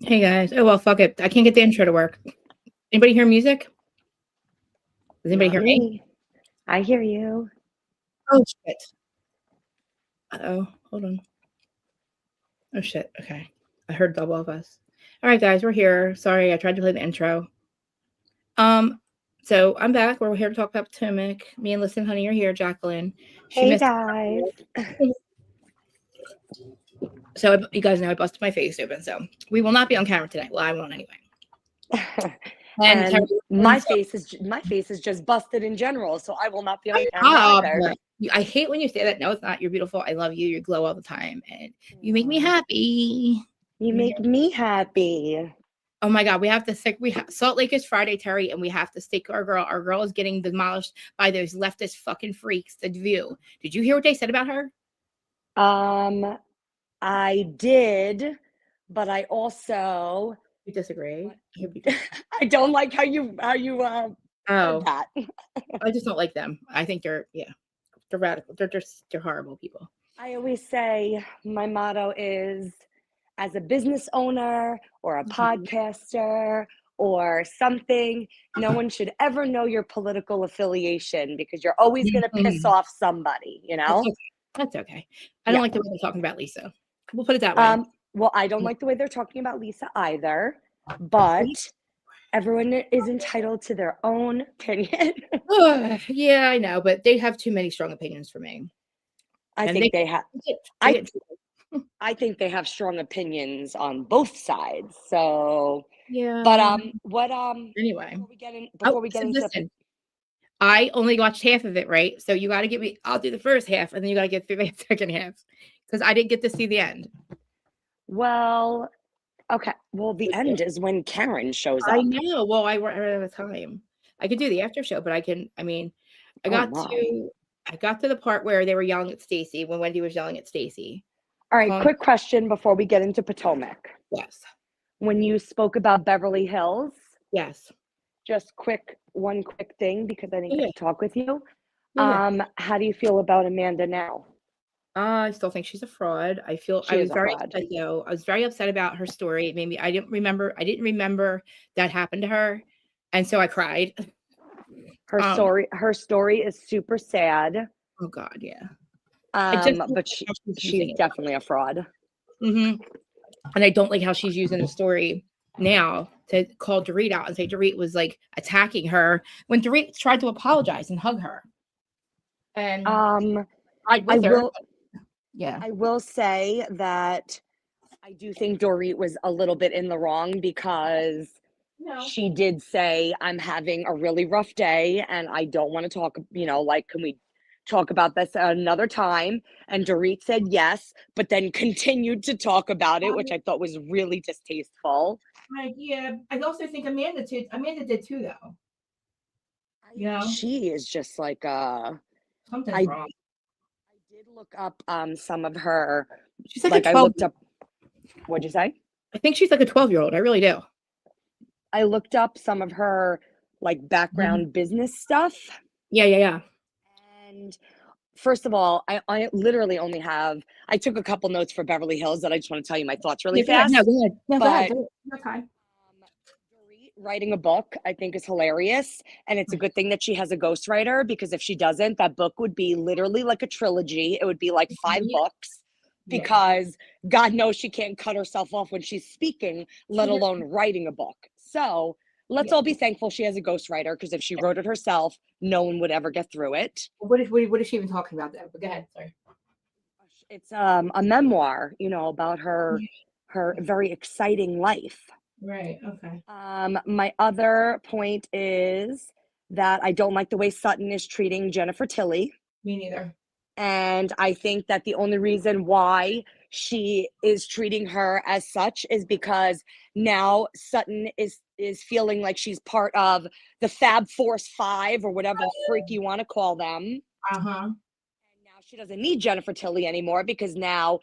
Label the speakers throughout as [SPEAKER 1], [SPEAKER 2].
[SPEAKER 1] Hey guys. Oh well, fuck it. I can't get the intro to work. Anybody hear music? Does anybody
[SPEAKER 2] Not
[SPEAKER 1] hear me?
[SPEAKER 2] me. I hear you.
[SPEAKER 1] Oh shit. Uh-oh. Hold on. Oh shit. Okay. I heard double of us. All right, guys, we're here. Sorry, I tried to play the intro. Um, so I'm back. We're here to talk about Potomac. Me and Listen Honey are here. Jacqueline. She
[SPEAKER 2] Hey
[SPEAKER 1] missed.
[SPEAKER 2] guys.
[SPEAKER 1] So you guys know I busted my face open. So we will not be on camera today. Well, I won't anyway. And Terry,
[SPEAKER 2] And my face is just busted in general, so I will not be on camera
[SPEAKER 1] stop.
[SPEAKER 2] either.
[SPEAKER 1] I hate when you say that. No, it's not. You're beautiful. I love you. You glow all the time, and you make me happy.
[SPEAKER 2] You make me happy.
[SPEAKER 1] Oh my God, we have to stick. Salt Lake is Friday, Terry, and we have to stick our girl. Our girl is getting demolished by those leftist fucking freaks. The View. Did you hear what they said about her?
[SPEAKER 2] I did, but I also
[SPEAKER 1] You disagree?
[SPEAKER 2] what?
[SPEAKER 1] I hope you do.
[SPEAKER 2] I don't like how you
[SPEAKER 1] Oh,
[SPEAKER 2] said that.
[SPEAKER 1] I just don't like them. I think they're radical. They're horrible people.
[SPEAKER 2] I always say my motto is, as a business owner or a podcaster or something, no one should ever know your political affiliation because you're always going to piss
[SPEAKER 1] Mhm.
[SPEAKER 2] off somebody, you
[SPEAKER 1] That's
[SPEAKER 2] know?
[SPEAKER 1] okay. That's okay. I don't
[SPEAKER 2] Yeah.
[SPEAKER 1] like the way they're talking about Lisa. We'll put it that way.
[SPEAKER 2] Well, I don't like the way they're talking about Lisa either, but everyone is entitled to their own opinion.
[SPEAKER 1] Yeah, I know, but they have too many strong opinions for me.
[SPEAKER 2] I
[SPEAKER 1] And
[SPEAKER 2] think they have.
[SPEAKER 1] they
[SPEAKER 2] I
[SPEAKER 1] get
[SPEAKER 2] I think they have strong opinions on both sides. So, but
[SPEAKER 1] yeah.
[SPEAKER 2] what
[SPEAKER 1] Anyway.
[SPEAKER 2] before we get
[SPEAKER 1] So
[SPEAKER 2] into
[SPEAKER 1] listen. I only watched half of it, right? So you got to give me. I'll do the first half, and then you got to get through the second half because I didn't get to see the end.
[SPEAKER 2] well, okay. Well, the end is when Karen shows
[SPEAKER 1] I
[SPEAKER 2] up.
[SPEAKER 1] know. Well, I ran out of time. I could do the after show, but I can. I mean, I
[SPEAKER 2] Oh
[SPEAKER 1] got
[SPEAKER 2] my.
[SPEAKER 1] to. I got to the part where they were yelling at Stacy when Wendy was yelling at Stacy.
[SPEAKER 2] All right, quick question before we get into Potomac.
[SPEAKER 1] Yes.
[SPEAKER 2] When you spoke about Beverly Hills,
[SPEAKER 1] Yes.
[SPEAKER 2] just one quick thing because I didn't get
[SPEAKER 1] Yeah.
[SPEAKER 2] to talk with you.
[SPEAKER 1] Yeah.
[SPEAKER 2] How do you feel about Amanda now?
[SPEAKER 1] I still think she's a fraud. I
[SPEAKER 2] She
[SPEAKER 1] was
[SPEAKER 2] is a
[SPEAKER 1] very
[SPEAKER 2] fraud.
[SPEAKER 1] upset though. I was very upset about her story. It made me. I didn't remember that happened to her, and so I cried. Um.
[SPEAKER 2] Her story is super sad.
[SPEAKER 1] Oh God. Yeah. I just don't
[SPEAKER 2] But
[SPEAKER 1] like how she's
[SPEAKER 2] she's
[SPEAKER 1] using it.
[SPEAKER 2] definitely a fraud.
[SPEAKER 1] And I don't like how she's using the story now to call Dorit out and say Dorit was like attacking her when Dorit tried to apologize and hug her. And I with her. Yeah.
[SPEAKER 2] I will say that I do think Dorit was a little bit in the wrong because
[SPEAKER 1] No.
[SPEAKER 2] she did say, I'm having a really rough day and I don't want to talk, like, can we talk about this another time? And Dorit said yes, but then continued to talk about it, which I thought was really distasteful.
[SPEAKER 1] Yeah. I also think Amanda did too, though. You know,
[SPEAKER 2] She is just like
[SPEAKER 1] something's
[SPEAKER 2] I
[SPEAKER 1] wrong.
[SPEAKER 2] did look up some of her,
[SPEAKER 1] She's like a
[SPEAKER 2] like I
[SPEAKER 1] 12.
[SPEAKER 2] looked up, what'd you say?
[SPEAKER 1] I think she's like a 12-year-old. I really do.
[SPEAKER 2] I looked up some of her like background business stuff.
[SPEAKER 1] Yeah.
[SPEAKER 2] And first of all, I literally only have, I took a couple notes for Beverly Hills that I just want to tell you my thoughts really
[SPEAKER 1] Yeah, go ahead. No,
[SPEAKER 2] fast.
[SPEAKER 1] go ahead. No, go ahead.
[SPEAKER 2] But
[SPEAKER 1] Do it. Okay.
[SPEAKER 2] Dorit writing a book, I think, is hilarious. And it's a good thing that she has a ghostwriter because if she doesn't, that book would be literally like a trilogy. It would be like 5 books because God knows she can't cut herself off when she's speaking, let alone writing a book. So let's all be thankful she has a ghostwriter because if she wrote it herself, no one would ever get through it.
[SPEAKER 1] What is she even talking about though? But go ahead. Sorry.
[SPEAKER 2] It's a memoir, about her very exciting life.
[SPEAKER 1] Right. Okay.
[SPEAKER 2] My other point is that I don't like the way Sutton is treating Jennifer Tilly.
[SPEAKER 1] Me neither.
[SPEAKER 2] And I think that the only reason why she is treating her as such is because now Sutton is feeling like she's part of the Fab Force 5 or whatever the freak you want to call them.
[SPEAKER 1] Uh-huh.
[SPEAKER 2] And now she doesn't need Jennifer Tilly anymore because now,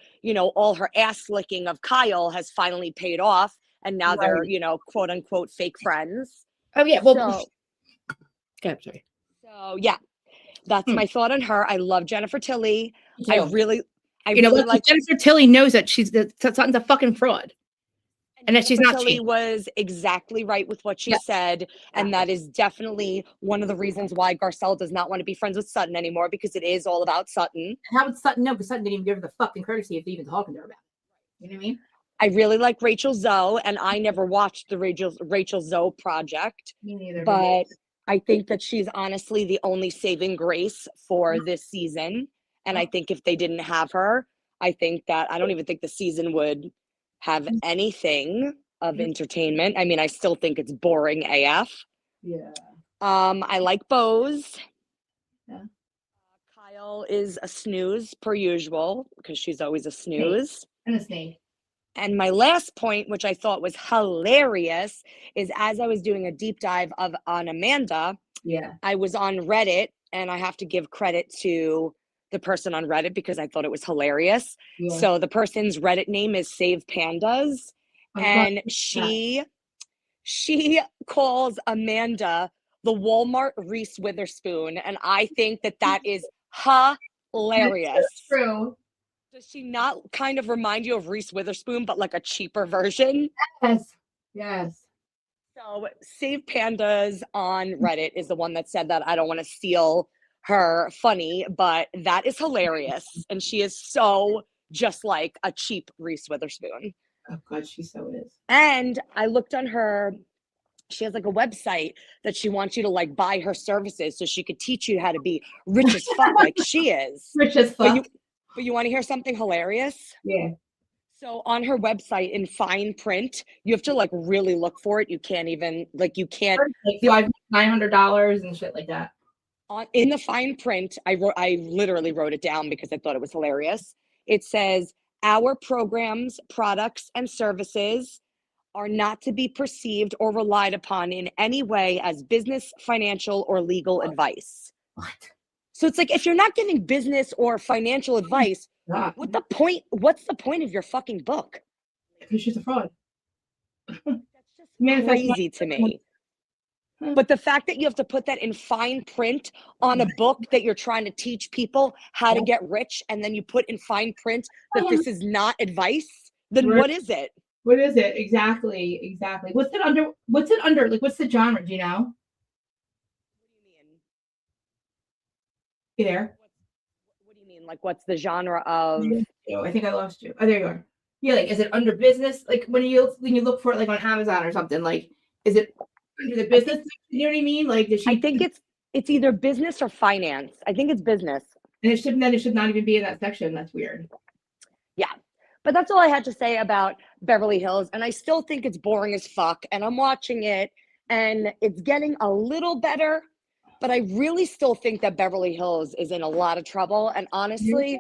[SPEAKER 2] all her ass licking of Kyle has finally paid off. And now they're, quote unquote fake friends.
[SPEAKER 1] Oh yeah. Well, go ahead, sorry.
[SPEAKER 2] So yeah, that's my thought on her. I love Jennifer Tilly. I
[SPEAKER 1] Yeah.
[SPEAKER 2] really
[SPEAKER 1] What?
[SPEAKER 2] like
[SPEAKER 1] Jennifer Tilly knows that Sutton's a fucking fraud. And that she's not
[SPEAKER 2] Tilly
[SPEAKER 1] cheap.
[SPEAKER 2] was exactly right with what she
[SPEAKER 1] Yeah.
[SPEAKER 2] said. And that is definitely one of the reasons why Garcelle does not want to be friends with Sutton anymore, because it is all about Sutton.
[SPEAKER 1] And how would Sutton know? Because Sutton didn't even give her the fucking courtesy of even talking to her about it. You know what I mean?
[SPEAKER 2] I really like Rachel Zoe, and I never watched the Rachel Zoe project.
[SPEAKER 1] Me neither.
[SPEAKER 2] But I think that she's honestly the only saving grace for this season. And I think if they didn't have her, I think that I don't even think the season would have anything of entertainment. I mean, I still think it's boring AF.
[SPEAKER 1] Yeah.
[SPEAKER 2] I like Bose.
[SPEAKER 1] Yeah.
[SPEAKER 2] Kyle is a snooze per usual, because she's always a snooze.
[SPEAKER 1] And a snake.
[SPEAKER 2] And my last point, which I thought was hilarious, is as I was doing a deep dive on Amanda, I was on Reddit, and I have to give credit to the person on Reddit because I thought it was hilarious.
[SPEAKER 1] Yeah.
[SPEAKER 2] So the person's Reddit name is Save Pandas, and she calls Amanda the Walmart Reese Witherspoon, and I think that is hilarious.
[SPEAKER 1] That's true.
[SPEAKER 2] Does she not kind of remind you of Reese Witherspoon, but like a cheaper version?
[SPEAKER 1] Yes. Yes.
[SPEAKER 2] So Save Pandas on Reddit is the one that said that. I don't want to steal her funny, but that is hilarious. And she is so just like a cheap Reese Witherspoon.
[SPEAKER 1] Oh God, she so is.
[SPEAKER 2] And I looked on her, she has like a website that she wants you to like buy her services so she could teach you how to be rich as fuck like she is.
[SPEAKER 1] Rich as fuck.
[SPEAKER 2] But you want to hear something hilarious?
[SPEAKER 1] Yeah.
[SPEAKER 2] So on her website in fine print, you have to like really look for it. You can't even like
[SPEAKER 1] like $900 and shit like that.
[SPEAKER 2] In the fine print, I literally wrote it down because I thought it was hilarious. It says, our programs, products, and services are not to be perceived or relied upon in any way as business, financial, or legal advice.
[SPEAKER 1] What?
[SPEAKER 2] So it's like, if you're not giving business or financial advice, what's the point of your fucking book?
[SPEAKER 1] Because she's a fraud.
[SPEAKER 2] That's just crazy to me. But the fact that you have to put that in fine print on a book that you're trying to teach people how to get rich, and then you put in fine print that this is not advice, then what is it?
[SPEAKER 1] What is it? Exactly. What's it under? Like, what's the genre? Do you know?
[SPEAKER 2] What do you mean?
[SPEAKER 1] You there?
[SPEAKER 2] What do you mean? Like, what's the genre of?
[SPEAKER 1] I think I lost you. Oh, there you are. Yeah, like, is it under business? Like, when you look for it, like on Amazon or something, like, is it under the business? You know what I mean? Like,
[SPEAKER 2] I think it's either business or finance. I think it's business.
[SPEAKER 1] And it should not even be in that section. That's weird.
[SPEAKER 2] Yeah. But that's all I had to say about Beverly Hills. And I still think it's boring as fuck. And I'm watching it, and it's getting a little better. But I really still think that Beverly Hills is in a lot of trouble. And honestly,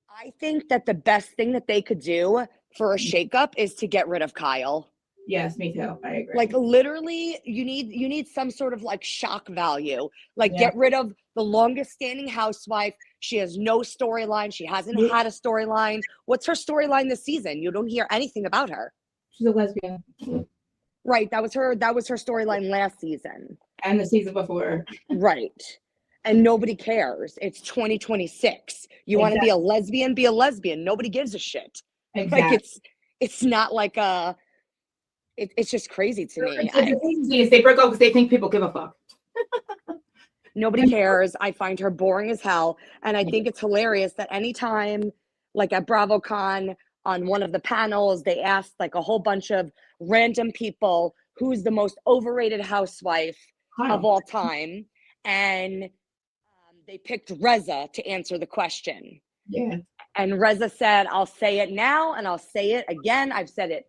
[SPEAKER 2] I think that the best thing that they could do for a shakeup is to get rid of Kyle.
[SPEAKER 1] Yes, me too. I agree.
[SPEAKER 2] Like, literally, you need some sort of like shock value. Like, get rid of the longest standing housewife. She has no storyline. She hasn't had a storyline. What's her storyline this season? You don't hear anything about her.
[SPEAKER 1] She's a lesbian.
[SPEAKER 2] Right. That was her storyline last season.
[SPEAKER 1] And the season before.
[SPEAKER 2] Right. And nobody cares. It's 2026. You want to be a lesbian? Be a lesbian. Nobody gives a shit.
[SPEAKER 1] Exactly.
[SPEAKER 2] Like, it's not like a. It's just crazy to me.
[SPEAKER 1] They break up because they think people give a fuck.
[SPEAKER 2] Nobody cares. I find her boring as hell. And I think it's hilarious that anytime, like at BravoCon, on one of the panels, they asked like a whole bunch of random people who's the most overrated housewife of all time. And they picked Reza to answer the question.
[SPEAKER 1] Yeah.
[SPEAKER 2] And Reza said, I'll say it now and I'll say it again. I've said it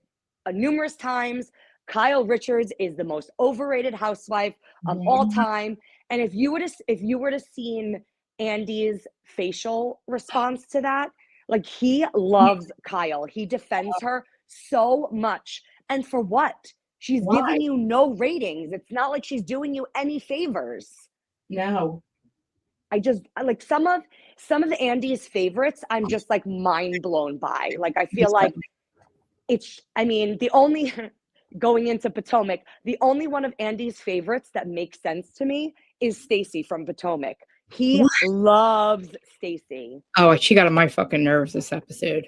[SPEAKER 2] numerous times. Kyle Richards is the most overrated housewife of all time. And if you were to seen Andy's facial response to that, like, he loves Kyle. He defends her so much. And for what? She's giving you no ratings. It's not like she's doing you any favors.
[SPEAKER 1] No.
[SPEAKER 2] I like some of Andy's favorites, I'm just like mind blown by. Like, I feel like the only going into Potomac, the only one of Andy's favorites that makes sense to me is Stacey from Potomac. He loves Stacey.
[SPEAKER 1] Oh, she got on my fucking nerves this episode.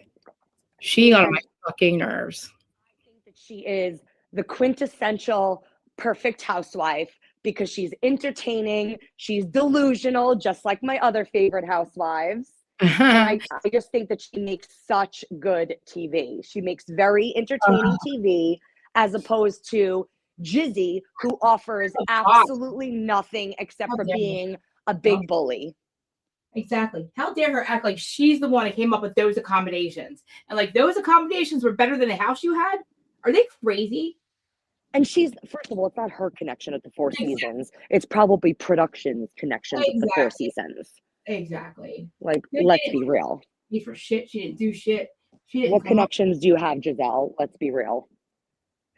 [SPEAKER 1] She got on my fucking nerves.
[SPEAKER 2] I think that She is the quintessential perfect housewife because she's entertaining, she's delusional, just like my other favorite housewives. And I just think that she makes such good TV. She makes very entertaining TV as opposed to Jizzy, who offers absolutely nothing except for being a big bully.
[SPEAKER 1] Exactly. How dare her act like she's the one that came up with those accommodations. And like those accommodations were better than the house you had? Are they crazy?
[SPEAKER 2] And she's, first of all, it's not her connection at the Four Seasons. It's probably production's connections at the Four Seasons.
[SPEAKER 1] Exactly.
[SPEAKER 2] Like, let's be real.
[SPEAKER 1] For shit. She didn't do shit.
[SPEAKER 2] What connections do you have, Giselle? Let's be real.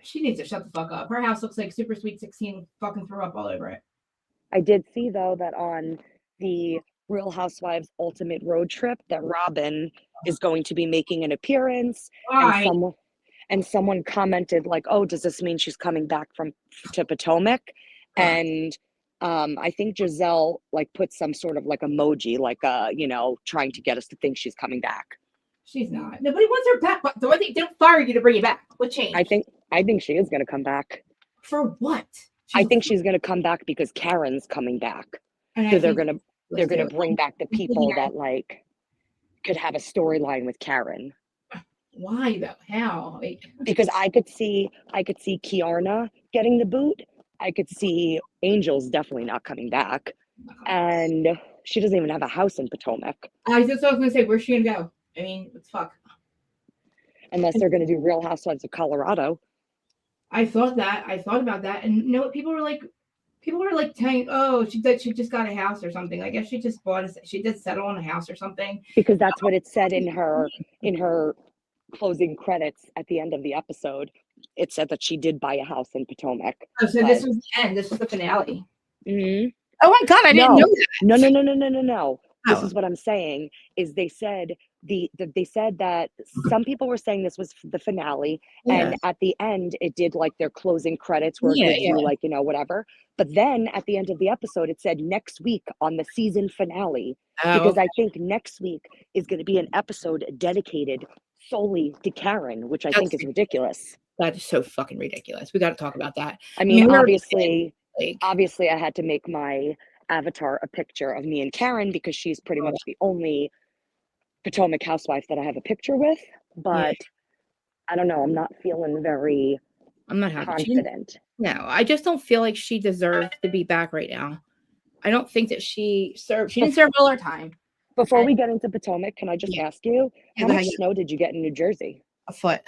[SPEAKER 1] She needs to shut the fuck up. Her house looks like Super Sweet 16 fucking threw up all over it.
[SPEAKER 2] I did see, though, that on the Real Housewives Ultimate Road Trip that Robin is going to be making an appearance.
[SPEAKER 1] Why?
[SPEAKER 2] And someone commented like, oh, does this mean she's coming back to Potomac? And I think Giselle like put some sort of like emoji, like trying to get us to think she's coming back.
[SPEAKER 1] She's not. Nobody wants her back. They don't fire you to bring you back. What changed?
[SPEAKER 2] I think she is going to come back.
[SPEAKER 1] For what?
[SPEAKER 2] I think she's going to come back because Karen's coming back. So they're going to bring back the people that like could have a storyline with Karen.
[SPEAKER 1] Why though? How?
[SPEAKER 2] Because I could see Kiarna getting the boot. I could see Angel's definitely not coming back. And she doesn't even have a house in Potomac.
[SPEAKER 1] I was going to say, where's she going to go? I mean, what the fuck?
[SPEAKER 2] Unless they're going to do Real Housewives of Colorado.
[SPEAKER 1] I thought about that. And you know what? People were like telling, oh, she just got a house or something. I guess she just she did settle on a house or something.
[SPEAKER 2] Because that's what it said in her closing credits at the end of the episode. It said that she did buy a house in Potomac.
[SPEAKER 1] Oh, so this was the end. This was the finale.
[SPEAKER 2] Mm-hmm.
[SPEAKER 1] Oh my God, I didn't know that.
[SPEAKER 2] No. This is what I'm saying. Is they said they said that some people were saying this was the finale, and at the end it did like their closing credits where it gives you like whatever. But then at the end of the episode, it said next week on the season finale, because I think next week is going to be an episode dedicated solely to Karen, which I think is ridiculous.
[SPEAKER 1] That is so fucking ridiculous. We got to talk about that.
[SPEAKER 2] I mean, obviously, I had to make my avatar a picture of me and Karen because she's pretty much the only Potomac housewife that I have a picture with. But I don't know. I'm not feeling I'm not confident.
[SPEAKER 1] No, I just don't feel like she deserves to be back right now. I don't think that she didn't serve all her time.
[SPEAKER 2] Before we get into Potomac, can I just ask you, how much snow did you get in New Jersey?
[SPEAKER 1] A foot.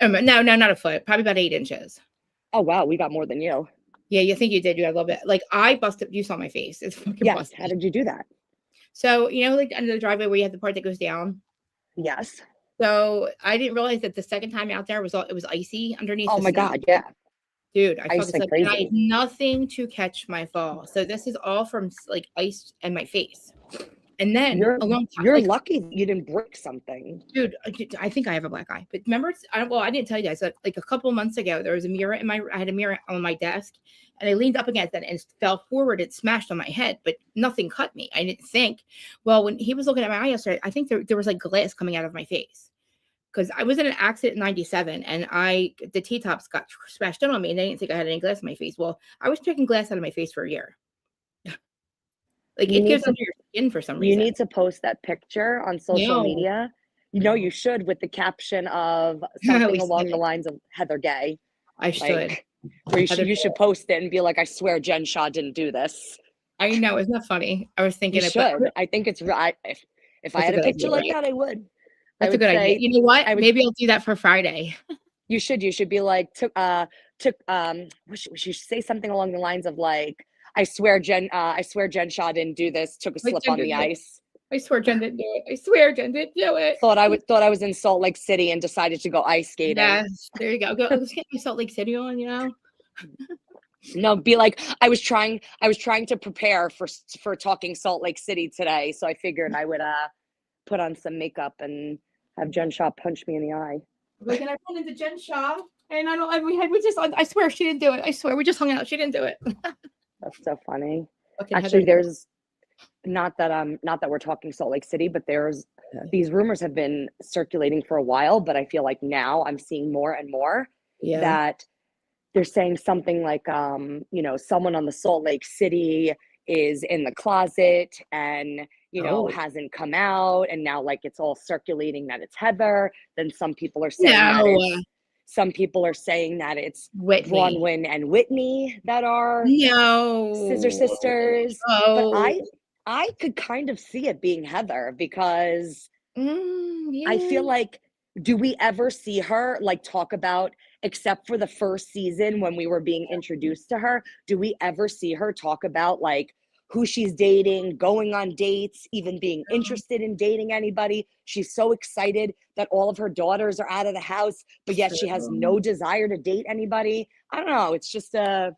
[SPEAKER 1] No, not a foot. Probably about 8 inches.
[SPEAKER 2] Oh, wow. We got more than you.
[SPEAKER 1] Yeah, you think you did. You had a little bit. Like I busted. You saw my face. It's fucking busted.
[SPEAKER 2] How did you do that?
[SPEAKER 1] So, like under the driveway where you have the part that goes down?
[SPEAKER 2] Yes.
[SPEAKER 1] So I didn't realize that the second time out there it was icy underneath.
[SPEAKER 2] Oh my God, yeah.
[SPEAKER 1] Dude, I felt like I had nothing to catch my fall. So this is all from like ice and my face. And then
[SPEAKER 2] you're lucky you didn't break something.
[SPEAKER 1] Dude, I think I have a black eye. But remember, I didn't tell you guys that like a couple of months ago, there was a mirror I had a mirror on my desk and I leaned up against it and it fell forward. It smashed on my head, but nothing cut me. I didn't think. Well, when he was looking at my eye yesterday, I think there was like glass coming out of my face. Because I was in an accident in 97 and the T-tops got smashed in on me and they didn't think I had any glass in my face. Well, I was taking glass out of my face for a year. Like it gets under your skin for some reason.
[SPEAKER 2] You need to post that picture on social media. You should with the caption of something along the lines of Heather Gay.
[SPEAKER 1] I should.
[SPEAKER 2] You should post it and be like, I swear Jen Shaw didn't do this.
[SPEAKER 1] I know. Isn't that funny? I was thinking
[SPEAKER 2] you should. I think it's right. If I had a picture like that, I would.
[SPEAKER 1] That's a good idea. You know what? Maybe I'll do that for Friday.
[SPEAKER 2] You should be like, we should say something along the lines of like, I swear Jen Shaw didn't do this, took a slip on the ice.
[SPEAKER 1] I swear Jen didn't do it. I swear Jen didn't do it.
[SPEAKER 2] Thought I was in Salt Lake City and decided to go ice skating.
[SPEAKER 1] Yes, there you go. Let's get my Salt Lake City on,
[SPEAKER 2] No, be like, I was trying to prepare for talking Salt Lake City today, so I figured I would put on some makeup and have Jen Shaw punch me in the eye.
[SPEAKER 1] Like, and I run into Jen Shaw, and I swear she didn't do it. I swear we just hung out. She didn't do it.
[SPEAKER 2] That's so funny. Actually, there's not that we're talking Salt Lake City, but these rumors have been circulating for a while, but I feel like now I'm seeing more and more
[SPEAKER 1] Yeah.
[SPEAKER 2] that they're saying something like, someone on the Salt Lake City is in the closet and,
[SPEAKER 1] Oh.
[SPEAKER 2] hasn't come out. And now, like, it's all circulating that it's Heather. Then some people are saying
[SPEAKER 1] No.
[SPEAKER 2] it's
[SPEAKER 1] Whitney.
[SPEAKER 2] Bronwyn and Whitney that are scissor
[SPEAKER 1] No.
[SPEAKER 2] sisters. But
[SPEAKER 1] Oh.
[SPEAKER 2] I could kind of see it being Heather because I
[SPEAKER 1] Yeah.
[SPEAKER 2] feel like, do we ever see her like talk about, except for the first season when we were being introduced to her, do we ever see her talk about like who she's dating, going on dates, even being interested in dating anybody? She's so excited that all of her daughters are out of the house, but yet she has no
[SPEAKER 1] True.
[SPEAKER 2] desire to date anybody. I don't know. It's just the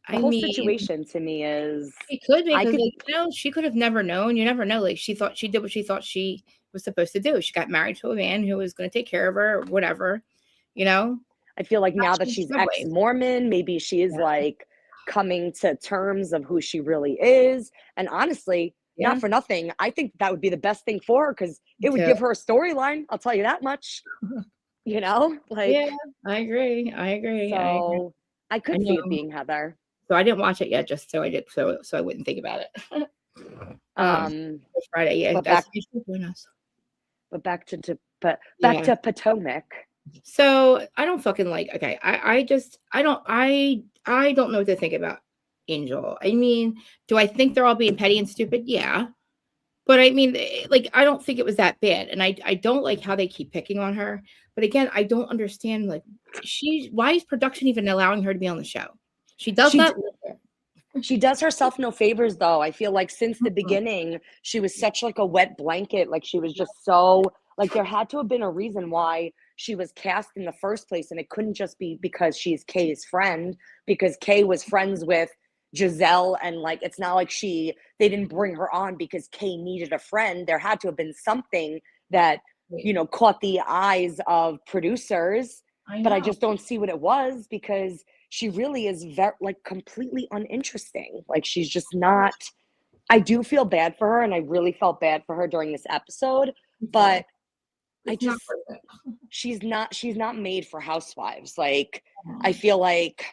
[SPEAKER 1] I
[SPEAKER 2] whole
[SPEAKER 1] mean,
[SPEAKER 2] situation to me is
[SPEAKER 1] it could be
[SPEAKER 2] I
[SPEAKER 1] because,
[SPEAKER 2] could
[SPEAKER 1] like, she could have never known. You never know. Like, she thought she did what she thought she was supposed to do. She got married to a man who was going to take care of her or whatever, you know?
[SPEAKER 2] I feel like
[SPEAKER 1] Now
[SPEAKER 2] now that
[SPEAKER 1] she's
[SPEAKER 2] she's
[SPEAKER 1] sideways.
[SPEAKER 2] ex-Mormon, maybe she is
[SPEAKER 1] Yeah.
[SPEAKER 2] like coming to terms of who she really is. And honestly, not
[SPEAKER 1] Yeah.
[SPEAKER 2] for nothing, I think that would be the best thing for her because
[SPEAKER 1] Me
[SPEAKER 2] it would
[SPEAKER 1] too.
[SPEAKER 2] give her a storyline. I'll tell you that much,
[SPEAKER 1] Yeah.
[SPEAKER 2] like,
[SPEAKER 1] I agree. I agree. I agree.
[SPEAKER 2] so I
[SPEAKER 1] I
[SPEAKER 2] could see it
[SPEAKER 1] know.
[SPEAKER 2] being Heather.
[SPEAKER 1] So I didn't watch it yet, just so I did, so I wouldn't think about it.
[SPEAKER 2] Um,
[SPEAKER 1] This Friday, yeah,
[SPEAKER 2] but
[SPEAKER 1] that's
[SPEAKER 2] back,
[SPEAKER 1] you should join us.
[SPEAKER 2] but back
[SPEAKER 1] Yeah.
[SPEAKER 2] to Potomac.
[SPEAKER 1] So I don't fucking like. Okay, I just I don't know what to think about Angel. I mean, do I think they're all being petty and stupid? Yeah, but I mean, like, I don't think it was that bad, and I don't like how they keep picking on her. But again, I don't understand, like, why is production even allowing her to be on the show? She does
[SPEAKER 2] She
[SPEAKER 1] not live there.
[SPEAKER 2] She does herself no favors though. I feel like since the
[SPEAKER 1] Mm-mm.
[SPEAKER 2] beginning, she was such like a wet blanket. Like she was just so like there had to have been a reason why she was cast in the first place. And it couldn't just be because she's Kay's friend, because Kay was friends with Giselle. And like it's not like they didn't bring her on because Kay needed a friend. There had to have been something that, caught the eyes of producers.
[SPEAKER 1] I
[SPEAKER 2] But I
[SPEAKER 1] know.
[SPEAKER 2] just don't see what it was because she really is very like completely uninteresting. Like she's just not. I do feel bad for her and I really felt bad for her during this episode, but I
[SPEAKER 1] It's not
[SPEAKER 2] just
[SPEAKER 1] worth it.
[SPEAKER 2] she's not made for housewives. Like I feel like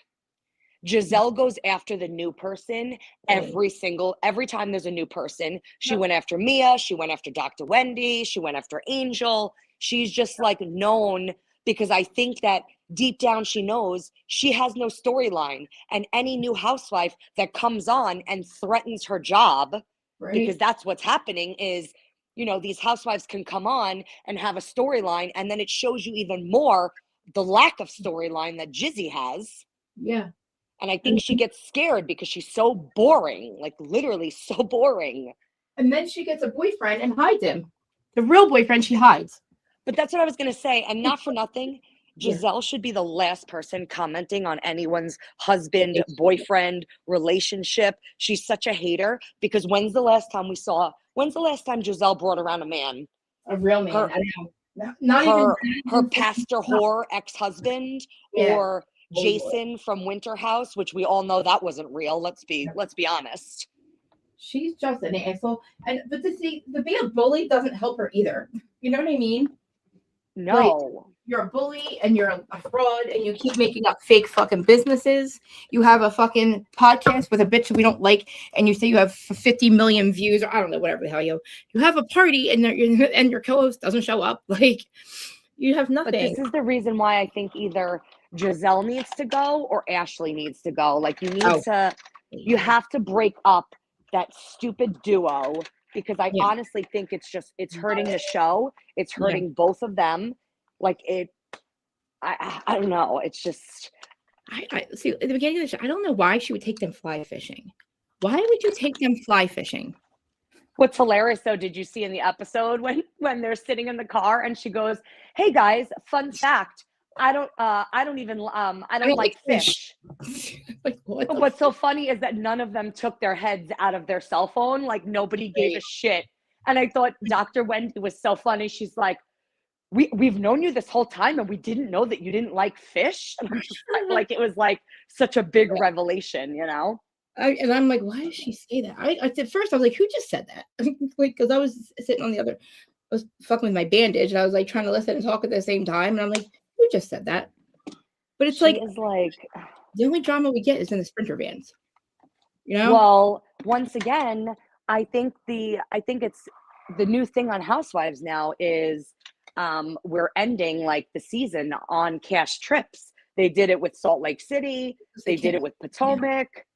[SPEAKER 2] Giselle goes after the new person
[SPEAKER 1] Same.
[SPEAKER 2] every time there's a new person. She
[SPEAKER 1] Yep.
[SPEAKER 2] went after Mia, she went after Dr. Wendy, she went after Angel. She's just like known because I think that deep down she knows she has no storyline. And any new housewife that comes on and threatens her job, because
[SPEAKER 1] Right.
[SPEAKER 2] that's what's happening is, these housewives can come on and have a storyline, and then it shows you even more the lack of storyline that Jizzy has.
[SPEAKER 1] Yeah.
[SPEAKER 2] And I think
[SPEAKER 1] And
[SPEAKER 2] she gets scared because she's so boring, like literally so boring.
[SPEAKER 1] then she gets a boyfriend and hides him. The real boyfriend she hides.
[SPEAKER 2] But that's what I was going to say. And not for nothing,
[SPEAKER 1] Yeah.
[SPEAKER 2] Giselle should be the last person commenting on anyone's husband, boyfriend relationship. She's such a hater because when's the last time Giselle brought around a man?
[SPEAKER 1] A real man.
[SPEAKER 2] Her
[SPEAKER 1] I know. Not even
[SPEAKER 2] her
[SPEAKER 1] that,
[SPEAKER 2] her
[SPEAKER 1] even
[SPEAKER 2] pastor whore ex-husband
[SPEAKER 1] yeah.
[SPEAKER 2] or
[SPEAKER 1] Oh boy.
[SPEAKER 2] Jason from Winter House, which we all know that wasn't real. Let's be honest.
[SPEAKER 1] She's just an asshole. But to be a bully doesn't help her either. You know what I mean? Like,
[SPEAKER 2] No.
[SPEAKER 1] you're a bully and you're a fraud and you keep making up fake fucking businesses. You have a fucking podcast with a bitch we don't like, and you say you have 50 million views, or I don't know, whatever the hell you have a party and your co-host doesn't show up. Like, you have
[SPEAKER 2] But
[SPEAKER 1] nothing.
[SPEAKER 2] this is the reason why I think either Giselle needs to go or Ashley needs to go. Like
[SPEAKER 1] Oh,
[SPEAKER 2] you have to break up that stupid duo because I
[SPEAKER 1] yeah,
[SPEAKER 2] honestly think it's hurting the show. It's
[SPEAKER 1] yeah.
[SPEAKER 2] hurting both of them. Like I don't know. It's just
[SPEAKER 1] I see at the beginning of the show. I don't know why she would take them fly fishing. Why would you take them fly fishing?
[SPEAKER 2] what's hilarious though, did you see in the episode when they're sitting in the car and she goes, "Hey guys, fun fact. I
[SPEAKER 1] I
[SPEAKER 2] don't
[SPEAKER 1] don't like
[SPEAKER 2] like
[SPEAKER 1] fish.
[SPEAKER 2] fish."
[SPEAKER 1] Like, what the
[SPEAKER 2] What's so funny is that none of them took their heads out of their cell phone. Like nobody gave a
[SPEAKER 1] right.
[SPEAKER 2] shit. And I thought Dr. Wendy was so funny. She's like, we've known you this whole time and we didn't know that you didn't like fish. And I'm just like it was like such a big revelation, you know?
[SPEAKER 1] And I'm like, why does she say that? At first I was like, who just said that? Like, because I was sitting on the other, I was fucking with my bandage, and I was like trying to listen and talk at the same time, and I'm like, who just said that? But But it's
[SPEAKER 2] She
[SPEAKER 1] like
[SPEAKER 2] is like,
[SPEAKER 1] the only drama we get is in the Sprinter bands. You know?
[SPEAKER 2] well, once again, I think it's the new thing on Housewives now is we're ending like the season on cash trips. They did it with Salt Lake City,
[SPEAKER 1] They
[SPEAKER 2] they did
[SPEAKER 1] can't.
[SPEAKER 2] it with
[SPEAKER 1] Yeah.
[SPEAKER 2] Potomac.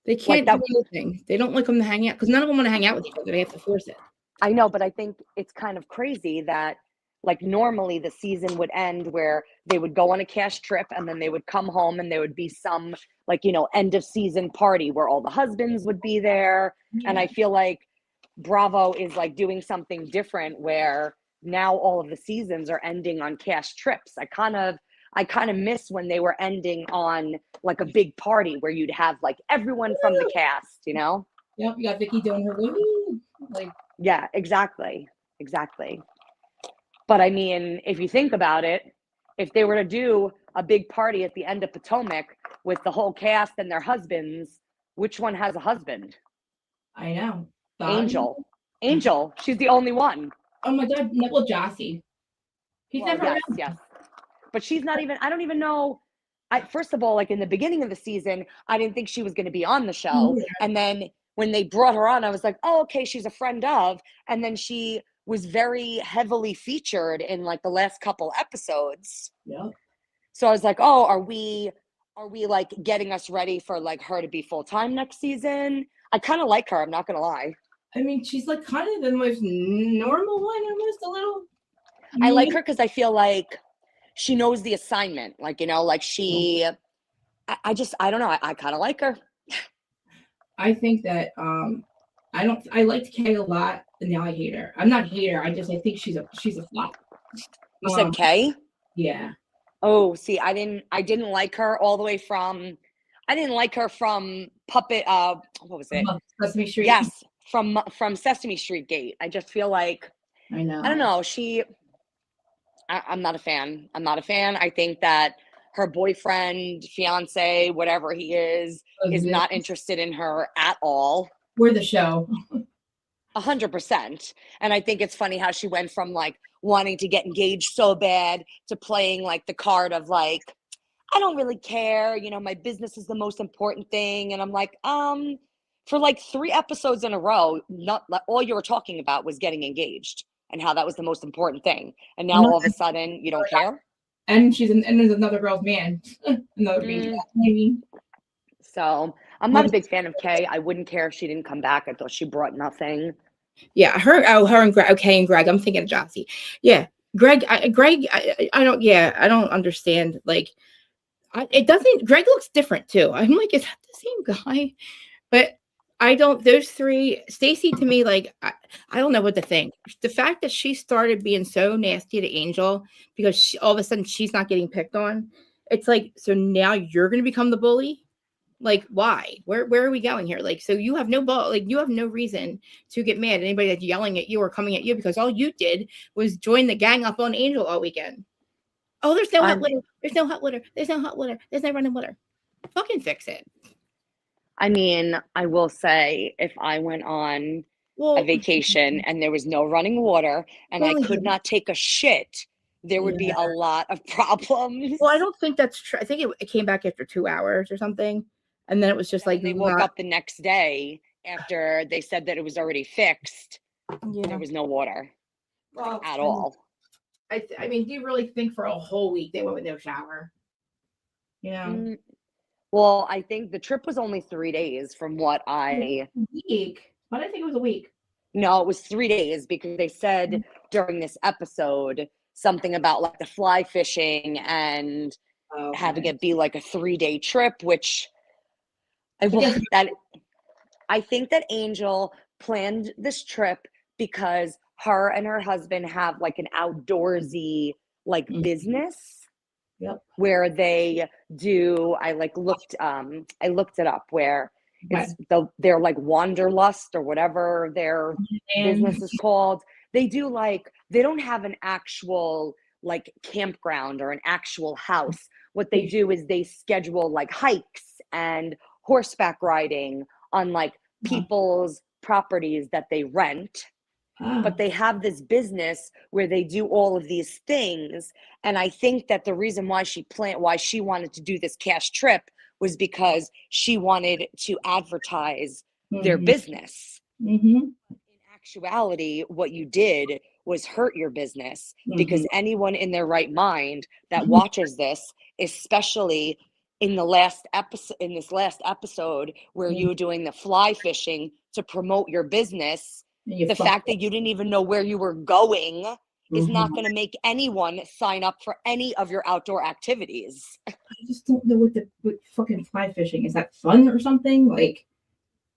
[SPEAKER 1] They
[SPEAKER 2] Like
[SPEAKER 1] can't do
[SPEAKER 2] that,
[SPEAKER 1] anything. They don't like them to hang out because none of them want to hang out with each other. They have to force it.
[SPEAKER 2] I know, but I think it's kind of crazy that like normally the season would end where they would go on a cash trip and then they would come home and there would be some like, end of season party where all the husbands would be there. And
[SPEAKER 1] Yeah.
[SPEAKER 2] I feel like Bravo is like doing something different where now all of the seasons are ending on cash trips. I kind of miss when they were ending on like a big party where you'd have like everyone from the cast.
[SPEAKER 1] Yep. You got Vicky doing her woo. Like,
[SPEAKER 2] Yeah, exactly. Exactly. But I mean, if you think about it, if they were to do a big party at the end of Potomac with the whole cast and their husbands, which one has a husband?
[SPEAKER 1] I know. Bobby.
[SPEAKER 2] Angel. Angel. She's the only one.
[SPEAKER 1] Oh my God. Well, Jossie. He's
[SPEAKER 2] Well,
[SPEAKER 1] never
[SPEAKER 2] yes,
[SPEAKER 1] around.
[SPEAKER 2] yes. But she's not even, I don't even know. First of all, like in the beginning of the season, I didn't think she was going to be on the show. And then when they brought her on, I was like, oh, okay, she's a friend of. And then she was very heavily featured in like the last couple episodes.
[SPEAKER 1] Yep.
[SPEAKER 2] So I was like, oh, are we like getting us ready for like her to be full time next season? I kind of like her, I'm not gonna lie.
[SPEAKER 1] I mean, she's like kind of the most normal one, almost a little.
[SPEAKER 2] I like her because I feel like she knows the assignment. Like, like I don't know. I kind of like her.
[SPEAKER 1] I think that I liked Kay a lot, and now I hate her. I'm not hate her. I think she's a flop.
[SPEAKER 2] You said Kay?
[SPEAKER 1] Yeah.
[SPEAKER 2] Oh, see, I didn't like her all the way from I didn't like her from Puppet what was it?
[SPEAKER 1] Sesame Street.
[SPEAKER 2] Yes, from Sesame Street Gate. I just feel like
[SPEAKER 1] I know.
[SPEAKER 2] I don't know. I'm not a fan. I'm not a fan. I think that her boyfriend, fiance, whatever he is not interested in her at all.
[SPEAKER 1] We're the show.
[SPEAKER 2] 100%. And I think it's funny how she went from like wanting to get engaged so bad to playing like the card of like, I don't really care. My business is the most important thing. And I'm like, for like 3 episodes in a row, not like, all you were talking about was getting engaged and how that was the most important thing. And now all of a sudden you don't care.
[SPEAKER 1] And and there's another girl's man. Another baby.
[SPEAKER 2] So I'm not a big fan of Kay. I wouldn't care if she didn't come back. I thought she brought nothing.
[SPEAKER 1] Yeah, her and Greg. Okay, and Greg. I'm thinking of Jossie. Yeah, Greg. I don't. Yeah, I don't understand. Like, it doesn't. Greg looks different too. I'm like, is that the same guy? But I don't. Those three. Stacy to me, like, I don't know what to think. The fact that she started being so nasty to Angel because all of a sudden she's not getting picked on. It's like, so now you're going to become the bully. Like, why? Where are we going here? Like, so you have no you have no reason to get mad at anybody that's yelling at you or coming at you because all you did was join the gang up on Angel all weekend. Oh, there's no hot litter. There's no hot litter. There's no hot litter. There's no running water. Fucking fix it.
[SPEAKER 2] I mean, I will say if I went on a vacation and there was no running water and I could not take a shit, there would be a lot of problems.
[SPEAKER 1] Well, I don't think that's true. I think it came back after 2 hours or something. And then it was just like
[SPEAKER 2] they woke up the next day after they said that it was already fixed. Yeah. There was no water at all.
[SPEAKER 1] I mean, do you really think for a whole week they went with no shower? Yeah.
[SPEAKER 2] Well, I think the trip was only 3 days from what
[SPEAKER 1] week. Why did I think it was a week?
[SPEAKER 2] No, it was 3 days because they said during this episode something about like the fly fishing and having it be like a 3-day trip, which I think that Angel planned this trip because her and her husband have like an outdoorsy like business where they do. I looked it up where they're like Wanderlust or whatever their business is called. They don't have an actual like campground or an actual house. What they do is they schedule like hikes and horseback riding on like people's properties that they rent. but they have this business where they do all of these things. And I think that the reason why she wanted to do this cash trip was because she wanted to advertise their
[SPEAKER 1] Mm-hmm.
[SPEAKER 2] business.
[SPEAKER 1] Mm-hmm.
[SPEAKER 2] In actuality, what you did was hurt your business, because
[SPEAKER 1] Mm-hmm.
[SPEAKER 2] anyone in their right mind that watches this, especially in this last episode where you were doing the fly fishing to promote your business, the fact that you didn't even know where you were going is not going to make anyone sign up for any of your outdoor activities.
[SPEAKER 1] I just don't know what fucking fly fishing is. That fun or something? Like,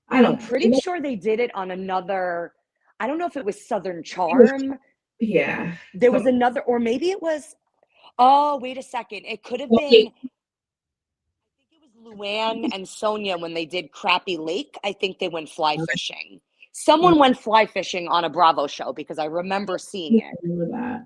[SPEAKER 1] I
[SPEAKER 2] I'm
[SPEAKER 1] don't
[SPEAKER 2] pretty
[SPEAKER 1] know.
[SPEAKER 2] sure they did it on another, I don't know if it was Southern
[SPEAKER 1] It was,
[SPEAKER 2] Charm.
[SPEAKER 1] yeah.
[SPEAKER 2] There was another, or maybe it was, oh, wait a second. It could have been,
[SPEAKER 1] Okay.
[SPEAKER 2] I think it was Luann and Sonia when they did Crappy Lake. I think they went fly fishing. Someone went fly fishing on a Bravo show because I remember seeing it.
[SPEAKER 1] Remember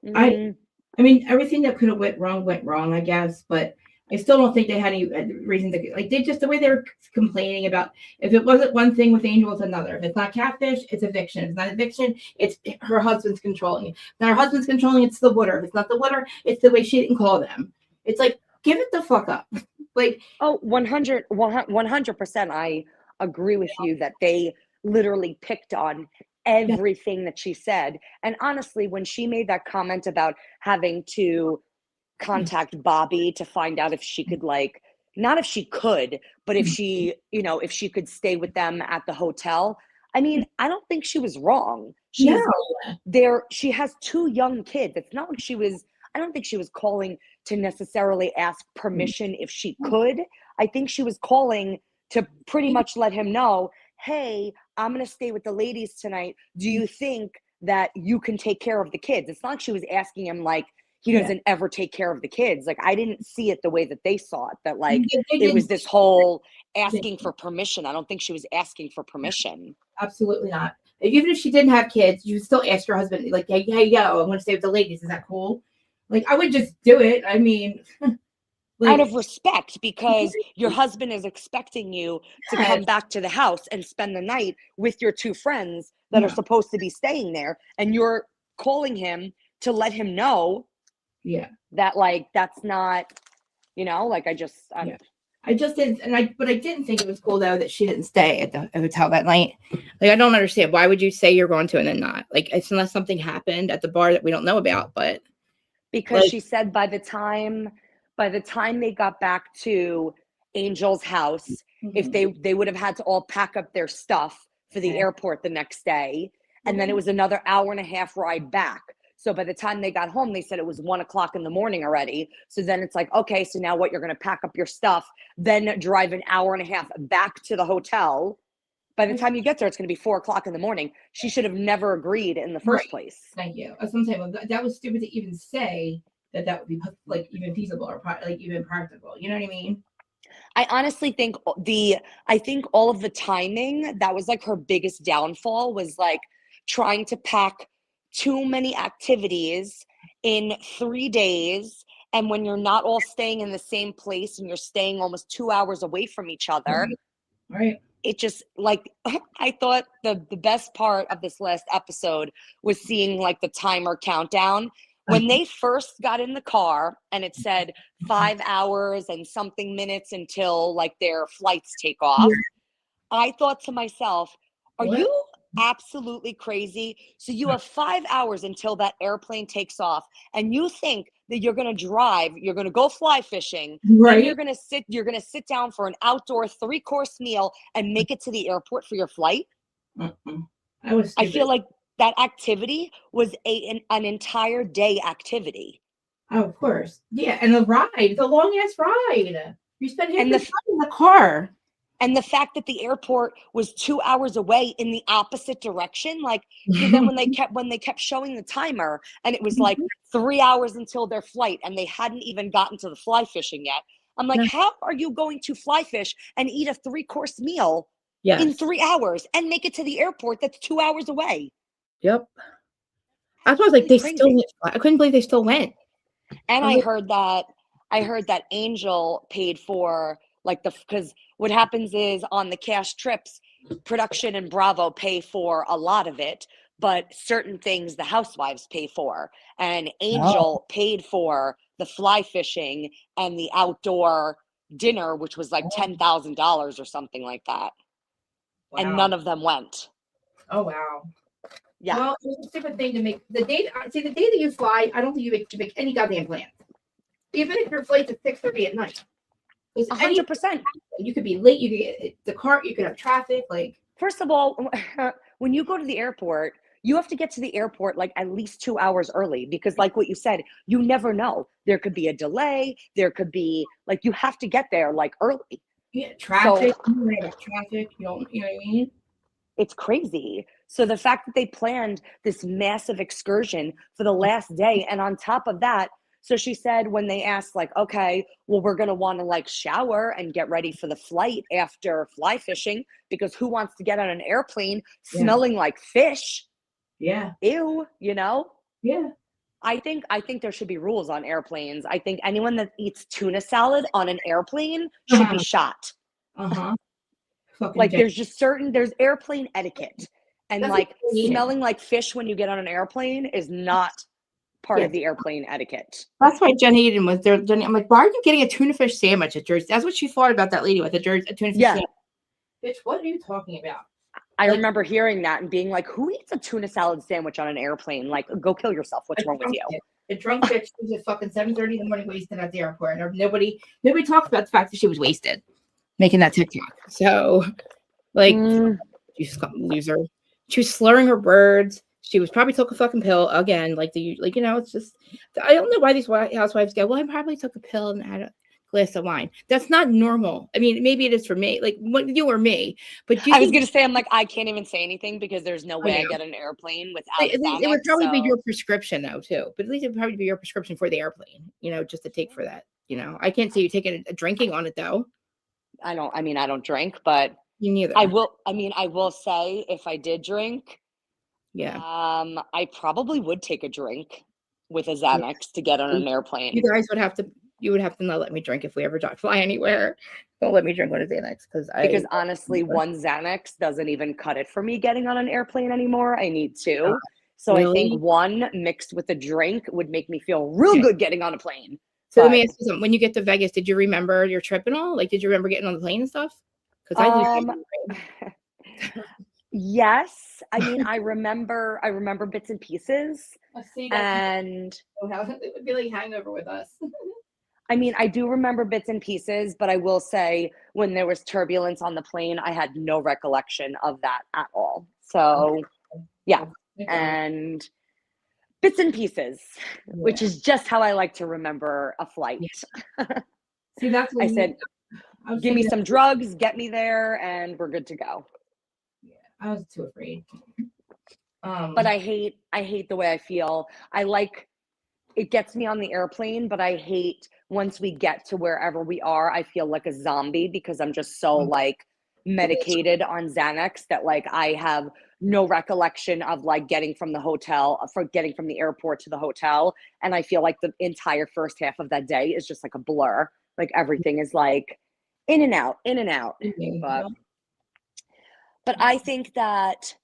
[SPEAKER 1] that.
[SPEAKER 2] Mm,
[SPEAKER 1] I mean, everything that could have went wrong, I guess, but I still don't think they had any reason to, like, they just, the way they were complaining about, if it wasn't one thing with Angel, it's another. If it's not catfish, it's eviction. If it's not eviction, it's her husband's controlling it. If not her husband's controlling it, it's the water. If it's not the water, it's the way she didn't call them. It's like, give it the fuck up. Like,
[SPEAKER 2] oh, 100%. I agree with you that they literally picked on everything that she said. And honestly, when she made that comment about having to contact Bobby to find out if she could, like, not if she could, but if she, if she could stay with them at the hotel. I mean, I don't think she was wrong.
[SPEAKER 1] no.
[SPEAKER 2] She has two young kids. It's not like I don't think she was calling to necessarily ask permission if she could. I think she was calling to pretty much let him know, hey, I'm going to stay with the ladies tonight. Do you think that you can take care of the kids? It's not like she was asking him, like, he doesn't ever take care of the kids. Like, I didn't see it the way that they saw it, that, like, it was this whole asking for permission. I don't think she was asking for permission.
[SPEAKER 1] Absolutely not. Even if she didn't have kids, you would still ask your husband, like, hey, yo, I'm going to stay with the ladies. Is that cool? Like, I would just do it. I mean, like,
[SPEAKER 2] out of respect, because your husband is expecting you to come back to the house and spend the night with your two friends that are supposed to be staying there. And you're calling him to let him know that, like, that's not, like, I just
[SPEAKER 1] didn't, but I didn't think it was cool though that she didn't stay at the hotel that night. Like, I don't understand, why would you say you're going to and then not? Like, it's unless something happened at the bar that we don't know about. But
[SPEAKER 2] because, like, she said by the time they got back to Angel's house, if they would have had to all pack up their stuff for the airport the next day, and then it was another hour and a half ride back. So by the time they got home, they said it was 1:00 in the morning already. So then it's like, okay, so now what? You're going to pack up your stuff, then drive an hour and a half back to the hotel. By the time you get there, it's going to be 4:00 in the morning. She should have never agreed in the first place.
[SPEAKER 1] Thank you. That's what I'm saying. That was stupid to even say that would be, like, even feasible or like even practical. You know what I mean?
[SPEAKER 2] I honestly think all of the timing, that was like her biggest downfall, was like trying to pack too many activities in 3 days. And when you're not all staying in the same place and you're staying almost 2 hours away from each other,
[SPEAKER 1] right?
[SPEAKER 2] It just, like, I thought the best part of this last episode was seeing, like, the timer countdown. When they first got in the car and it said 5 hours and something minutes until, like, their flights take off, I thought to myself, are you absolutely crazy? So you have 5 hours until that airplane takes off, and you think that you're going to drive, you're going to go fly fishing, then you're going to sit down for an outdoor 3-course meal and make it to the airport for your flight? I feel like that activity was an entire day activity.
[SPEAKER 1] Oh, of course. Yeah, and the long ass ride. You spent half the time in the car.
[SPEAKER 2] And the fact that the airport was 2 hours away in the opposite direction, like, so then when they kept showing the timer and it was like 3 hours until their flight and they hadn't even gotten to the fly fishing yet, I'm like, how are you going to fly fish and eat a 3-course meal in 3 hours and make it to the airport that's 2 hours away?
[SPEAKER 1] Yep. I was like, I couldn't believe they still went.
[SPEAKER 2] And I heard that Angel paid for, like, because what happens is on the cash trips, production and Bravo pay for a lot of it, but certain things the housewives pay for. And
[SPEAKER 1] Oh,
[SPEAKER 2] Angel paid for the fly fishing and the outdoor dinner, which was like $10,000 or something like that. And
[SPEAKER 1] wow.
[SPEAKER 2] none of them went.
[SPEAKER 1] Oh, wow.
[SPEAKER 2] Yeah,
[SPEAKER 1] Well, it's a stupid thing to make the day. See, the day that you fly, I don't think should make any goddamn plans. Even if your flight's at 6:30 at night, because any
[SPEAKER 2] 100%.
[SPEAKER 1] you could be late. You could get the car. You could have traffic. Like,
[SPEAKER 2] First of all, when you go to the airport, you have to get to the airport like at least 2 hours early because, like what you said, you never know. There could be a delay. There could be like you have to get there like early.
[SPEAKER 1] yeah,
[SPEAKER 2] So
[SPEAKER 1] traffic. You worry about traffic. You know what I mean?
[SPEAKER 2] it's crazy. So the fact that they planned this massive excursion for the last day, and on top of that, so she said when they asked, like, okay, well, we're gonna want to like shower and get ready for the flight after fly fishing because who wants to get on an airplane
[SPEAKER 1] Yeah,
[SPEAKER 2] smelling like fish?
[SPEAKER 1] yeah,
[SPEAKER 2] Ew, you know?
[SPEAKER 1] yeah.
[SPEAKER 2] I think there should be rules on airplanes. I think anyone that eats tuna salad on an airplane should be
[SPEAKER 1] Uh-huh.
[SPEAKER 2] shot.
[SPEAKER 1] Uh-huh. Fucking
[SPEAKER 2] Like
[SPEAKER 1] Jen.
[SPEAKER 2] there's airplane etiquette. And
[SPEAKER 1] That's what
[SPEAKER 2] like
[SPEAKER 1] you needed.
[SPEAKER 2] smelling like fish when you get on an airplane is not part
[SPEAKER 1] Yeah,
[SPEAKER 2] of the airplane etiquette.
[SPEAKER 1] that's why Jen Hayden was there. I'm like, why are you getting a tuna fish sandwich at Jersey? That's what she thought about that lady with a tuna fish
[SPEAKER 2] Yeah.
[SPEAKER 1] sandwich. Bitch, what are you talking about?
[SPEAKER 2] I
[SPEAKER 1] Like
[SPEAKER 2] remember hearing that and being like, who eats a tuna salad sandwich on an airplane? Like, go kill yourself.
[SPEAKER 1] a
[SPEAKER 2] What's wrong with
[SPEAKER 1] drunk
[SPEAKER 2] you?
[SPEAKER 1] bitch. A drunk bitch was at fucking 7:30 in the morning wasted at the airport. And nobody talks about the fact that she was wasted making that TikTok. So like
[SPEAKER 2] Mm,
[SPEAKER 1] you loser. She was slurring her words. She was probably took a fucking pill again, like it's just I don't know why these housewives go. Well, I probably took a pill and had a glass of wine. That's not normal. I mean, maybe it is for me, like what you or me. But do you
[SPEAKER 2] I was
[SPEAKER 1] think?
[SPEAKER 2] gonna say, I'm like, I can't even say anything because there's no
[SPEAKER 1] I
[SPEAKER 2] way I
[SPEAKER 1] know.
[SPEAKER 2] get on an airplane without a
[SPEAKER 1] At least it would
[SPEAKER 2] Xanax.
[SPEAKER 1] probably be your
[SPEAKER 2] So
[SPEAKER 1] prescription though too. But at least it would probably be your prescription for the airplane. Just to take for that. I can't see you taking a drinking on it though.
[SPEAKER 2] I don't drink, but
[SPEAKER 1] You neither.
[SPEAKER 2] I will say if I did drink,
[SPEAKER 1] Yeah.
[SPEAKER 2] I probably would take a drink with a
[SPEAKER 1] Yeah.
[SPEAKER 2] Xanax to get on
[SPEAKER 1] You
[SPEAKER 2] an
[SPEAKER 1] you
[SPEAKER 2] airplane.
[SPEAKER 1] guys would have to. You would have to not let me drink if we ever fly anywhere. Don't let me drink one of Xanax because
[SPEAKER 2] Because
[SPEAKER 1] I.
[SPEAKER 2] honestly, one Xanax doesn't even cut it for me getting on an airplane anymore. I need
[SPEAKER 1] Uh,
[SPEAKER 2] two. So I think
[SPEAKER 1] really?
[SPEAKER 2] one mixed with a drink would make me feel real
[SPEAKER 1] Okay.
[SPEAKER 2] good getting on a plane.
[SPEAKER 1] So let
[SPEAKER 2] But
[SPEAKER 1] me ask you something. When you get to Vegas, did you remember your trip and all? Like, did you remember getting on the plane and stuff? Because I lose
[SPEAKER 2] um
[SPEAKER 1] my
[SPEAKER 2] yes, I remember bits and pieces.
[SPEAKER 1] I see that's
[SPEAKER 2] And
[SPEAKER 1] how it would be like hangover with us.
[SPEAKER 2] I do remember bits and pieces, but I will say when there was turbulence on the plane, I had no recollection of that at all. So, yeah.
[SPEAKER 1] Oh, thank God.
[SPEAKER 2] And bits and pieces, which
[SPEAKER 1] Yeah.
[SPEAKER 2] is just how I like to remember a flight.
[SPEAKER 1] Yeah. See, that's
[SPEAKER 2] I
[SPEAKER 1] when
[SPEAKER 2] said,
[SPEAKER 1] I was
[SPEAKER 2] give me
[SPEAKER 1] thinking.
[SPEAKER 2] some drugs, get me there, and we're good to go.
[SPEAKER 1] Yeah, I was too afraid.
[SPEAKER 2] But
[SPEAKER 1] Um,
[SPEAKER 2] I hate the way I feel. I like it gets me on the airplane, but I hate once we get to wherever we are, I feel like a zombie because I'm just so like medicated on Xanax that like I have no recollection of like getting from the airport to the hotel. And I feel like the entire first half of that day is just like a blur. Like everything is like in and out, in and out. But
[SPEAKER 1] well,
[SPEAKER 2] but I think that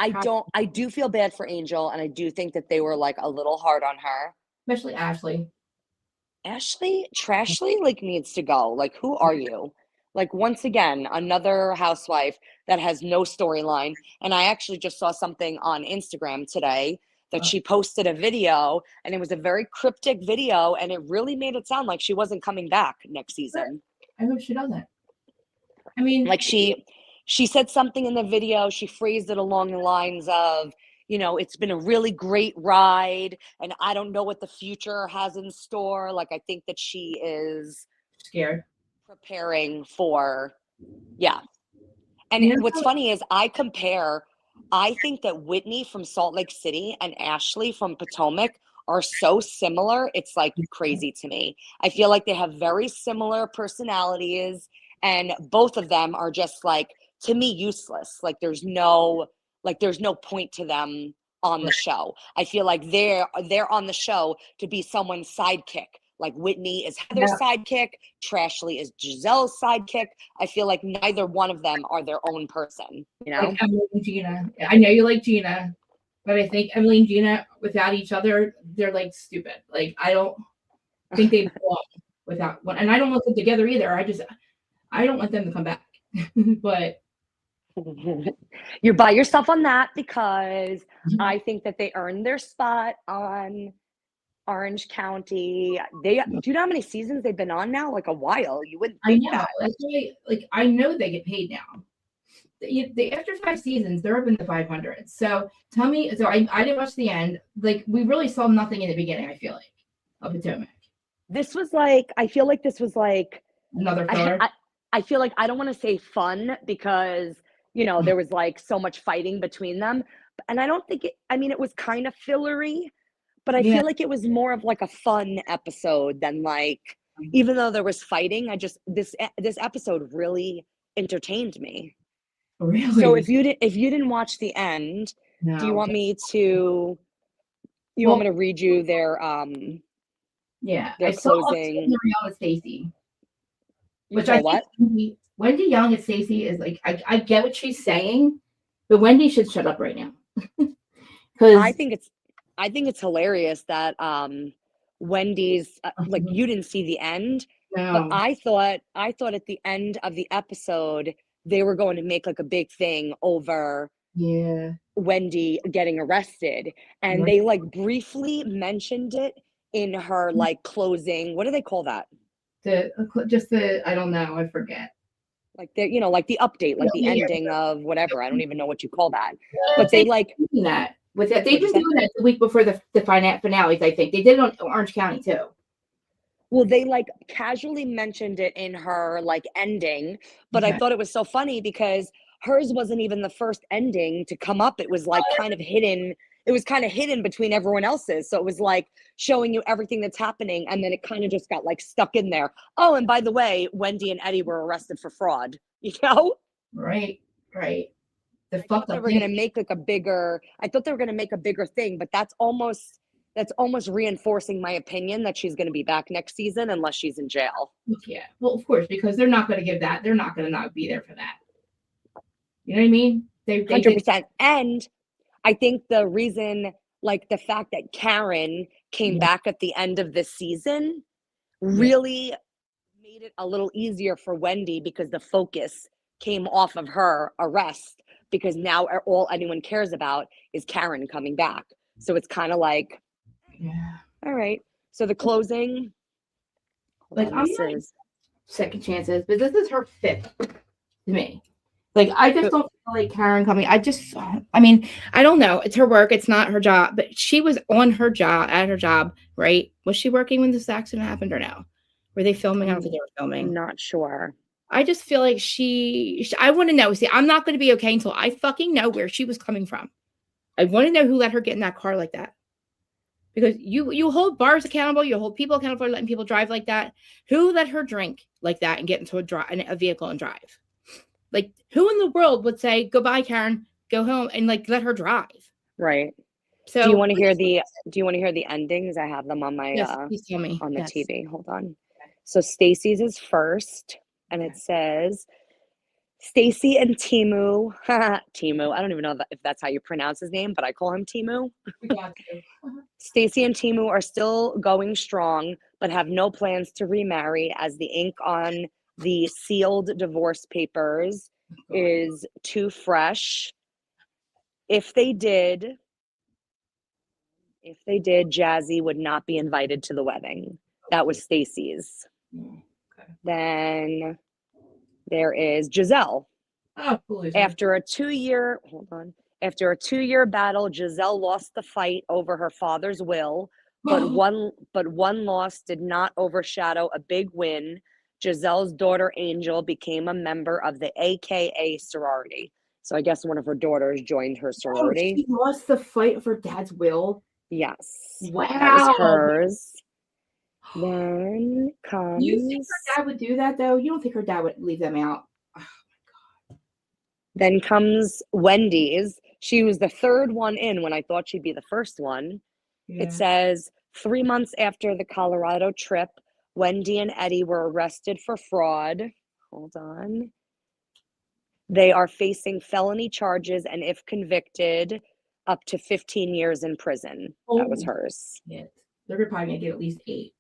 [SPEAKER 1] Trap-
[SPEAKER 2] I do feel bad for Angel and I do think that they were like a little hard on her.
[SPEAKER 1] especially Ashley.
[SPEAKER 2] Ashley Trashly like needs to go. Like, who are you? Like, once again, another housewife that has no storyline. And I actually just saw something on Instagram today that
[SPEAKER 1] Uh,
[SPEAKER 2] she posted a video, and it was a very cryptic video, and it really made it sound like she wasn't coming back next
[SPEAKER 1] but
[SPEAKER 2] season.
[SPEAKER 1] I hope she doesn't. I mean,
[SPEAKER 2] Like she said something in the video, she phrased it along the lines of, it's been a really great ride and I don't know what the future has in store. Like I think that she is
[SPEAKER 1] scared.
[SPEAKER 2] preparing for, yeah. And
[SPEAKER 1] You
[SPEAKER 2] what's
[SPEAKER 1] know,
[SPEAKER 2] funny is I think that Whitney from Salt Lake City and Ashley from Potomac are so similar. It's like crazy to me. I feel like they have very similar personalities and both of them are just like to me useless. Like there's no point to them on the
[SPEAKER 1] right.
[SPEAKER 2] show. I feel like they're on the show to be someone's sidekick. Like Whitney is Heather's sidekick, Trashley is Giselle's sidekick. I feel like neither one of them are their own person, you know?
[SPEAKER 1] Like Emily and Gina. I know you like Gina, but I think Emily and Gina without each other, they're like stupid. Like I don't think they belong without one, and I don't want them together either. I don't want them to come back. But
[SPEAKER 2] You're by yourself on that because I think that they earned their spot on Orange County. Do you know how many seasons they've been on now? Like a while. You wouldn't
[SPEAKER 1] I
[SPEAKER 2] think
[SPEAKER 1] know
[SPEAKER 2] that.
[SPEAKER 1] that's why. Like I know they get paid now. After 5 seasons, they're up in the 500s. So tell me. So I didn't watch the end. Like we really saw nothing in the beginning. I feel like of Potomac.
[SPEAKER 2] This was like, I feel like this was like
[SPEAKER 1] Another filler.
[SPEAKER 2] I feel like I don't want to say fun because, you know, there was like so much fighting between them. And I don't think it was kind of fillery, but I feel like it was more of like a fun episode than like, even though there was fighting, this episode really entertained me.
[SPEAKER 1] Really?
[SPEAKER 2] So if you didn't watch the end, do you want me to read you their
[SPEAKER 1] I saw
[SPEAKER 2] closing?
[SPEAKER 1] Marielle and Stacey.
[SPEAKER 2] Which I what?
[SPEAKER 1] Wendy Young and Stacey is like I get what she's saying, but Wendy should shut up right now. Because
[SPEAKER 2] I think it's hilarious that Wendy's like you didn't see the end, but I thought at the end of the episode they were going to make like a big thing over Wendy getting arrested, and they like briefly mentioned it in her like closing. What do they call that?
[SPEAKER 1] I don't know, I forget.
[SPEAKER 2] Like like the update, like the ending of whatever. I don't even know what you call that. But they like
[SPEAKER 1] that. With that, they've been doing that the week before the finales. I think they did it on Orange County too.
[SPEAKER 2] Well, they like casually mentioned it in her like ending, but I thought it was so funny because hers wasn't even the first ending to come up. It was like kind of hidden. It was kind of hidden between everyone else's. So it was like showing you everything that's happening. And then it kind of just got like stuck in there. Oh, and by the way, Wendy and Eddie were arrested for fraud, you know?
[SPEAKER 1] Right.
[SPEAKER 2] I thought they were going to make like I thought they were going to make a bigger thing, but that's almost reinforcing my opinion that she's going to be back next season unless she's in jail.
[SPEAKER 1] Yeah. Well, of course, because they're not going to give that. They're not going to not be there for that. You know what I mean? They
[SPEAKER 2] 100%. And I think the reason, like the fact that Karen came back at the end of this season really made it a little easier for Wendy because the focus came off of her arrest because now all anyone cares about is Karen coming back. So it's kind of like, all right. So the closing.
[SPEAKER 1] Like I'm not second chances, but this is her fifth to me. Like I just don't feel like Karen coming. I don't know. It's her work. It's not her job. But she was on her job, at her job, right? Was she working when this accident happened or no? Were they filming? I don't think they were filming.
[SPEAKER 2] I'm not sure.
[SPEAKER 1] I just feel like I want to know. See, I'm not going to be okay until I fucking know where she was coming from. I want to know who let her get in that car like that. Because you hold bars accountable, you hold people accountable for letting people drive like that. Who let her drink like that and get into a vehicle and drive? Like, who in the world would say, goodbye, Karen, go home, and like let her drive?
[SPEAKER 2] Right. So do you want to hear the endings? I have them on my
[SPEAKER 1] please tell me.
[SPEAKER 2] on the TV. Hold on. Okay. So Stacey's is first, and it says Stacey and Timu. Timu. I don't even know if that's how you pronounce his name, but I call him Timu. Stacey and Timu are still going strong, but have no plans to remarry as the ink on the sealed divorce papers is too fresh. If they did, Jazzy would not be invited to the wedding. That was Stacey's. Okay. Then there is Giselle.
[SPEAKER 1] Oh,
[SPEAKER 2] after a 2-year battle, Giselle lost the fight over her father's will, but one loss did not overshadow a big win. Giselle's daughter Angel became a member of the AKA sorority. So I guess one of her daughters joined her sorority.
[SPEAKER 1] She lost the fight of her dad's will.
[SPEAKER 2] Yes.
[SPEAKER 1] Wow.
[SPEAKER 2] That was hers. Then comes.
[SPEAKER 1] You think her dad would do that though? You don't think her dad would leave them out? Oh my God.
[SPEAKER 2] Then comes Wendy's. She was the third one in when I thought she'd be the first one. Yeah. It says 3 months after the Colorado trip, Wendy and Eddie were arrested for fraud. Hold on. They are facing felony charges, and if convicted, up to 15 years in prison. That was hers.
[SPEAKER 1] Yeah. They're probably gonna get at least 8.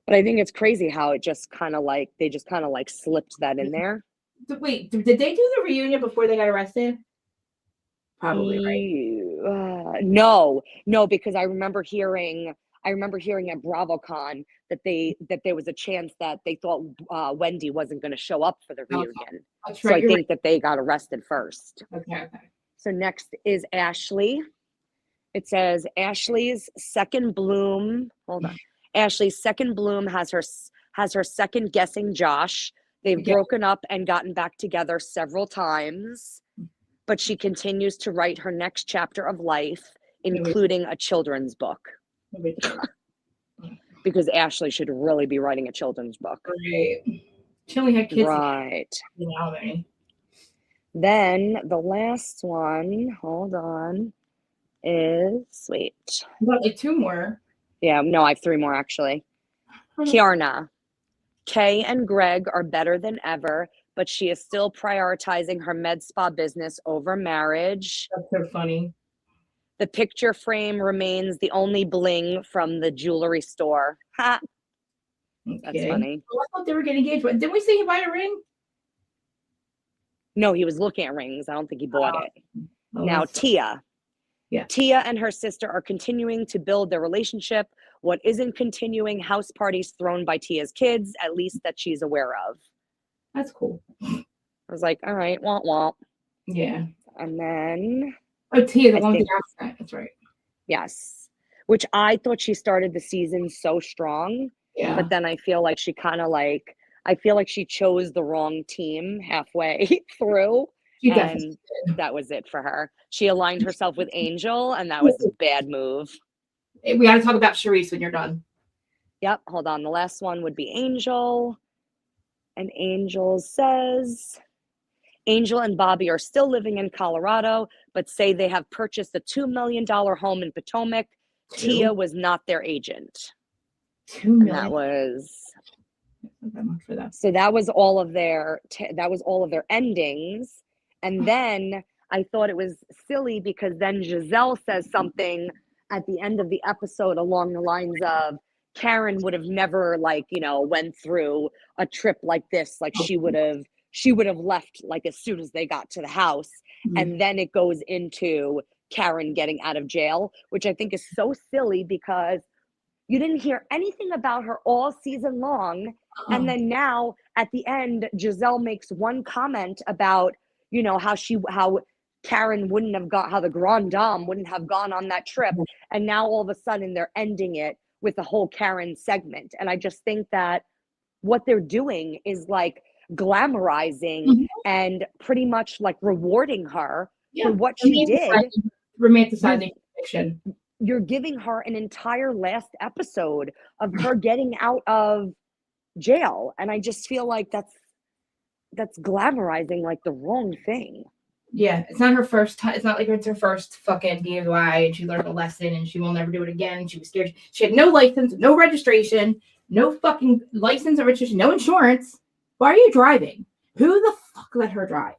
[SPEAKER 2] But I think it's crazy how it just kind of like, they just kind of like slipped that in there.
[SPEAKER 1] Wait, did they do the reunion before they got arrested? Probably, right?
[SPEAKER 2] No, because I remember hearing at BravoCon that there was a chance that they thought Wendy wasn't going to show up for the reunion.
[SPEAKER 1] That's
[SPEAKER 2] so
[SPEAKER 1] right,
[SPEAKER 2] I think that they got arrested first.
[SPEAKER 1] Okay.
[SPEAKER 2] So next is Ashley. It says Ashley's second bloom. Hold on. Ashley's second bloom has her second guessing Josh. They've broken up and gotten back together several times, but she continues to write her next chapter of life, including a children's book. Because Ashley should really be writing a children's book.
[SPEAKER 1] Right. She only had kids.
[SPEAKER 2] Right. Then the last one, hold on, is, wait.
[SPEAKER 1] Got like 2 more.
[SPEAKER 2] Yeah, no, I have 3 more actually. Kiarna. Kay and Greg are better than ever, but she is still prioritizing her med spa business over marriage.
[SPEAKER 1] That's so funny.
[SPEAKER 2] The picture frame remains the only bling from the jewelry store. Ha! Okay. That's funny.
[SPEAKER 1] Well, I thought they were getting engaged. Didn't we see him buy a ring?
[SPEAKER 2] No, he was looking at rings. I don't think he bought it. Now, Tia.
[SPEAKER 1] Yeah.
[SPEAKER 2] Tia and her sister are continuing to build their relationship. What isn't continuing, house parties thrown by Tia's kids, at least that she's aware of.
[SPEAKER 1] That's cool.
[SPEAKER 2] I was like, all right, womp womp.
[SPEAKER 1] Yeah.
[SPEAKER 2] And then...
[SPEAKER 1] Oh, Tia, the one with the accent. That's right.
[SPEAKER 2] Yes. Which I thought she started the season so strong.
[SPEAKER 1] Yeah.
[SPEAKER 2] But then I feel like she kind of like... I feel like she chose the wrong team halfway through. And that was it for her. She aligned herself with Angel, and that was a bad move.
[SPEAKER 1] We got to talk about Charisse when you're done.
[SPEAKER 2] Yep. Hold on. The last one would be Angel. And Angel says, Angel and Bobby are still living in Colorado, but say they have purchased a $2 million home in Potomac. Tia was not their agent.
[SPEAKER 1] $2 million.
[SPEAKER 2] And that was...
[SPEAKER 1] That much for that.
[SPEAKER 2] So that was all of their endings. And then I thought it was silly because then Giselle says something at the end of the episode along the lines of Karen would have never went through a trip like this. Like she would have left like as soon as they got to the house. Mm-hmm. And then it goes into Karen getting out of jail, which I think is so silly because you didn't hear anything about her all season long. And then now at the end, Giselle makes one comment about, how Karen wouldn't have how the Grand Dame wouldn't have gone on that trip. And now all of a sudden they're ending it with the whole Karen segment. And I just think that what they're doing is like glamorizing and pretty much like rewarding her for what she did.
[SPEAKER 1] Romanticizing fiction.
[SPEAKER 2] You're giving her an entire last episode of her getting out of jail. And I just feel like that's glamorizing like the wrong thing.
[SPEAKER 1] Yeah, it's not her first time. It's not like it's her first fucking DUI and she learned a lesson and she will never do it again. She was scared. She had no license, no registration, no fucking license or registration, no insurance. Why are you driving? Who the fuck let her drive?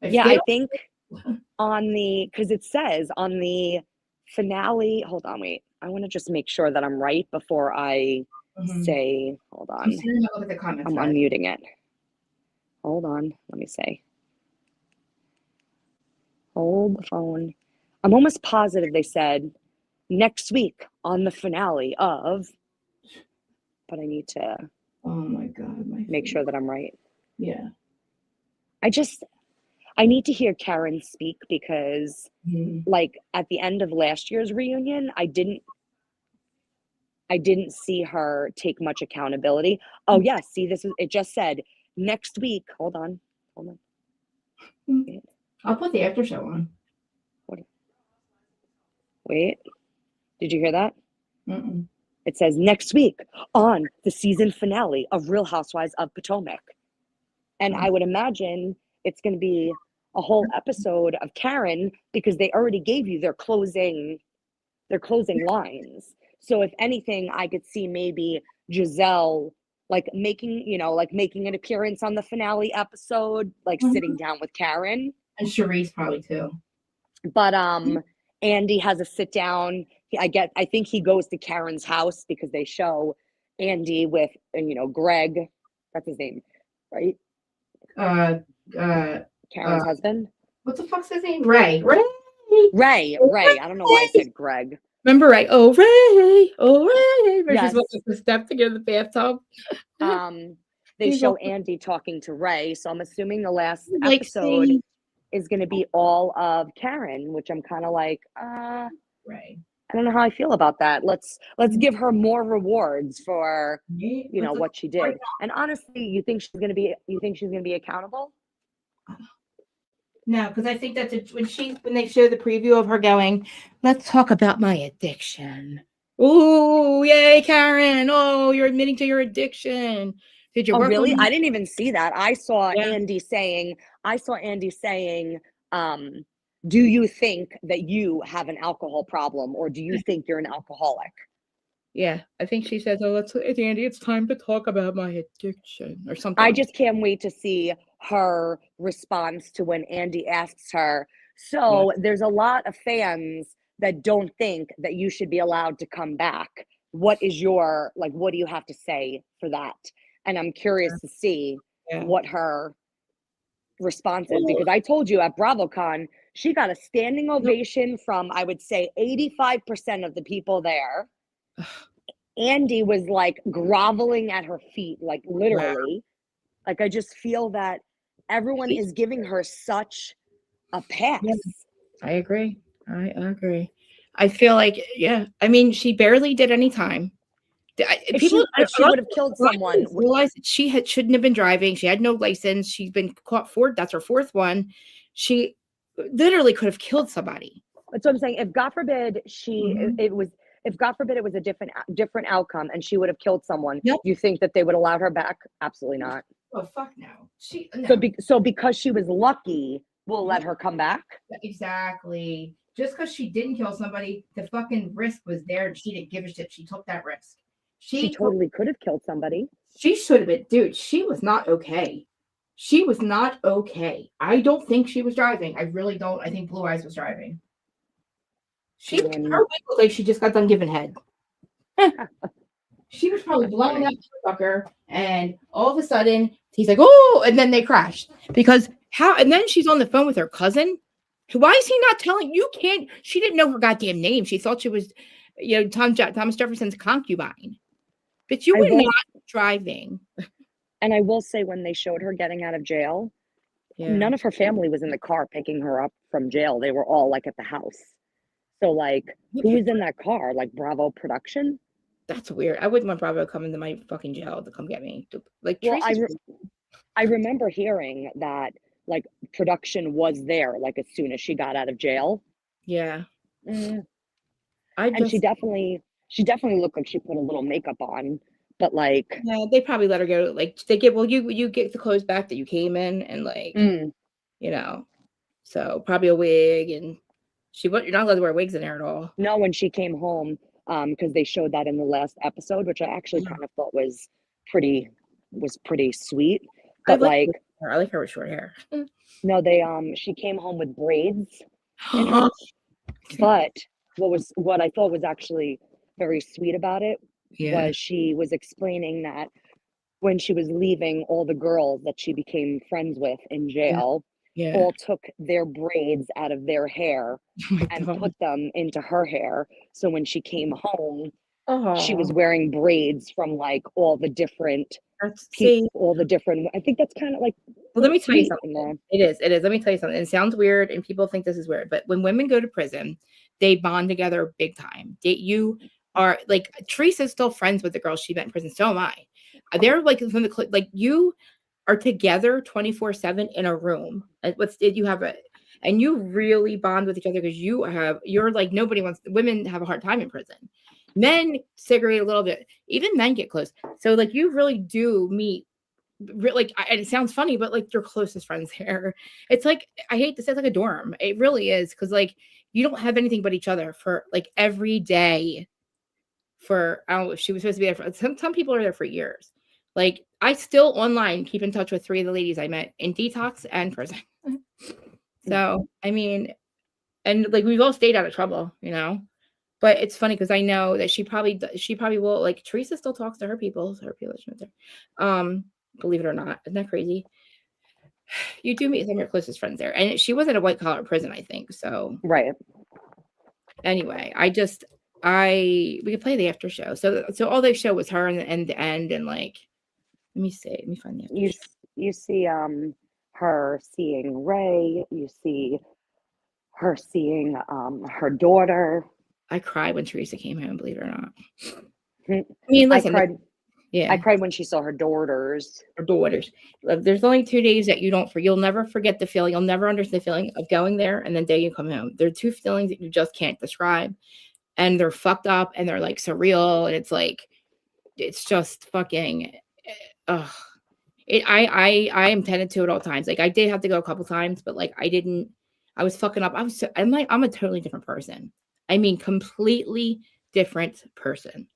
[SPEAKER 2] I think because it says on the finale, hold on, wait. I want to just make sure that I'm right before I say, hold on. I'm unmuting it. Hold on. Let me say. Hold the phone. I'm almost positive they said next week on the finale of, but I need to make sure that I'm right.
[SPEAKER 1] Yeah.
[SPEAKER 2] I need to hear Karen speak because like at the end of last year's reunion, I didn't see her take much accountability. Oh yes, see it just said next week. Hold on.
[SPEAKER 1] I'll put the after show on.
[SPEAKER 2] Wait, did you hear that?
[SPEAKER 1] Mm-mm.
[SPEAKER 2] It says next week on the season finale of Real Housewives of Potomac. And I would imagine it's going to be a whole episode of Karen because they already gave you their closing lines. So if anything, I could see maybe Giselle like making an appearance on the finale episode, like sitting down with Karen.
[SPEAKER 1] And Charisse probably too.
[SPEAKER 2] But Andy has a sit down. I think he goes to Karen's house because they show Andy with Greg. That's his name, right?
[SPEAKER 1] Uh,
[SPEAKER 2] Karen's husband.
[SPEAKER 1] What the fuck's his name? Ray. Ray.
[SPEAKER 2] Ray. I don't know why I said Greg.
[SPEAKER 1] Remember Ray? Oh Ray. Oh Ray. Where
[SPEAKER 2] Yes.
[SPEAKER 1] she's walking the step to get in the bathtub.
[SPEAKER 2] They show Andy talking to Ray, so I'm assuming the last episode is going to be all of Karen, which I'm kind of like,
[SPEAKER 1] Ray.
[SPEAKER 2] I don't know how I feel about that. Let's give her more rewards for what she did. And honestly, you think she's going to be accountable?
[SPEAKER 1] No, because I think that's when they show the preview of her going, let's talk about my addiction. Oh, yay, Karen. Oh, you're admitting to your addiction. Did you work
[SPEAKER 2] really?
[SPEAKER 1] on
[SPEAKER 2] I didn't even see that. I saw Andy saying, do you think that you have an alcohol problem, or do you think you're an alcoholic?
[SPEAKER 1] Yeah, I think she says, "Oh, Andy, it's time to talk about my addiction," or something.
[SPEAKER 2] I just can't wait to see her response to when Andy asks her. So there's a lot of fans that don't think that you should be allowed to come back. What do you have to say for that? And I'm curious to see what her response is, because I told you at BravoCon, she got a standing ovation from, I would say, 85% of the people there. Andy was like groveling at her feet, like literally. Like, I just feel that everyone is giving her such a pass.
[SPEAKER 1] I agree. I feel like, I mean, she barely did any time.
[SPEAKER 2] If she would have killed someone.
[SPEAKER 1] Realized that she shouldn't have been driving. She had no license. She's been caught that's her fourth one. She literally could have killed somebody.
[SPEAKER 2] That's what I'm saying. If God forbid it was a different outcome and she would have killed someone, you think that they would allow her back? Absolutely not.
[SPEAKER 1] Oh, fuck no.
[SPEAKER 2] So because she was lucky, we'll let her come back?
[SPEAKER 1] Exactly. Just because she didn't kill somebody, the fucking risk was there and she didn't give a shit. She took that risk.
[SPEAKER 2] She totally could have killed somebody.
[SPEAKER 1] She should have been. Dude, she was not okay. She was not okay. I don't think she was driving. I really don't. I think Blue Eyes was driving. Her wig looked like she just got done giving head. She was probably blowing up the fucker, and all of a sudden he's like, "Oh!" and then they crashed and then she's on the phone with her cousin. Why is he not telling you? Can't she didn't know her goddamn name? She thought she was, Thomas Jefferson's concubine. But you were not driving.
[SPEAKER 2] And I will say, when they showed her getting out of jail, none of her family was in the car picking her up from jail. They were all like at the house. So like, who was in that car? Like Bravo production?
[SPEAKER 1] That's weird. I wouldn't want Bravo to come into my fucking jail to come get me. Like,
[SPEAKER 2] well, I remember hearing that like production was there like as soon as she got out of jail.
[SPEAKER 1] Yeah.
[SPEAKER 2] And she definitely looked like she put a little makeup on, but like,
[SPEAKER 1] they probably let her go. Like, they get, you get the clothes back that you came in, and like, so probably a wig, and you're not allowed to wear wigs in there at all.
[SPEAKER 2] No, when she came home, because they showed that in the last episode, which I actually kind of thought was pretty sweet. But I
[SPEAKER 1] like her with short hair.
[SPEAKER 2] No, she came home with braids in her. But what I thought was actually very sweet about it was she was explaining that when she was leaving, all the girls that she became friends with in jail all took their braids out of their hair and put them into her hair. So when she came home, she was wearing braids from like all the different people, I think that's kind of like,
[SPEAKER 1] well, let me tell you something. It is. Let me tell you something. It sounds weird and people think this is weird, but when women go to prison, they bond together big time. You are like, Teresa's still friends with the girls she met in prison. So am I. They're like, you are together 24/7 in a room. And you really bond with each other because you're like, women have a hard time in prison. Men segregate a little bit. Even men get close. So like, you really do meet, and it sounds funny, but like your closest friends here. It's like, I hate to say, it's like a dorm. It really is, because like, you don't have anything but each other for like every day for, I don't know, she was supposed to be there for some people are there for years. Like, I still online keep in touch with 3 of the ladies I met in detox and prison.
[SPEAKER 2] Mm.
[SPEAKER 1] So, I mean, and, like, we've all stayed out of trouble, you know? But it's funny because I know that she probably will, like, Teresa still talks to her people that she met there. Believe it or not. Isn't that crazy? You do meet some of your closest friends there, and she was at a white collar prison, I think, so
[SPEAKER 2] Right.
[SPEAKER 1] anyway, we could play the after show. So all they show was her and the end and, like, let me see, let me find the after show.
[SPEAKER 2] You see her seeing Ray, you see her seeing her daughter.
[SPEAKER 1] I cried when Teresa came home, believe it or not.
[SPEAKER 2] I
[SPEAKER 1] I mean, listen,
[SPEAKER 2] cried I
[SPEAKER 1] yeah,
[SPEAKER 2] cried when she saw her daughters.
[SPEAKER 1] her daughters. There's only 2 days that you'll never forget the feeling. You'll never understand the feeling of going there and then day you come home. There are 2 feelings that you just can't describe, and they're fucked up and they're, like, surreal, and it's like, it's just fucking, ugh. I am tended to it all times. Like, I did have to go a couple times, but, like, I was fucking up. I'm a totally different person. I mean, completely different person.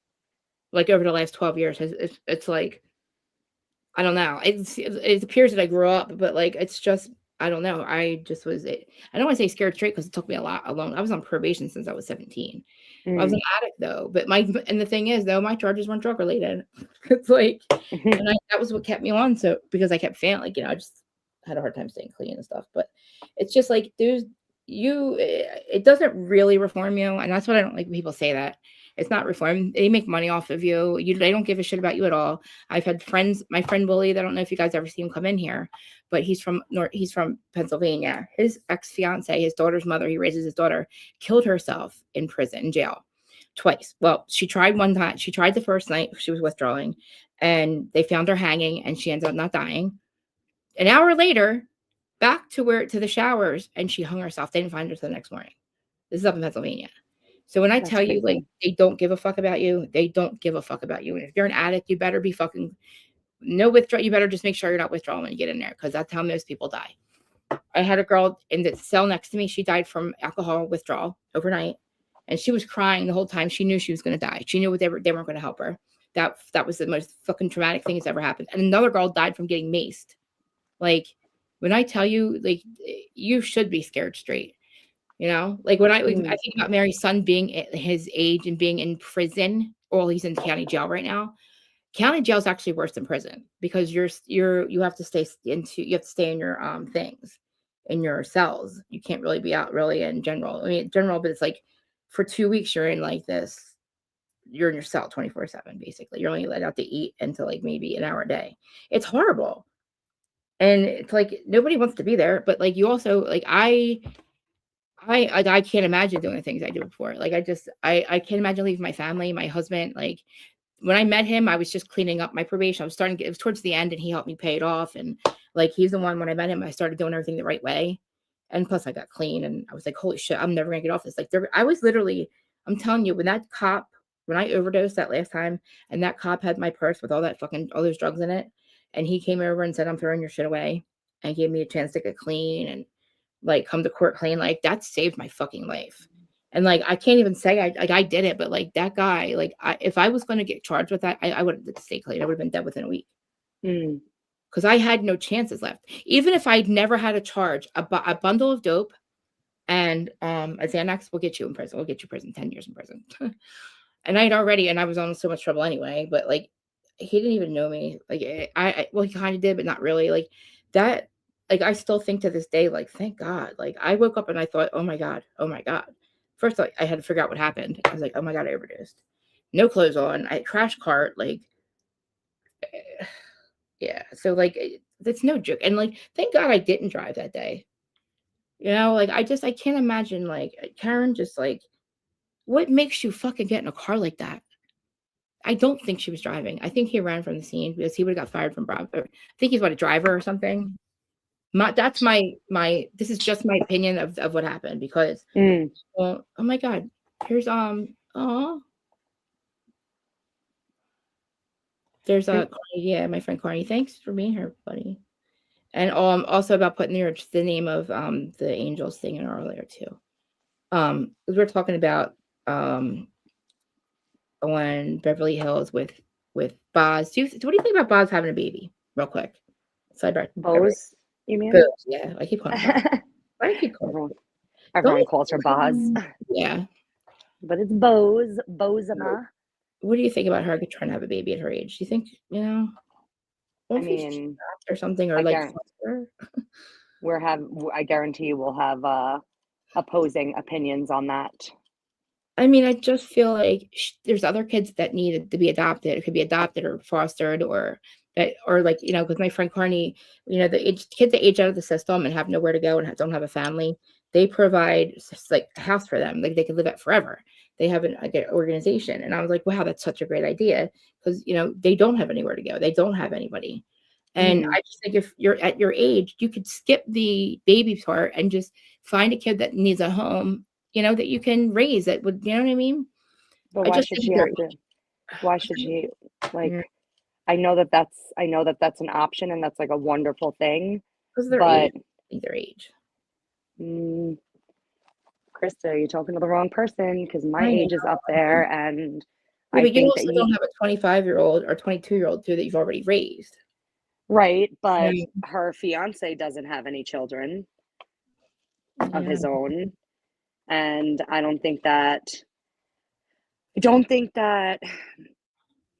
[SPEAKER 1] Like, over the last 12 years, it's like, I don't know. It appears that I grew up, but, like, it's just, I don't know. I just was it. I don't want to say scared straight because it took me a long. I was on probation since I was 17. I was
[SPEAKER 2] Mm.
[SPEAKER 1] an addict though, but the thing is though, my charges weren't drug related. It's like, and that was what kept me on. So because I kept failing, like, I just had a hard time staying clean and stuff. But it's just like it doesn't really reform you, and that's what I don't like when people say that. It's not reform. They make money off of you. They don't give a shit about you at all. I've had friends, my friend Willie, I don't know if you guys ever see him come in here, but he's from Pennsylvania. His ex-fiance, his daughter's mother, he raises his daughter, killed herself in prison, in jail, twice. Well, she tried one time. She tried the first night, she was withdrawing, and they found her hanging, and she ended up not dying. An hour later, back to the showers, and she hung herself. They didn't find her till the next morning. This is up in Pennsylvania. So when I
[SPEAKER 2] That's
[SPEAKER 1] tell you, like,
[SPEAKER 2] crazy.
[SPEAKER 1] they don't give a fuck about you, they don't give a fuck about you. And if you're an addict, you better be fucking no withdraw. You better just make sure you're not withdrawing when you get in there, because that's how most people die. I had a girl in the cell next to me. She died from alcohol withdrawal overnight, and she was crying the whole time. She knew she was going to die. She knew they weren't going to help her. That was the most fucking traumatic thing that's ever happened. And another girl died from getting maced. Like, when I tell you, like, you should be scared straight. Like, when I
[SPEAKER 2] Mm.
[SPEAKER 1] think about Mary's son being at his age and being in prison, or he's in county jail right now. County jail is actually worse than prison because you have to stay in your things, in your cells. You can't really be out really in general. I mean, general, but it's like for 2 weeks you're in like this. You're in your cell 24/7 basically. You're only let out to eat until like maybe an hour a day. It's horrible. And it's like nobody wants to be there, but like you also like I can't imagine doing the things I did before. Like I can't imagine leaving my family, my husband. Like, when I met him, I was just cleaning up my probation. I was starting to it was towards the end, and he helped me pay it off. And like, he's the one, when I met him, I started doing everything the right way. And plus I got clean, and I was like, holy shit, I'm never gonna get off this. Like, I was literally, I'm telling you, when I overdosed that last time, and that cop had my purse with all those drugs in it, and he came over and said, I'm throwing your shit away, and gave me a chance to get clean and like come to court clean, like, that saved my fucking life. And like, I can't even say I did it, but like that guy, like, if I was going to get charged with that, I would have stayed clean. I would have been dead within a week
[SPEAKER 2] Mm.
[SPEAKER 1] because I had no chances left. Even if I'd never had a charge, a bundle of dope and a Xanax will get you in prison. Will get you prison 10 years in prison. And I was on so much trouble anyway. But like, he didn't even know me. Like, well, he kind of did, but not really. Like that. Like, I still think to this day, like, thank God. Like, I woke up and I thought, oh my God, oh my God. First, like, I had to figure out what happened. I was like, oh my God, I overdosed. No clothes on. I crash cart. Like, yeah. So like, that's no joke. And like, thank God I didn't drive that day. Like, I can't imagine, like, Karen just like, what makes you fucking get in a car like that? I don't think she was driving. I think he ran from the scene because he would have got fired from Bravo. I think he's a driver or something. That's my this is just my opinion of what happened because,
[SPEAKER 2] Mm.
[SPEAKER 1] well, oh my God, here's oh, there's
[SPEAKER 2] Mm.
[SPEAKER 1] yeah, my friend Carney. Thanks for being here, buddy. And also about putting the name of the Angels thing in earlier too. Because we're talking about on Beverly Hills with Boz. What do you think about Boz having a baby? Real quick. Sidebar.
[SPEAKER 2] Bose, you mean?
[SPEAKER 1] Booze, yeah. I keep calling her Boz. Why do I keep calling her?
[SPEAKER 2] everyone,
[SPEAKER 1] Don't
[SPEAKER 2] everyone
[SPEAKER 1] you
[SPEAKER 2] calls her Boz,
[SPEAKER 1] think, yeah.
[SPEAKER 2] but it's Bose, Bozema.
[SPEAKER 1] What do you think about her trying to have a baby at her age? Do you think,
[SPEAKER 2] I
[SPEAKER 1] what if he's
[SPEAKER 2] mean,
[SPEAKER 1] or something, or
[SPEAKER 2] I
[SPEAKER 1] like
[SPEAKER 2] guarantee
[SPEAKER 1] foster?
[SPEAKER 2] I guarantee we'll have opposing opinions on that.
[SPEAKER 1] I mean, I just feel like there's other kids that need to be adopted. It could be adopted or fostered or that, or like, because my friend Carney, kids that age out of the system and have nowhere to go and don't have a family, they provide like a house for them. Like they could live at forever. They have an organization. And I was like, wow, that's such a great idea because, they don't have anywhere to go. They don't have anybody. And
[SPEAKER 2] Mm-hmm.
[SPEAKER 1] I just think if you're at your age, you could skip the baby part and just find a kid that needs a home, that you can raise that would, you know what I mean?
[SPEAKER 2] But
[SPEAKER 1] I
[SPEAKER 2] why
[SPEAKER 1] just
[SPEAKER 2] should
[SPEAKER 1] think
[SPEAKER 2] she
[SPEAKER 1] they're
[SPEAKER 2] have to? Why should she
[SPEAKER 1] yeah,
[SPEAKER 2] like? I know that that's an option and that's like a wonderful thing.
[SPEAKER 1] because their
[SPEAKER 2] But
[SPEAKER 1] age. I think their age.
[SPEAKER 2] mm, Krista, you're talking to the wrong person because my
[SPEAKER 1] I know.
[SPEAKER 2] age is up there, and
[SPEAKER 1] Yeah,
[SPEAKER 2] I
[SPEAKER 1] but you
[SPEAKER 2] think that
[SPEAKER 1] also don't have a 25-year-old or 22-year-old too that you've already raised.
[SPEAKER 2] right. But
[SPEAKER 1] Yeah.
[SPEAKER 2] her fiance doesn't have any children of
[SPEAKER 1] Yeah.
[SPEAKER 2] his own, and I don't think that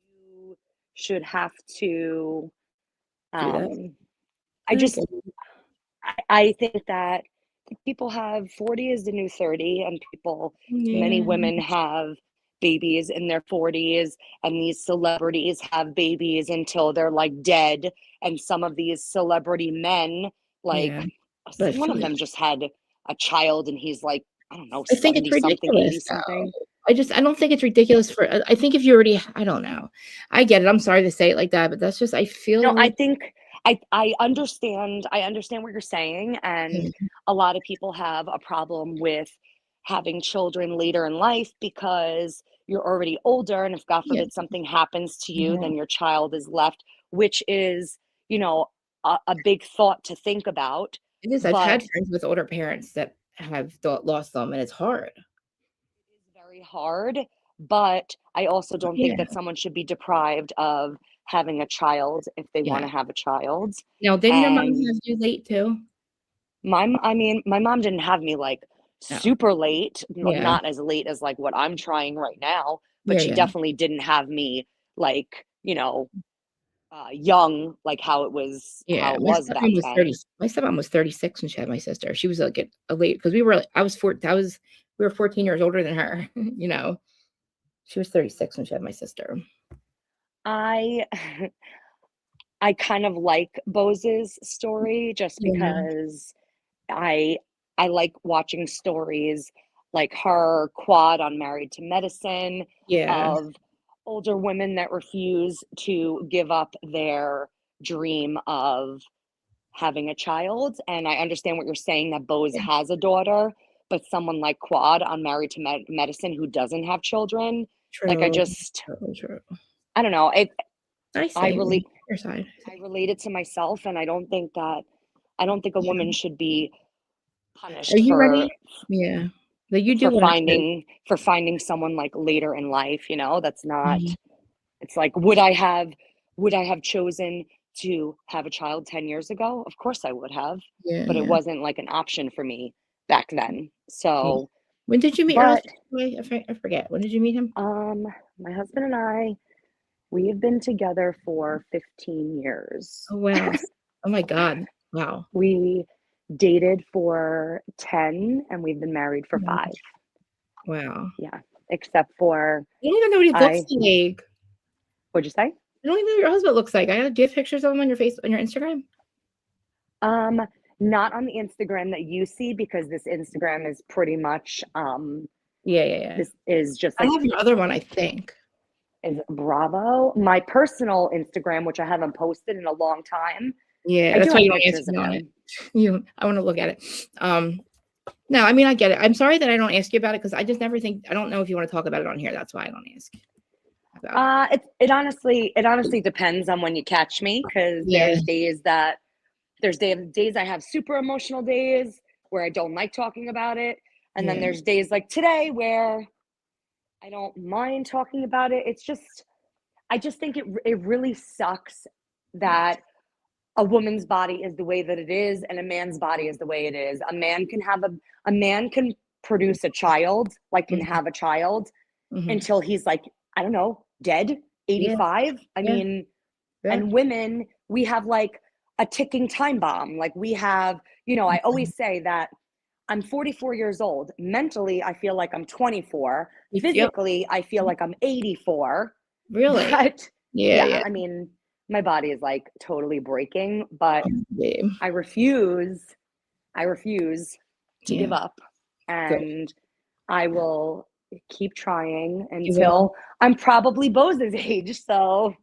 [SPEAKER 2] you should have to.
[SPEAKER 1] Do that.
[SPEAKER 2] Um, I
[SPEAKER 1] I
[SPEAKER 2] just
[SPEAKER 1] get it.
[SPEAKER 2] I think that people have 40 is the new 30, and many
[SPEAKER 1] Yeah.
[SPEAKER 2] women have babies in their 40s, and these celebrities have babies until they're like dead. And some of these celebrity men, like
[SPEAKER 1] Yeah. But I
[SPEAKER 2] one
[SPEAKER 1] feel
[SPEAKER 2] of
[SPEAKER 1] like
[SPEAKER 2] them just had a child and he's like, I don't know,
[SPEAKER 1] I think it's
[SPEAKER 2] 70 something,
[SPEAKER 1] ridiculous
[SPEAKER 2] 80
[SPEAKER 1] though.
[SPEAKER 2] something.
[SPEAKER 1] I don't think it's ridiculous I think if you already I don't know. I get it. I'm sorry to say it like that, but that's just I
[SPEAKER 2] No, I
[SPEAKER 1] feel
[SPEAKER 2] think I understand what you're saying, and
[SPEAKER 1] yeah,
[SPEAKER 2] a lot of people have a problem with having children later in life because you're already older, and if God
[SPEAKER 1] yeah,
[SPEAKER 2] forbid something happens to you,
[SPEAKER 1] yeah.
[SPEAKER 2] then your child is left, which is, you know, a big thought to think about.
[SPEAKER 1] It is. I've
[SPEAKER 2] But
[SPEAKER 1] had friends with older parents that have lost them, and it's hard.
[SPEAKER 2] it is very hard. But I also don't think
[SPEAKER 1] Yeah,
[SPEAKER 2] that someone should be deprived of having a child if they want
[SPEAKER 1] yeah.
[SPEAKER 2] to have a child.
[SPEAKER 1] Now, didn't your mom
[SPEAKER 2] And
[SPEAKER 1] have you late too?
[SPEAKER 2] I mean, my mom didn't have me like
[SPEAKER 1] No.
[SPEAKER 2] super late,
[SPEAKER 1] Yeah.
[SPEAKER 2] not as late as like what I'm trying right now, but
[SPEAKER 1] Yeah,
[SPEAKER 2] she
[SPEAKER 1] yeah.
[SPEAKER 2] definitely didn't have me like, young, like how
[SPEAKER 1] Yeah,
[SPEAKER 2] it was back then.
[SPEAKER 1] my stepmom was 36 when she had my sister. She was, like, a late because we were 14 years older than her, you know? She was 36 when she had my sister.
[SPEAKER 2] I I kind of like Bose's story just
[SPEAKER 1] Yeah.
[SPEAKER 2] because I I like watching stories like her quad on Married to Medicine
[SPEAKER 1] Yeah.
[SPEAKER 2] of older women that refuse to give up their dream of having a child. And I understand what you're saying that Bose
[SPEAKER 1] Yeah.
[SPEAKER 2] has a daughter, but someone like Quad on Married to Medicine who doesn't have children, like
[SPEAKER 1] True. True.
[SPEAKER 2] I don't know.
[SPEAKER 1] I
[SPEAKER 2] I
[SPEAKER 1] see
[SPEAKER 2] really
[SPEAKER 1] your side. I
[SPEAKER 2] I
[SPEAKER 1] see.
[SPEAKER 2] relate it to myself, and I don't think a
[SPEAKER 1] Yeah.
[SPEAKER 2] woman should be
[SPEAKER 1] Are
[SPEAKER 2] punished
[SPEAKER 1] you ready? Yeah. But you do wanna create
[SPEAKER 2] for finding someone like later in life, that's not
[SPEAKER 1] mhm.
[SPEAKER 2] it's like would I have chosen to have a child 10 years ago? Of course I would have,
[SPEAKER 1] Yeah,
[SPEAKER 2] but it
[SPEAKER 1] yeah,
[SPEAKER 2] wasn't like an option for me back then.
[SPEAKER 1] yeah.
[SPEAKER 2] So,
[SPEAKER 1] When did you meet your
[SPEAKER 2] but
[SPEAKER 1] husband? I forget. When did you meet him?
[SPEAKER 2] um my husband and I, we have been together for 15 years.
[SPEAKER 1] Oh, wow. Oh my god. Wow.
[SPEAKER 2] We dated for 10 and we've been married for
[SPEAKER 1] Wow.
[SPEAKER 2] 5.
[SPEAKER 1] Wow.
[SPEAKER 2] Yeah, except for
[SPEAKER 1] You don't even know what he looks
[SPEAKER 2] I
[SPEAKER 1] like.
[SPEAKER 2] what'd you say?
[SPEAKER 1] You don't even know what your husband looks like. Do you have pictures of him on your Instagram?
[SPEAKER 2] Um, Not on the Instagram that you see because this Instagram is pretty much
[SPEAKER 1] Yeah, yeah, yeah.
[SPEAKER 2] this is just
[SPEAKER 1] I
[SPEAKER 2] like
[SPEAKER 1] have your other one, I think.
[SPEAKER 2] is Bravo. My personal Instagram, which I haven't posted in a long time,
[SPEAKER 1] Yeah,
[SPEAKER 2] I do
[SPEAKER 1] that's why
[SPEAKER 2] have
[SPEAKER 1] you don't
[SPEAKER 2] pictures
[SPEAKER 1] ask
[SPEAKER 2] of
[SPEAKER 1] me on it.
[SPEAKER 2] him.
[SPEAKER 1] I wanna look at it. No, I mean, I get it. I'm sorry that I don't ask you about it because I just never think I don't know if you wanna talk about it on here. That's why I don't ask about
[SPEAKER 2] It honestly depends on when you catch me because
[SPEAKER 1] yeah,
[SPEAKER 2] there's days I have super emotional days where I don't like talking about it, and then
[SPEAKER 1] yeah,
[SPEAKER 2] there's days like today where I don't mind talking about it. It's just, I just think it really sucks
[SPEAKER 1] Yes.
[SPEAKER 2] that a woman's body is the way that it is and a man's body is the way it is. A man can produce a child, like can
[SPEAKER 1] Mhm,
[SPEAKER 2] have a child
[SPEAKER 1] mhm.
[SPEAKER 2] until he's like, I don't know, dead,
[SPEAKER 1] Yeah,
[SPEAKER 2] 85. I
[SPEAKER 1] yeah,
[SPEAKER 2] mean,
[SPEAKER 1] yeah.
[SPEAKER 2] and women, we have like a ticking time bomb. Like we have, I
[SPEAKER 1] Mhm.
[SPEAKER 2] always say that I'm 44 years old. Mentally, I feel like I'm 24.
[SPEAKER 1] Yep.
[SPEAKER 2] Physically, I feel like I'm 84.
[SPEAKER 1] Really?
[SPEAKER 2] But
[SPEAKER 1] Yeah,
[SPEAKER 2] yeah,
[SPEAKER 1] yeah.
[SPEAKER 2] I mean, my body is like totally breaking, but
[SPEAKER 1] Yeah,
[SPEAKER 2] I refuse, I refuse to give
[SPEAKER 1] yeah.
[SPEAKER 2] up.
[SPEAKER 1] Good.
[SPEAKER 2] And I will keep trying
[SPEAKER 1] You will?
[SPEAKER 2] until I'm probably Bose's age. So,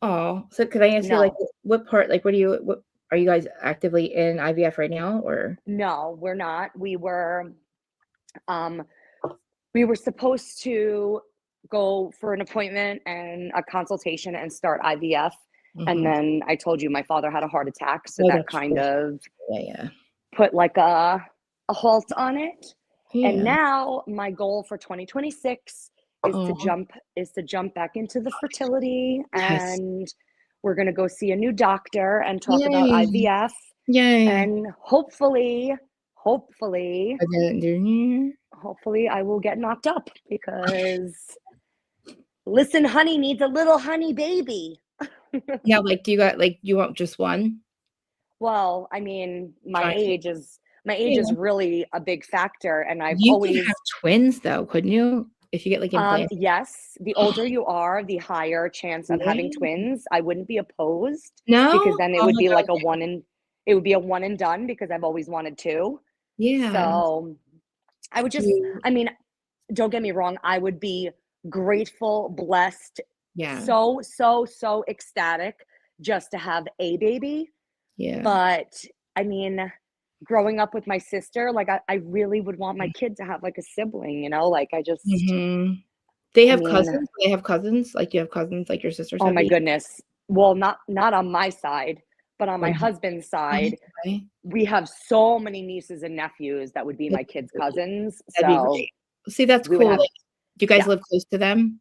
[SPEAKER 1] Oh, so could I ask you, like,
[SPEAKER 2] no,
[SPEAKER 1] what part, like, what are you guys actively in IVF right now, or
[SPEAKER 2] no, we're not. Um, we were supposed to go for an appointment and a consultation and start IVF. And
[SPEAKER 1] mhm.
[SPEAKER 2] then I told you my father had a heart attack. So
[SPEAKER 1] Oh,
[SPEAKER 2] that
[SPEAKER 1] that's
[SPEAKER 2] kind
[SPEAKER 1] true.
[SPEAKER 2] of
[SPEAKER 1] Yeah, yeah.
[SPEAKER 2] put like a halt on it. And
[SPEAKER 1] Yeah.
[SPEAKER 2] now my goal for 2026 is to
[SPEAKER 1] Oh,
[SPEAKER 2] jump back into the fertility,
[SPEAKER 1] yes.
[SPEAKER 2] and we're going to go see a new doctor and talk about
[SPEAKER 1] Yay.
[SPEAKER 2] IVF,
[SPEAKER 1] Yay.
[SPEAKER 2] and hopefully
[SPEAKER 1] By the end of the year?
[SPEAKER 2] hopefully I will get knocked up because listen, honey needs a little honey baby.
[SPEAKER 1] Yeah, like, do you got like, you want just one?
[SPEAKER 2] Well, I mean,
[SPEAKER 1] Trying to
[SPEAKER 2] my age
[SPEAKER 1] yeah.
[SPEAKER 2] is really a big factor, and I've
[SPEAKER 1] You could have
[SPEAKER 2] always
[SPEAKER 1] twins though, couldn't you? If you get, like, implanted?
[SPEAKER 2] yes, the older you are, the higher chance of having
[SPEAKER 1] Yeah.
[SPEAKER 2] twins. I wouldn't be opposed because
[SPEAKER 1] No?
[SPEAKER 2] then
[SPEAKER 1] Oh my god,
[SPEAKER 2] it would be a one and done because I've always wanted two.
[SPEAKER 1] yeah.
[SPEAKER 2] So I would just,
[SPEAKER 1] You
[SPEAKER 2] I mean, don't get me wrong, I would be grateful, blessed,
[SPEAKER 1] yeah,
[SPEAKER 2] so, so, so ecstatic just to have a baby.
[SPEAKER 1] yeah.
[SPEAKER 2] But I mean, growing up with my sister, like I really would want my kid to have like a sibling, like
[SPEAKER 1] Mhm. They
[SPEAKER 2] I
[SPEAKER 1] have
[SPEAKER 2] mean,
[SPEAKER 1] cousins? They have cousins? Like, you have cousins, like your sisters
[SPEAKER 2] oh
[SPEAKER 1] have
[SPEAKER 2] my
[SPEAKER 1] babies?
[SPEAKER 2] goodness. Well, not on my side, but on my
[SPEAKER 1] Mhm.
[SPEAKER 2] husband's
[SPEAKER 1] Oh,
[SPEAKER 2] side,
[SPEAKER 1] okay.
[SPEAKER 2] we have so many nieces and nephews that would be
[SPEAKER 1] That'd
[SPEAKER 2] my
[SPEAKER 1] be
[SPEAKER 2] kids'
[SPEAKER 1] great.
[SPEAKER 2] cousins.
[SPEAKER 1] That'd be
[SPEAKER 2] So
[SPEAKER 1] great. See, that's
[SPEAKER 2] we would
[SPEAKER 1] cool,
[SPEAKER 2] have,
[SPEAKER 1] like, do you guys
[SPEAKER 2] yeah,
[SPEAKER 1] live close to them?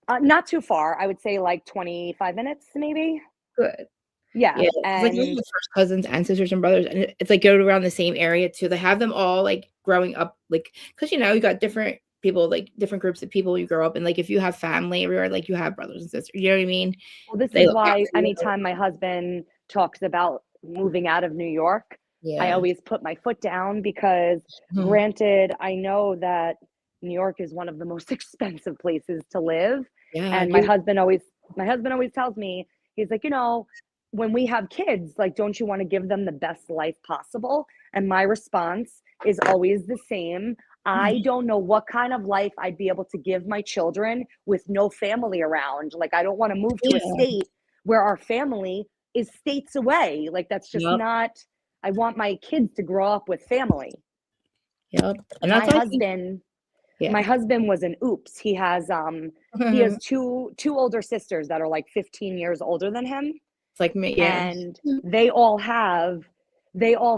[SPEAKER 2] not too far. I would say like 25 minutes, maybe.
[SPEAKER 1] Good.
[SPEAKER 2] Yeah.
[SPEAKER 1] Yeah, 'cause, like, those are
[SPEAKER 2] And
[SPEAKER 1] my first cousins and sisters and brothers, and it's, like, go around the same area too. They have them all, like, growing up, like, because you got different people, like, different groups of people you grow up in, like, if you have family everywhere, like, you have brothers and sisters, you know what I mean?
[SPEAKER 2] well, this
[SPEAKER 1] They
[SPEAKER 2] is
[SPEAKER 1] look out
[SPEAKER 2] why
[SPEAKER 1] for you.
[SPEAKER 2] anytime my husband talks about moving out of New York, I
[SPEAKER 1] Yeah.
[SPEAKER 2] always put my foot down because,
[SPEAKER 1] Mhm.
[SPEAKER 2] granted, I know that New York is one of the most expensive places to live.
[SPEAKER 1] Yeah,
[SPEAKER 2] And my husband always tells me, he's like, when we have kids, like, don't you want to give them the best life possible? And my response is always the same.
[SPEAKER 1] Mhm.
[SPEAKER 2] I don't know what kind of life I'd be able to give my children with no family around. Like, I don't want to move to a
[SPEAKER 1] Yeah.
[SPEAKER 2] state where our family is states away. Like, that's just
[SPEAKER 1] Yep,
[SPEAKER 2] not, I want my kids to grow up with family.
[SPEAKER 1] yep, and
[SPEAKER 2] My
[SPEAKER 1] that's I think
[SPEAKER 2] husband,
[SPEAKER 1] yeah.
[SPEAKER 2] my husband was an oops. He has two older sisters that are like 15 years older than him,
[SPEAKER 1] It's like me, yeah.
[SPEAKER 2] and they all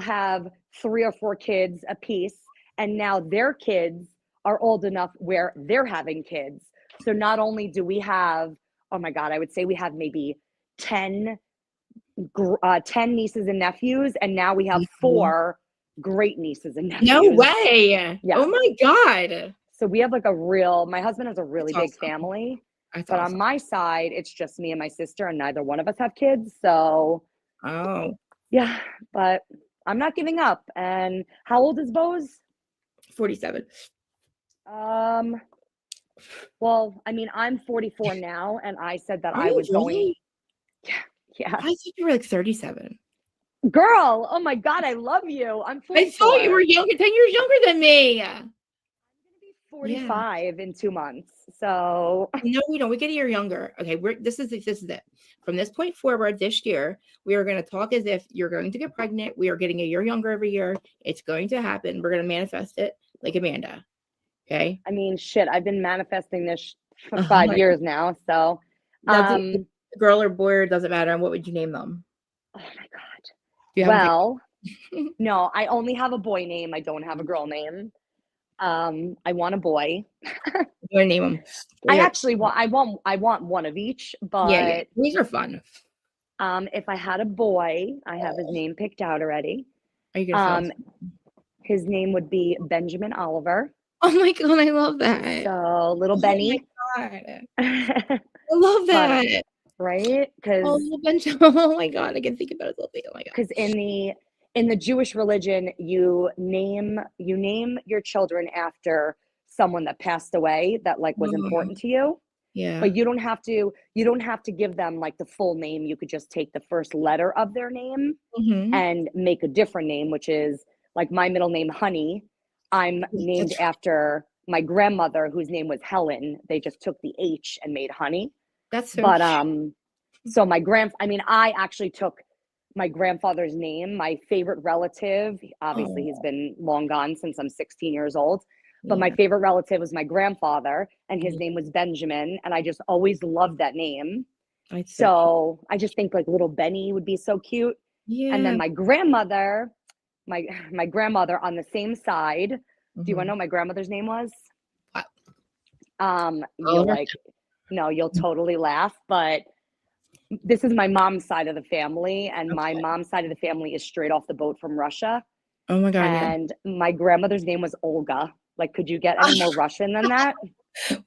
[SPEAKER 2] have three or four kids apiece, and now their kids are old enough where they're having kids. So not only do we have, oh my god, I would say we have maybe 10 10 nieces and nephews, and now we have
[SPEAKER 1] Mhm.
[SPEAKER 2] four great nieces and
[SPEAKER 1] No
[SPEAKER 2] nephews.
[SPEAKER 1] way!
[SPEAKER 2] Yeah.
[SPEAKER 1] Oh my god!
[SPEAKER 2] So we have like my husband has a really
[SPEAKER 1] That's
[SPEAKER 2] big
[SPEAKER 1] awesome.
[SPEAKER 2] family,
[SPEAKER 1] That's
[SPEAKER 2] but on
[SPEAKER 1] awesome.
[SPEAKER 2] my side, it's just me and my sister, and neither one of us have kids. So
[SPEAKER 1] Oh,
[SPEAKER 2] yeah, but I'm not giving up. And how old is Bose?
[SPEAKER 1] 47.
[SPEAKER 2] Um, well, I mean, I'm 44 now, and I said that
[SPEAKER 1] Are
[SPEAKER 2] I
[SPEAKER 1] you
[SPEAKER 2] was going,
[SPEAKER 1] really?
[SPEAKER 2] yeah, yeah.
[SPEAKER 1] I thought you were, like, 37.
[SPEAKER 2] Girl, oh my God, I love you. I'm
[SPEAKER 1] I thought you were
[SPEAKER 2] 44.
[SPEAKER 1] younger 10 years younger than me!
[SPEAKER 2] I'm gonna be
[SPEAKER 1] Yeah.
[SPEAKER 2] 45 in 2 months. So
[SPEAKER 1] No, we don't. We get a year younger. Okay, this is it. From this point forward, this year, we are going to talk as if you're going to get pregnant. We are getting a year younger every year. It's going to happen. We're going to manifest it like Amanda. Okay.
[SPEAKER 2] I mean, shit, I've been manifesting this for
[SPEAKER 1] Oh
[SPEAKER 2] five
[SPEAKER 1] my
[SPEAKER 2] years now. So,
[SPEAKER 1] Now,
[SPEAKER 2] um,
[SPEAKER 1] girl or boy, or doesn't matter. And what would you name them?
[SPEAKER 2] oh my God.
[SPEAKER 1] Do you have a
[SPEAKER 2] Well,
[SPEAKER 1] favorite?
[SPEAKER 2] no, I only have a boy name. I don't have a girl name. I want a boy.
[SPEAKER 1] You name them.
[SPEAKER 2] I want one of each,
[SPEAKER 1] Yeah, yeah.
[SPEAKER 2] but
[SPEAKER 1] These are fun.
[SPEAKER 2] if I had a boy, I have his name picked out already.
[SPEAKER 1] Are you gonna tell us?
[SPEAKER 2] Um, his name would be Benjamin Oliver.
[SPEAKER 1] Oh my god, I love that.
[SPEAKER 2] So little
[SPEAKER 1] Oh my
[SPEAKER 2] Benny.
[SPEAKER 1] god. I love
[SPEAKER 2] But
[SPEAKER 1] that.
[SPEAKER 2] right,
[SPEAKER 1] Oh,
[SPEAKER 2] because
[SPEAKER 1] little Bench. Oh my god, I can think about it a little bit. Oh my god.
[SPEAKER 2] because in the Jewish religion, you name your children after someone that passed away that like was
[SPEAKER 1] Oh,
[SPEAKER 2] important to you.
[SPEAKER 1] yeah.
[SPEAKER 2] But you don't have to give them like the full name. You could just take the first letter of their name
[SPEAKER 1] Mm-hmm.
[SPEAKER 2] and make a different name, which is like my middle name, Honey. I'm named
[SPEAKER 1] That's
[SPEAKER 2] after my grandmother, whose name was Helen. They just took the H and made Honey.
[SPEAKER 1] that's so
[SPEAKER 2] But
[SPEAKER 1] cute.
[SPEAKER 2] so I mean, I actually took my grandfather's name. My favorite relative, obviously, he's
[SPEAKER 1] Oh,
[SPEAKER 2] been long gone since I'm 16 years old. But my
[SPEAKER 1] yeah.
[SPEAKER 2] favorite relative was my grandfather, and his
[SPEAKER 1] Yeah.
[SPEAKER 2] name was Benjamin, and I just always loved that name.
[SPEAKER 1] It's so cute.
[SPEAKER 2] So I just think like little Benny would be so cute. And then
[SPEAKER 1] Yeah.
[SPEAKER 2] my grandmother on the same side. Do you want to
[SPEAKER 1] Mm-hmm.
[SPEAKER 2] know what my grandmother's name was?
[SPEAKER 1] What?
[SPEAKER 2] You'll
[SPEAKER 1] Oliver?
[SPEAKER 2] like, no, you'll totally laugh, but this is my mom's side of the family, and my
[SPEAKER 1] Okay.
[SPEAKER 2] mom's side of the family is straight off the boat from Russia.
[SPEAKER 1] Oh my god, yeah.
[SPEAKER 2] And my grandmother's name was Olga. Like, could you get any more Russian than that?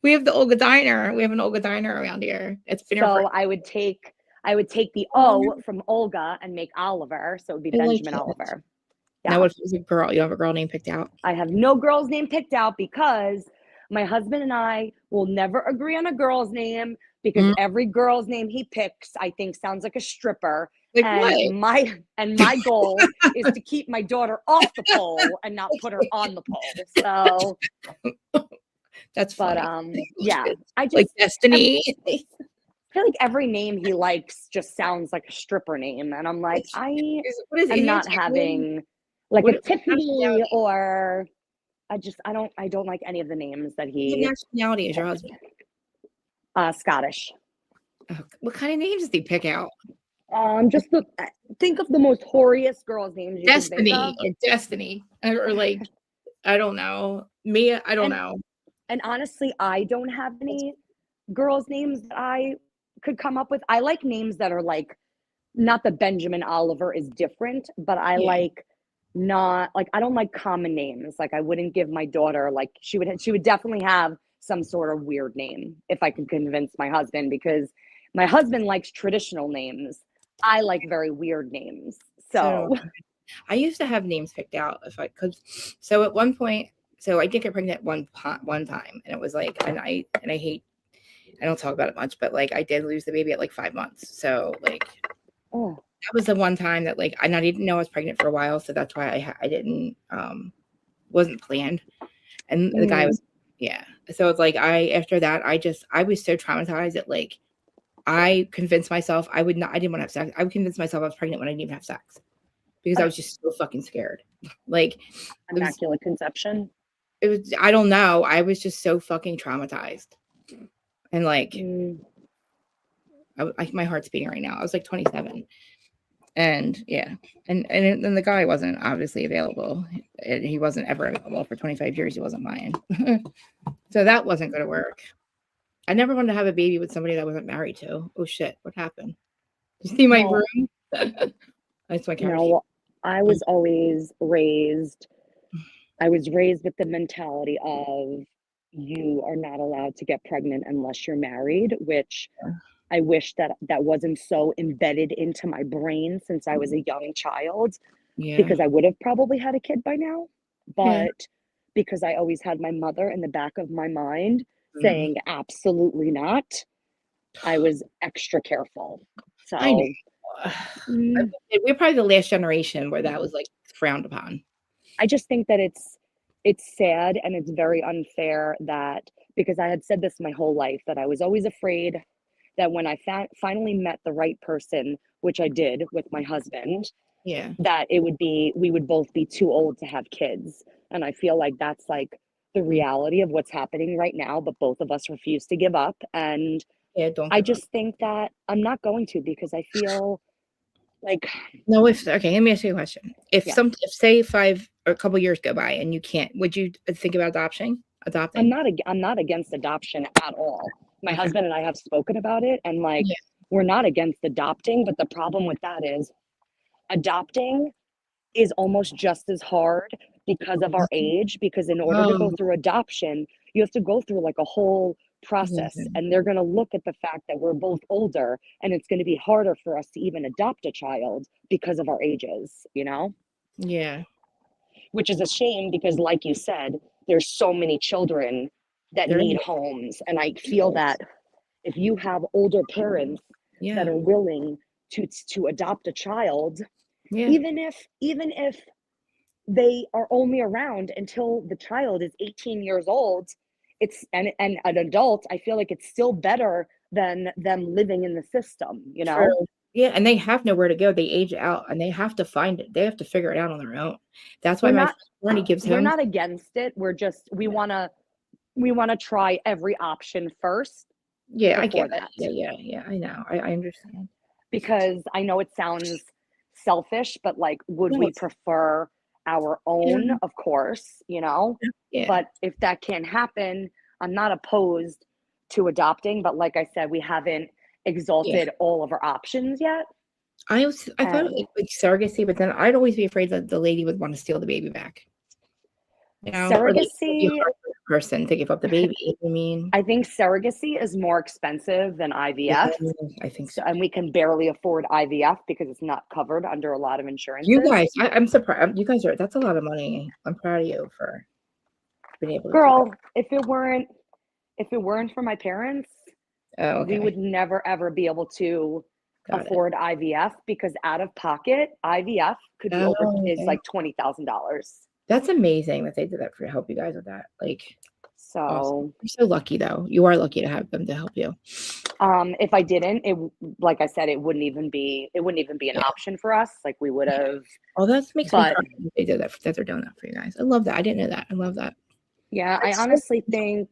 [SPEAKER 1] We have the Olga Diner. We have an Olga Diner around here. It's been here for.
[SPEAKER 2] So I would take the O
[SPEAKER 1] Oh,
[SPEAKER 2] from Olga and make Oliver, so it would be
[SPEAKER 1] I like
[SPEAKER 2] Benjamin
[SPEAKER 1] it.
[SPEAKER 2] Oliver.
[SPEAKER 1] Now,
[SPEAKER 2] Yeah.
[SPEAKER 1] what if it was a girl? You have a girl name picked out?
[SPEAKER 2] I have no girl's name picked out because my husband and I will never agree on a girl's name because
[SPEAKER 1] Mm,
[SPEAKER 2] every girl's name he picks, I think, sounds like a stripper.
[SPEAKER 1] like what?
[SPEAKER 2] And my goal is to keep my daughter off the pole and not put her on the pole. So,
[SPEAKER 1] That's
[SPEAKER 2] but
[SPEAKER 1] funny.
[SPEAKER 2] yeah, I
[SPEAKER 1] Like
[SPEAKER 2] just
[SPEAKER 1] Destiny.
[SPEAKER 2] feel like every name he likes just sounds like a stripper name, and I'm like, I
[SPEAKER 1] What is
[SPEAKER 2] am
[SPEAKER 1] Indian
[SPEAKER 2] not
[SPEAKER 1] Italian?
[SPEAKER 2] having like a
[SPEAKER 1] What
[SPEAKER 2] Tiffany
[SPEAKER 1] nationality?
[SPEAKER 2] or I don't like any of the names that
[SPEAKER 1] What
[SPEAKER 2] he
[SPEAKER 1] nationality is your husband?
[SPEAKER 2] Scottish.
[SPEAKER 1] Oh, what kind of names did he pick out?
[SPEAKER 2] Just think of the most hoariest girls' names you can think
[SPEAKER 1] Destiny
[SPEAKER 2] of.
[SPEAKER 1] or Destiny or like I don't know. Mia, I don't
[SPEAKER 2] And
[SPEAKER 1] know.
[SPEAKER 2] honestly, I don't have any girls' names that I could come up with. I like names that are like not that Benjamin Oliver is different, but I
[SPEAKER 1] Yeah.
[SPEAKER 2] like not like I don't like common names. Like I wouldn't give my daughter like she would definitely have some sort of weird name if I could convince my husband because my husband likes traditional names. I like very weird names.
[SPEAKER 1] So
[SPEAKER 2] So,
[SPEAKER 1] I used to have names picked out if I could. So at one point, so I did get pregnant one time, and it was like, and I hate, I don't talk about it much, but like I did lose the baby at like 5 months. So like
[SPEAKER 2] oh,
[SPEAKER 1] that was the one time that like I didn't know I was pregnant for a while, so that's why I didn't wasn't planned. And the guy
[SPEAKER 2] mm,
[SPEAKER 1] was yeah. So it's like after that I was so traumatized that like I convinced myself I didn't want to have sex. I would convince myself I was pregnant when I didn't even have sex because I was just so fucking scared. Like it was
[SPEAKER 2] immaculate conception.
[SPEAKER 1] I don't know. I was just so fucking traumatized. And like
[SPEAKER 2] Mm,
[SPEAKER 1] my heart's beating right now. I was like 27. And yeah. And then the guy wasn't obviously available. He wasn't ever available for 25 years. He wasn't mine. So that wasn't going to work. I never wanted to have a baby with somebody that I wasn't married to. Oh shit, what happened? You see my
[SPEAKER 2] well,
[SPEAKER 1] room? That's my camera.
[SPEAKER 2] no, I was always raised I was raised with the mentality of you are not allowed to get pregnant unless you're married, which I wish that that wasn't so embedded into my brain since I was a young child,
[SPEAKER 1] Yeah.
[SPEAKER 2] because I would have probably had a kid by now.
[SPEAKER 1] Yeah.
[SPEAKER 2] But because I always had my mother in the back of my mind
[SPEAKER 1] Mm.
[SPEAKER 2] saying absolutely not, I was extra careful.
[SPEAKER 1] I know.
[SPEAKER 2] So, mm,
[SPEAKER 1] We're probably the last generation where that was like frowned upon.
[SPEAKER 2] I just think that it's sad and it's very unfair that because I had said this my whole life that I was always afraid that when I finally met the right person, which I did with my husband,
[SPEAKER 1] Yeah.
[SPEAKER 2] that it would be we would both be too old to have kids. And I feel like that's like the
[SPEAKER 1] Mm.
[SPEAKER 2] reality of what's happening right now, but both of us refuse to give up. And
[SPEAKER 1] Yeah, don't
[SPEAKER 2] I
[SPEAKER 1] give up.
[SPEAKER 2] just think that I'm not going to because I feel Like,
[SPEAKER 1] No, if okay, let me ask you a question. If
[SPEAKER 2] yeah,
[SPEAKER 1] some if say 5 or a couple years go by and you can't, would you think about adopting?
[SPEAKER 2] I'm not against adoption at all. My
[SPEAKER 1] Okay.
[SPEAKER 2] husband and I have spoken about it, and like,
[SPEAKER 1] Yeah.
[SPEAKER 2] we're not against adopting, but the problem with that is adopting is almost just as hard because of our age, because in order to go
[SPEAKER 1] Oh,
[SPEAKER 2] through adoption, you have to go through like a whole process,
[SPEAKER 1] yeah.
[SPEAKER 2] and they're going to look at the fact that we're both older, and it's going to be harder for us to even adopt a child because of our ages, you know?
[SPEAKER 1] Yeah.
[SPEAKER 2] Which is a shame because, like you said, there's so many children that
[SPEAKER 1] There
[SPEAKER 2] need
[SPEAKER 1] is.
[SPEAKER 2] homes, and I feel that if you have older parents that
[SPEAKER 1] Yeah.
[SPEAKER 2] are willing to adopt a child,
[SPEAKER 1] Yeah.
[SPEAKER 2] even if they are only around until the child is 18 years old, it's and an adult, I feel like it's still better than them living in the system, you know?
[SPEAKER 1] True. Yeah, and they have nowhere to go. They age out and they have to find it. They have to figure it out on their own. That's why
[SPEAKER 2] we're
[SPEAKER 1] my
[SPEAKER 2] not
[SPEAKER 1] friend Honey gives
[SPEAKER 2] we're
[SPEAKER 1] homes.
[SPEAKER 2] not against it, we're just we want to try every option first
[SPEAKER 1] Yeah, I
[SPEAKER 2] before
[SPEAKER 1] get it.
[SPEAKER 2] that,
[SPEAKER 1] Yeah. I know. I understand.
[SPEAKER 2] because I know it sounds selfish, but like, would
[SPEAKER 1] No,
[SPEAKER 2] we
[SPEAKER 1] it's
[SPEAKER 2] prefer our
[SPEAKER 1] yeah,
[SPEAKER 2] own? Of course, you know,
[SPEAKER 1] yeah,
[SPEAKER 2] but if that can't happen, I'm not opposed to adopting, but like I said, we haven't
[SPEAKER 1] yeah.
[SPEAKER 2] exalted all of our options yet.
[SPEAKER 1] I thought
[SPEAKER 2] And
[SPEAKER 1] like surrogacy, but then I'd always be afraid that the lady would want to steal the baby back, or like it'd be
[SPEAKER 2] surrogacy,
[SPEAKER 1] hard for the person to give up the baby. You know what I mean?
[SPEAKER 2] I think surrogacy is more expensive than
[SPEAKER 1] Yeah,
[SPEAKER 2] IVF.
[SPEAKER 1] I think
[SPEAKER 2] So,
[SPEAKER 1] so.
[SPEAKER 2] and we can barely afford IVF because it's not covered under a lot of
[SPEAKER 1] You
[SPEAKER 2] insurances.
[SPEAKER 1] guys, I'm surprised. You guys are that's a lot of money. I'm proud of you for being able to do that.
[SPEAKER 2] Girl, if it weren't for my parents,
[SPEAKER 1] Oh,
[SPEAKER 2] we
[SPEAKER 1] okay.
[SPEAKER 2] would never ever be able to
[SPEAKER 1] Got it.
[SPEAKER 2] afford IVF, because out of pocket IVF could be
[SPEAKER 1] Oh,
[SPEAKER 2] over is
[SPEAKER 1] okay.
[SPEAKER 2] like $20,000.
[SPEAKER 1] That's amazing that they did that for help you guys with that. Like, awesome.
[SPEAKER 2] So
[SPEAKER 1] You're so lucky though. You are lucky to have them to help you.
[SPEAKER 2] if I didn't, like I said, it wouldn't even be an
[SPEAKER 1] Yeah,
[SPEAKER 2] option for us. Like, we would
[SPEAKER 1] yeah.
[SPEAKER 2] have,
[SPEAKER 1] Oh, that makes me
[SPEAKER 2] but
[SPEAKER 1] proud that they did that, that they're doing that for you guys. I love that. I didn't know that. I love that.
[SPEAKER 2] yeah, I
[SPEAKER 1] That's so
[SPEAKER 2] honestly think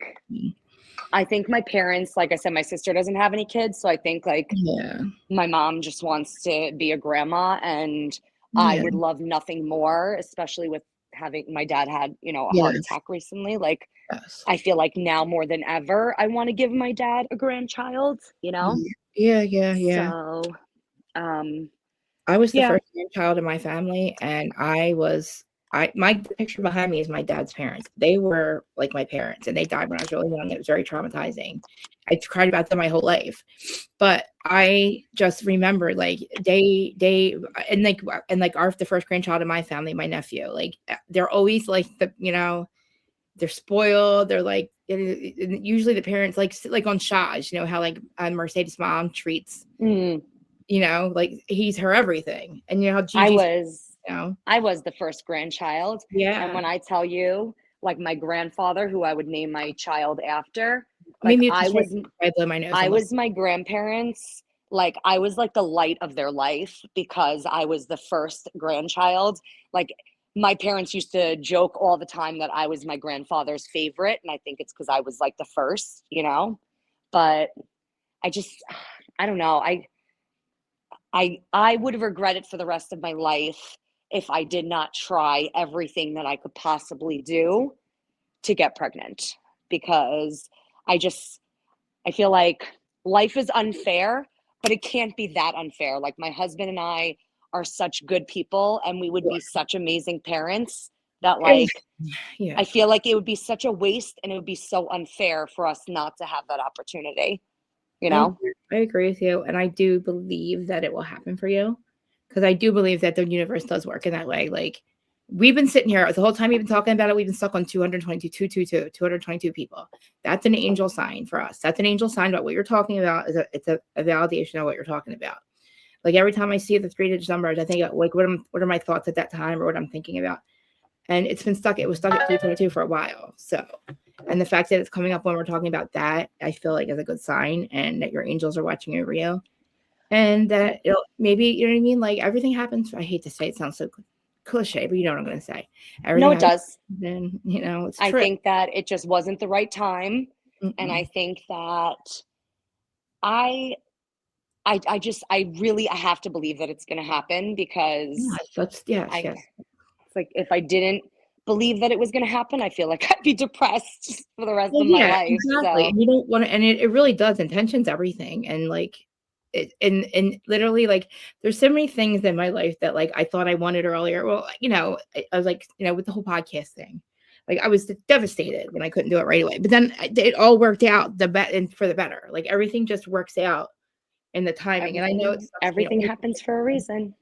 [SPEAKER 2] I think my parents, like I said, my sister doesn't have any kids, so I think like
[SPEAKER 1] yeah.
[SPEAKER 2] my mom just wants to be a grandma, and I
[SPEAKER 1] Yeah.
[SPEAKER 2] would love nothing more, especially with having my dad had, a heart
[SPEAKER 1] Yes.
[SPEAKER 2] attack recently. Like,
[SPEAKER 1] Yes.
[SPEAKER 2] I feel like now more than ever, I want to give my dad a grandchild, you know?
[SPEAKER 1] Yeah.
[SPEAKER 2] So, um,
[SPEAKER 1] I was the
[SPEAKER 2] yeah.
[SPEAKER 1] first grandchild in my family, and the picture behind me is my dad's parents. They were like my parents, and they died when I was really young. It was very traumatizing. I cried about them my whole life, but I just remember like they and like our the first grandchild in my family, my nephew. Like they're always like they're spoiled. They're like usually the parents like on Shaj, how like Mercedes' mom treats
[SPEAKER 2] Mm,
[SPEAKER 1] like he's her everything. And how
[SPEAKER 2] I
[SPEAKER 1] Gigi's,
[SPEAKER 2] was
[SPEAKER 1] you know,
[SPEAKER 2] I was the first grandchild, and
[SPEAKER 1] yeah,
[SPEAKER 2] when I tell you, like, my grandfather, who I would name my child after, like,
[SPEAKER 1] maybe it's I blow my nose.
[SPEAKER 2] I
[SPEAKER 1] I'm like,
[SPEAKER 2] was my grandparents, like, I was like the light of their life because I was the first grandchild. Like, my parents used to joke all the time that I was my grandfather's favorite, and I think it's because I was like the first, you know? But I just, I don't know. I would regret it for the rest of my life if I did not try everything that I could possibly do to get pregnant, because I just I feel like life is unfair, but it can't be that unfair. Like, my husband and I are such good people, and we would be such amazing parents that,
[SPEAKER 1] it,
[SPEAKER 2] like,
[SPEAKER 1] yeah,
[SPEAKER 2] I feel like it would be such a waste, and it would be so unfair for us not to have that opportunity, you know?
[SPEAKER 1] I agree with you. And I do believe that it will happen for you because I do believe that the universe does work in that way. Like, we've been sitting here the whole time we've been talking about it. We've been stuck on 222 people. That's an angel sign for us. That's an angel sign about what you're talking about. It's a validation of what you're talking about. Like every time I see the 3-digit numbers, I think like what are my thoughts at that time or what I'm thinking about. And it's been stuck. It was stuck at 322 for a while. So, and the fact that it's coming up when we're talking about that, I feel like is a good sign, and that your angels are watching over you, and that it'll maybe you know what I mean. Like everything happens. I hate to say it sounds so cliche, but you know what I'm going to say.
[SPEAKER 2] No,
[SPEAKER 1] Everything
[SPEAKER 2] it
[SPEAKER 1] happens,
[SPEAKER 2] does.
[SPEAKER 1] then it's
[SPEAKER 2] I
[SPEAKER 1] true.
[SPEAKER 2] think that it just wasn't the right time, and I
[SPEAKER 1] Mm-mm.
[SPEAKER 2] think that I I have to believe that it's going to happen because
[SPEAKER 1] Yes, that's yes,
[SPEAKER 2] I,
[SPEAKER 1] yes.
[SPEAKER 2] it's like if I didn't believe that it was going to happen, I feel like I'd be depressed for the rest
[SPEAKER 1] Well,
[SPEAKER 2] of my
[SPEAKER 1] yeah,
[SPEAKER 2] life.
[SPEAKER 1] exactly,
[SPEAKER 2] So,
[SPEAKER 1] and you don't wanna and it really does, intention's everything, and, like, it and literally, like, there's so many things in my life that, like, I thought I wanted earlier. Well, I was like, with the whole podcast thing, like, I was devastated when I couldn't do it right away, but then it all worked out and for the better, like, everything just works out in the timing, and I know it sucks being
[SPEAKER 2] everything
[SPEAKER 1] old,
[SPEAKER 2] happens for a reason.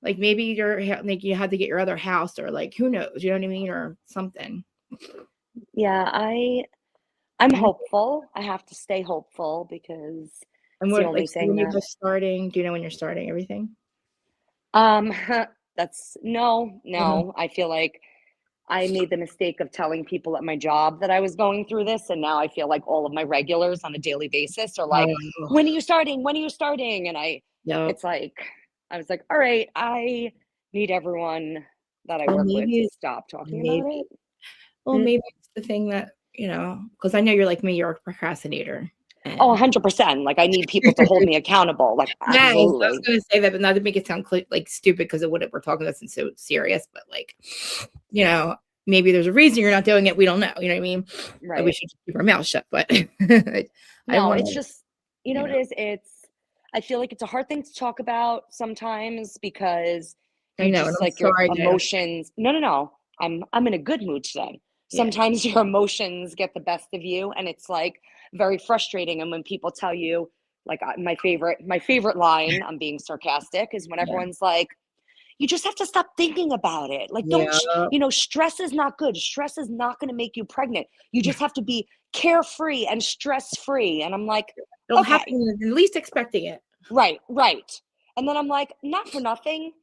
[SPEAKER 1] like, maybe like, you had to get your other house or, like, who knows, you know what I mean, or something.
[SPEAKER 2] Yeah, I'm
[SPEAKER 1] And
[SPEAKER 2] hopeful. I have to stay hopeful because it's the
[SPEAKER 1] what
[SPEAKER 2] only
[SPEAKER 1] like, so
[SPEAKER 2] thing
[SPEAKER 1] when you're
[SPEAKER 2] that,
[SPEAKER 1] just starting, do you know when you're starting everything?
[SPEAKER 2] um, that's
[SPEAKER 1] Mhm.
[SPEAKER 2] no. I feel like I made the mistake of telling people at my job that I was going through this, and now I feel like all of my regulars on a daily basis are like,
[SPEAKER 1] Oh,
[SPEAKER 2] "When are you starting? When are you starting?" And
[SPEAKER 1] yep.
[SPEAKER 2] it's like, I was like, "All right, I need everyone that I
[SPEAKER 1] Well,
[SPEAKER 2] work with to
[SPEAKER 1] maybe
[SPEAKER 2] stop talking about
[SPEAKER 1] maybe
[SPEAKER 2] it."
[SPEAKER 1] well,
[SPEAKER 2] Mm.
[SPEAKER 1] maybe it's the thing that, because I know you're like me, you're a procrastinator,
[SPEAKER 2] Oh,
[SPEAKER 1] and
[SPEAKER 2] 100%. Like, I need people to hold me accountable. Like,
[SPEAKER 1] yes, I was
[SPEAKER 2] absolutely.
[SPEAKER 1] gonna say that, but not to make it sound like stupid because of what we're talking about since so serious, but like, you know, maybe there's a reason you're not doing it. We don't know. You know what I mean? And we
[SPEAKER 2] Right.
[SPEAKER 1] should keep our mouth shut. But I
[SPEAKER 2] No,
[SPEAKER 1] want
[SPEAKER 2] it's
[SPEAKER 1] to,
[SPEAKER 2] just, you know
[SPEAKER 1] you
[SPEAKER 2] what
[SPEAKER 1] know,
[SPEAKER 2] it is? I feel like it's a hard thing to talk about sometimes because
[SPEAKER 1] I
[SPEAKER 2] you
[SPEAKER 1] know, and
[SPEAKER 2] just
[SPEAKER 1] I'm
[SPEAKER 2] like your
[SPEAKER 1] sorry that
[SPEAKER 2] emotions. No, no, no. I'm in a good mood today.
[SPEAKER 1] yeah,
[SPEAKER 2] Sometimes your emotions get the best of you and it's like very frustrating. And when people tell you, like my favorite line, I'm being sarcastic, is when
[SPEAKER 1] yeah,
[SPEAKER 2] everyone's like, you just have to stop thinking about it. Like, don't,
[SPEAKER 1] yeah.
[SPEAKER 2] stress is not good. Stress is not going to make you pregnant. You just have to be carefree and stress free. And I'm like,
[SPEAKER 1] It'll happen
[SPEAKER 2] okay,
[SPEAKER 1] when you're least expecting it.
[SPEAKER 2] right, right. And then I'm like, not for nothing.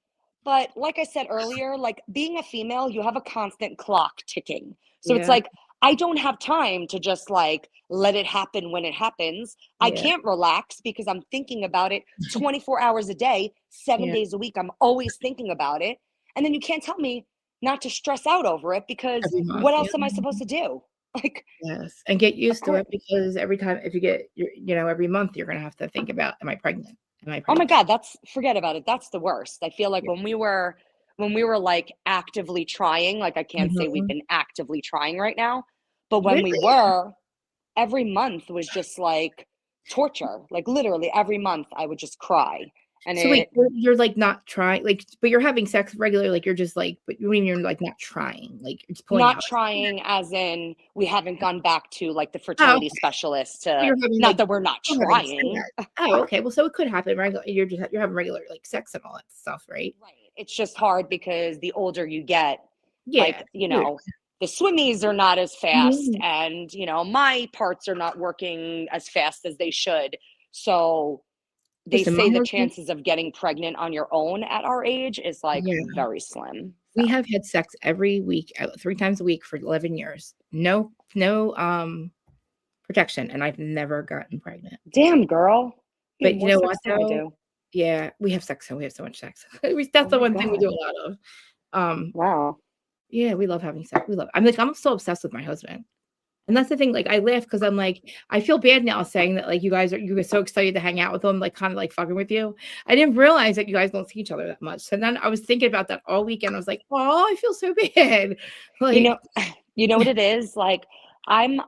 [SPEAKER 2] But like I said earlier, like being a female, you have a constant clock ticking. So it's
[SPEAKER 1] Yeah,
[SPEAKER 2] like, I don't have time to just like let it happen when it happens. I
[SPEAKER 1] yeah,
[SPEAKER 2] can't relax because I'm thinking about it 24 hours a day, seven
[SPEAKER 1] yeah.
[SPEAKER 2] days a week. I'm always thinking about it. And then you can't tell me not to stress out over it because
[SPEAKER 1] Every month,
[SPEAKER 2] what
[SPEAKER 1] yeah.
[SPEAKER 2] else am I supposed to do? Like,
[SPEAKER 1] Yes, and get
[SPEAKER 2] of
[SPEAKER 1] used to
[SPEAKER 2] course.
[SPEAKER 1] it because every time if you get every month, you're gonna have to think about, "Am I pregnant? Am I
[SPEAKER 2] Oh my
[SPEAKER 1] pregnant?"
[SPEAKER 2] God, that's forget about it. That's the worst. I feel like
[SPEAKER 1] Yeah.
[SPEAKER 2] when we were like actively trying, like I can't say we've
[SPEAKER 1] Mhm.
[SPEAKER 2] been actively trying right now, but when we
[SPEAKER 1] Really?
[SPEAKER 2] were, every month was just like torture. Like literally every month I would just cry. And
[SPEAKER 1] So wait,
[SPEAKER 2] it
[SPEAKER 1] you're, like, not trying like, but you're having sex regularly, like, you're just, like but you mean you're, like, not trying, like, it's pulling
[SPEAKER 2] not
[SPEAKER 1] out a sperm?
[SPEAKER 2] trying as in we haven't gone back to like the
[SPEAKER 1] Oh,
[SPEAKER 2] fertility
[SPEAKER 1] okay.
[SPEAKER 2] specialist
[SPEAKER 1] So
[SPEAKER 2] to,
[SPEAKER 1] you're having,
[SPEAKER 2] not
[SPEAKER 1] like
[SPEAKER 2] that we're not
[SPEAKER 1] still having
[SPEAKER 2] trying.
[SPEAKER 1] sex. Oh, okay, well, so it could happen you're having regular, like, sex and all that stuff, right?
[SPEAKER 2] Right. It's just hard because the older you get,
[SPEAKER 1] Yeah.
[SPEAKER 2] like,
[SPEAKER 1] Yeah.
[SPEAKER 2] the swimmies are not as fast
[SPEAKER 1] Mhm.
[SPEAKER 2] and, my parts are not working as fast as they should. So they
[SPEAKER 1] Listen, my
[SPEAKER 2] say the
[SPEAKER 1] husband
[SPEAKER 2] chances of getting pregnant on your own at our age is like
[SPEAKER 1] yeah.
[SPEAKER 2] very slim.
[SPEAKER 1] We
[SPEAKER 2] So,
[SPEAKER 1] have had sex every week, 3 times a week for 11 years. No protection, and I've never gotten pregnant.
[SPEAKER 2] damn, girl. You have
[SPEAKER 1] But you
[SPEAKER 2] more
[SPEAKER 1] know what,
[SPEAKER 2] sex than I
[SPEAKER 1] though?
[SPEAKER 2] do.
[SPEAKER 1] Yeah, we have so much sex.
[SPEAKER 2] Oh
[SPEAKER 1] That's the
[SPEAKER 2] my
[SPEAKER 1] one thing we do
[SPEAKER 2] God.
[SPEAKER 1] a lot of. Um,
[SPEAKER 2] Wow.
[SPEAKER 1] yeah, we love having sex. I'm so obsessed with my husband. And that's the thing, like, I laugh because 'cause I'm like, I feel bad now saying that, like, you were so excited to hang out with him, like, kinda, like, fucking with you. I didn't realize that you guys don't see each other that much. So then I was thinking about that all weekend. I was like, "Oh, I feel so bad."
[SPEAKER 2] You know,
[SPEAKER 1] Like
[SPEAKER 2] you know what it is? Like I'm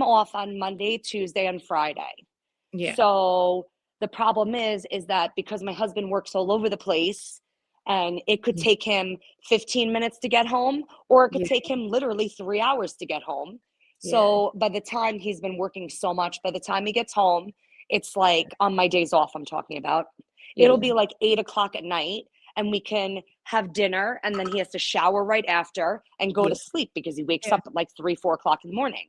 [SPEAKER 2] off on Monday, Tuesday, and Friday.
[SPEAKER 1] yeah,
[SPEAKER 2] So the problem is that because my husband works all over the place and it could
[SPEAKER 1] mm,
[SPEAKER 2] take him 15 minutes to get home, or it could
[SPEAKER 1] yeah,
[SPEAKER 2] take him literally 3 hours to get home.
[SPEAKER 1] yeah,
[SPEAKER 2] So by the time he's been working so much, by the time he gets home, it's like on my days off, I'm talking about,
[SPEAKER 1] yeah,
[SPEAKER 2] it'll
[SPEAKER 1] yeah,
[SPEAKER 2] be like 8 o'clock at night and we can have dinner and then he has to shower right after and go
[SPEAKER 1] yeah,
[SPEAKER 2] to sleep because he wakes
[SPEAKER 1] yeah,
[SPEAKER 2] up at like 3, 4 o'clock in the morning.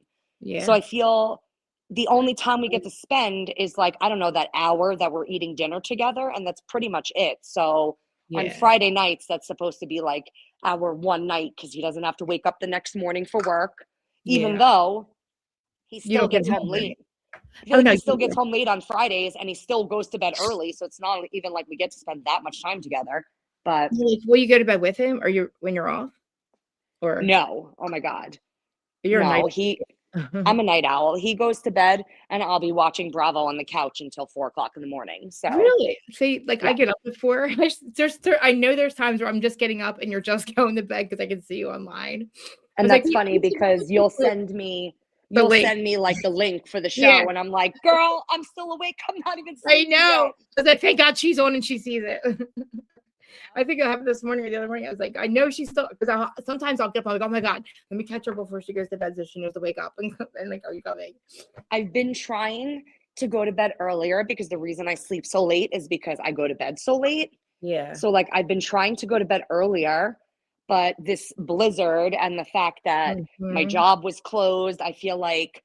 [SPEAKER 2] So
[SPEAKER 1] yeah,
[SPEAKER 2] I feel the only time we get to spend is like, I don't know, that hour that we're eating dinner together, and that's pretty much it. So on
[SPEAKER 1] yeah,
[SPEAKER 2] Friday nights, that's supposed to be like our one night because he doesn't have to wake up the next morning for work, even
[SPEAKER 1] yeah.
[SPEAKER 2] though he
[SPEAKER 1] You
[SPEAKER 2] still
[SPEAKER 1] don't get
[SPEAKER 2] gets home
[SPEAKER 1] home, right?
[SPEAKER 2] late. I feel
[SPEAKER 1] Oh,
[SPEAKER 2] like
[SPEAKER 1] no,
[SPEAKER 2] he still
[SPEAKER 1] you
[SPEAKER 2] gets
[SPEAKER 1] do.
[SPEAKER 2] home late on Fridays and he still goes to bed early. So it's not even like we get to spend that much time together. But
[SPEAKER 1] Will you go to bed with him or you when you're off? Or
[SPEAKER 2] no, oh my God.
[SPEAKER 1] you're a night
[SPEAKER 2] No,
[SPEAKER 1] owl?
[SPEAKER 2] I'm a night owl. He goes to bed and I'll be watching Bravo on the couch until 4 o'clock in the morning. So
[SPEAKER 1] Really? See, like I
[SPEAKER 2] yeah.
[SPEAKER 1] get up at 4. I know there's times where I'm just getting up and you're just going to bed because I can see you online. I
[SPEAKER 2] And
[SPEAKER 1] was like,
[SPEAKER 2] that's funny because
[SPEAKER 1] the
[SPEAKER 2] you'll
[SPEAKER 1] link.
[SPEAKER 2] send me like the link for the
[SPEAKER 1] Yeah,
[SPEAKER 2] show and I'm like, girl, I'm still awake. I'm not even
[SPEAKER 1] I
[SPEAKER 2] sleeping
[SPEAKER 1] know.
[SPEAKER 2] yet.
[SPEAKER 1] I was like, thank God she's on and she sees it. I think it happened this morning or the other morning. I was like, I know she's still because sometimes I'll get up. I'm like, oh my God, let me catch her before she goes to bed so she knows to wake up and like, are you coming?
[SPEAKER 2] I've been trying to go to bed earlier because the reason I sleep so late is because I go to bed so late.
[SPEAKER 1] Yeah.
[SPEAKER 2] So like I've been trying to go to bed earlier, but this blizzard and the fact that my
[SPEAKER 1] Mhm.
[SPEAKER 2] job was closed, I feel like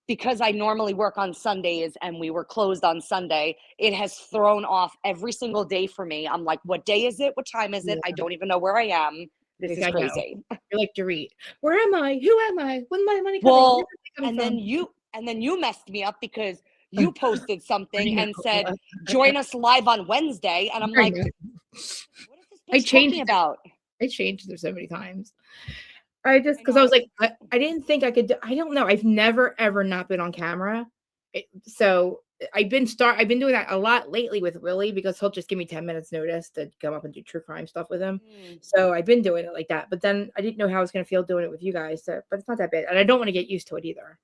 [SPEAKER 2] because I normally work on Sundays and we were closed on Sunday, it has thrown off every single day for me. I'm like, what day is it? What time is it? I
[SPEAKER 1] Yeah.
[SPEAKER 2] don't even know where I am. This
[SPEAKER 1] Like,
[SPEAKER 2] is
[SPEAKER 1] I know.
[SPEAKER 2] crazy.
[SPEAKER 1] You're like Dorit. Where am I? Who am I? When's my money coming? Where's
[SPEAKER 2] Well,
[SPEAKER 1] it coming
[SPEAKER 2] and then
[SPEAKER 1] from?
[SPEAKER 2] you messed me up because you posted
[SPEAKER 1] I
[SPEAKER 2] something
[SPEAKER 1] know.
[SPEAKER 2] and said, join us live on Wednesday. And I'm
[SPEAKER 1] I
[SPEAKER 2] like,
[SPEAKER 1] know.
[SPEAKER 2] what is
[SPEAKER 1] I
[SPEAKER 2] this bitch
[SPEAKER 1] changed
[SPEAKER 2] talking
[SPEAKER 1] it.
[SPEAKER 2] about?
[SPEAKER 1] I changed it so many times. I just
[SPEAKER 2] I
[SPEAKER 1] because I
[SPEAKER 2] know.
[SPEAKER 1] was like, I didn't think I could. I don't know. I've never ever not been on camera. So I've been doing that a lot lately with Willie because he'll just give me 10 minutes notice to come up and do true crime stuff with him.
[SPEAKER 2] Mm.
[SPEAKER 1] So I've been doing it like that. But then I didn't know how I was going to feel doing it with you guys. So, but it's not that bad, and I don't want to get used to it either.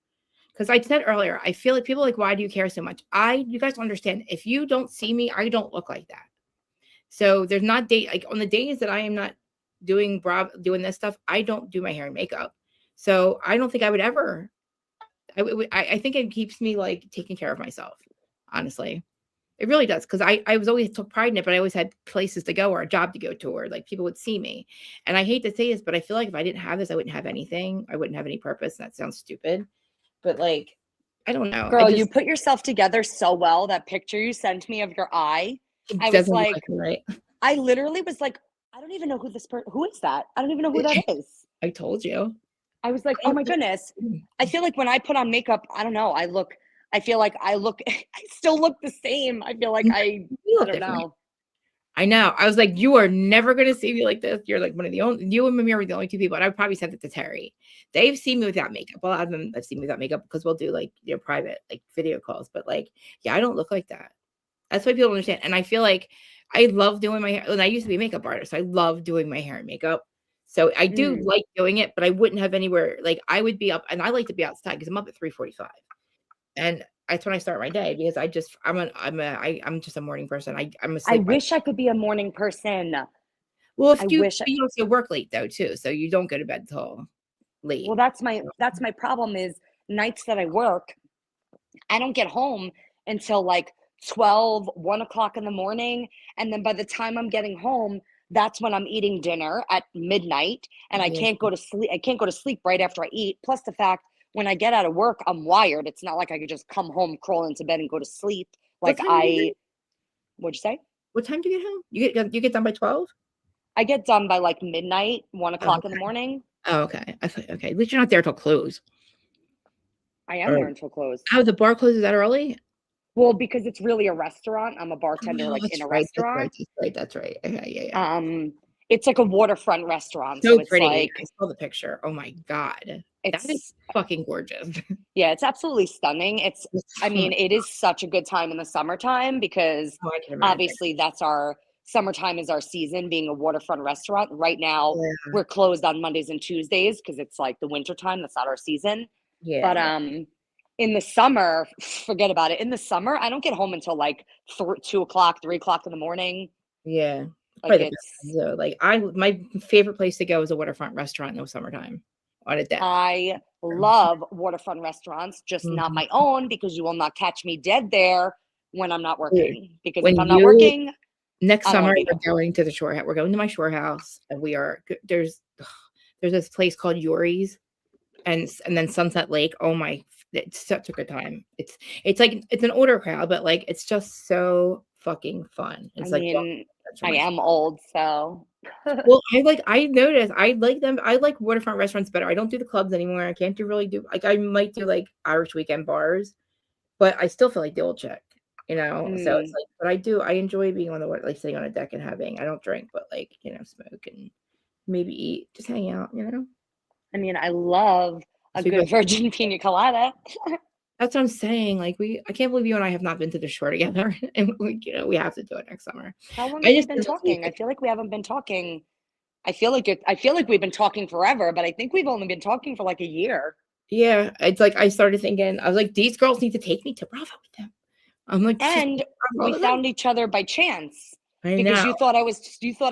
[SPEAKER 1] Because I said earlier, I feel like people are like, why do you care so much? You guys don't understand. If you don't see me, I don't look like that. So there's not like on the days that I am not doing this stuff, I don't do my hair and makeup. So I don't think I would ever. I think it keeps me like taking care of myself. Honestly, it really does because I was always took pride in it, but I always had places to go or a job to go to, or like people would see me. And I hate to say this, but I feel like if I didn't have this, I wouldn't have anything. I wouldn't have any purpose. And that sounds stupid, but like I don't know. I
[SPEAKER 2] Girl, you
[SPEAKER 1] just
[SPEAKER 2] put yourself together so well. That picture you sent me of your eye,
[SPEAKER 1] it
[SPEAKER 2] I was
[SPEAKER 1] doesn't look
[SPEAKER 2] like,
[SPEAKER 1] like it, right?
[SPEAKER 2] I literally was like, I don't even know who is that? I don't even know who that is.
[SPEAKER 1] I told you.
[SPEAKER 2] I was like,
[SPEAKER 1] I
[SPEAKER 2] oh my goodness. I feel like when I put on makeup, I don't know. I feel like I still look the same. I feel like
[SPEAKER 1] You
[SPEAKER 2] I
[SPEAKER 1] look
[SPEAKER 2] don't
[SPEAKER 1] different.
[SPEAKER 2] know.
[SPEAKER 1] I know. I was like, you are never going to see me like this. You're like one of the only, you and Mimi are the only two people. And I probably said that to Terry. They've seen me without makeup. A lot of them have seen me without makeup because we'll do like, private like video calls. But like, yeah, I don't look like that. That's why people don't understand. And I feel like I love doing my hair. And I used to be a makeup artist. So I love doing my hair and makeup. So I do
[SPEAKER 2] Mm.
[SPEAKER 1] like doing it, but I wouldn't have anywhere. Like I would be up and I like to be outside because I'm up at 3:45. And that's when I start my day because I'm just a morning person. I'm
[SPEAKER 2] I
[SPEAKER 1] asleep by.
[SPEAKER 2] wish I could be a morning person.
[SPEAKER 1] Well, if
[SPEAKER 2] I
[SPEAKER 1] you
[SPEAKER 2] wish
[SPEAKER 1] you also work late though too, so you don't go to bed till late.
[SPEAKER 2] Well, that's my problem is nights that I work, I don't get home until like 12, 1 o'clock in the morning. And then by the time I'm getting home, that's when I'm eating dinner at midnight. And I
[SPEAKER 1] Yeah,
[SPEAKER 2] can't go to sleep. I can't go to sleep right after I eat. Plus the fact when I get out of work, I'm wired. It's not like I could just come home, crawl into bed and go to sleep.
[SPEAKER 1] what
[SPEAKER 2] Like
[SPEAKER 1] time do you get home?
[SPEAKER 2] what'd you say?
[SPEAKER 1] What time do you get home? You get done by 12?
[SPEAKER 2] I get done by like midnight, one
[SPEAKER 1] Oh,
[SPEAKER 2] o'clock in the
[SPEAKER 1] okay.
[SPEAKER 2] morning.
[SPEAKER 1] Oh, okay. I thought okay, at least you're not there till close.
[SPEAKER 2] I am
[SPEAKER 1] Or
[SPEAKER 2] there until close.
[SPEAKER 1] oh, the bar closes that early?
[SPEAKER 2] Well, because it's really a restaurant. I'm a bartender
[SPEAKER 1] Oh,
[SPEAKER 2] like in
[SPEAKER 1] that's
[SPEAKER 2] a
[SPEAKER 1] right, that's right,
[SPEAKER 2] restaurant.
[SPEAKER 1] that's right, that's right. Okay, yeah, yeah.
[SPEAKER 2] Um, it's like a waterfront restaurant, so
[SPEAKER 1] So
[SPEAKER 2] it's
[SPEAKER 1] pretty. I
[SPEAKER 2] like
[SPEAKER 1] saw the picture. Oh my god. That is
[SPEAKER 2] it's
[SPEAKER 1] fucking gorgeous.
[SPEAKER 2] yeah, it's absolutely stunning. I
[SPEAKER 1] Oh my
[SPEAKER 2] mean, it is such a good time in the summertime because
[SPEAKER 1] oh, I can imagine.
[SPEAKER 2] obviously that's our summertime is our season being a waterfront restaurant. Right now,
[SPEAKER 1] Yeah,
[SPEAKER 2] we're closed on Mondays and Tuesdays because it's like the winter time. That's not our season.
[SPEAKER 1] yeah,
[SPEAKER 2] But
[SPEAKER 1] yeah.
[SPEAKER 2] in the summer, forget about it. In the summer, I don't get home until like 2 o'clock, 3 o'clock in the morning.
[SPEAKER 1] Yeah. It's
[SPEAKER 2] Like
[SPEAKER 1] probably the best time, though. Like, my favorite place to go is a waterfront restaurant in the summertime on a deck.
[SPEAKER 2] I love waterfront restaurants, just not
[SPEAKER 1] Mhm.
[SPEAKER 2] my own because you will not catch me dead there when I'm not
[SPEAKER 1] Dude,
[SPEAKER 2] working. Because if
[SPEAKER 1] when
[SPEAKER 2] I'm not
[SPEAKER 1] you
[SPEAKER 2] working,
[SPEAKER 1] next
[SPEAKER 2] I don't want
[SPEAKER 1] summer,
[SPEAKER 2] to be
[SPEAKER 1] we're
[SPEAKER 2] there.
[SPEAKER 1] going to the we're going to my shore house, and there's this place called Yuri's, and then Sunset Lake. Oh my, it's such a good time. It's like it's an older crowd, but like it's just so fucking fun.
[SPEAKER 2] I
[SPEAKER 1] It's like walking
[SPEAKER 2] mean,
[SPEAKER 1] from
[SPEAKER 2] I
[SPEAKER 1] my
[SPEAKER 2] am old, so
[SPEAKER 1] well, I noticed I like them. I like waterfront restaurants better. I don't do the clubs anymore. I can't do really do like I might do like Irish weekend bars, but I still feel like the old chick, you know. So it's
[SPEAKER 2] mm,
[SPEAKER 1] like, but I enjoy being on the like sitting on a deck and having. I don't drink, but like smoke and maybe eat, just hang out, you know.
[SPEAKER 2] I mean, I love A
[SPEAKER 1] we
[SPEAKER 2] good
[SPEAKER 1] both
[SPEAKER 2] virgin pina colada.
[SPEAKER 1] that's what I'm saying. Like I can't believe you and I have not been to the shore together, and we have to do it next summer.
[SPEAKER 2] How long
[SPEAKER 1] I
[SPEAKER 2] have we
[SPEAKER 1] just
[SPEAKER 2] been
[SPEAKER 1] did this week.
[SPEAKER 2] talking? I feel like we haven't been talking. I feel like we've been talking forever, but I think we've only been talking for like a year.
[SPEAKER 1] Yeah, it's like I started thinking. I was like, these girls need to take me to Bravo with them. I'm like, just
[SPEAKER 2] And
[SPEAKER 1] all
[SPEAKER 2] we
[SPEAKER 1] the time.
[SPEAKER 2] found each other by chance
[SPEAKER 1] I
[SPEAKER 2] because
[SPEAKER 1] know.
[SPEAKER 2] you thought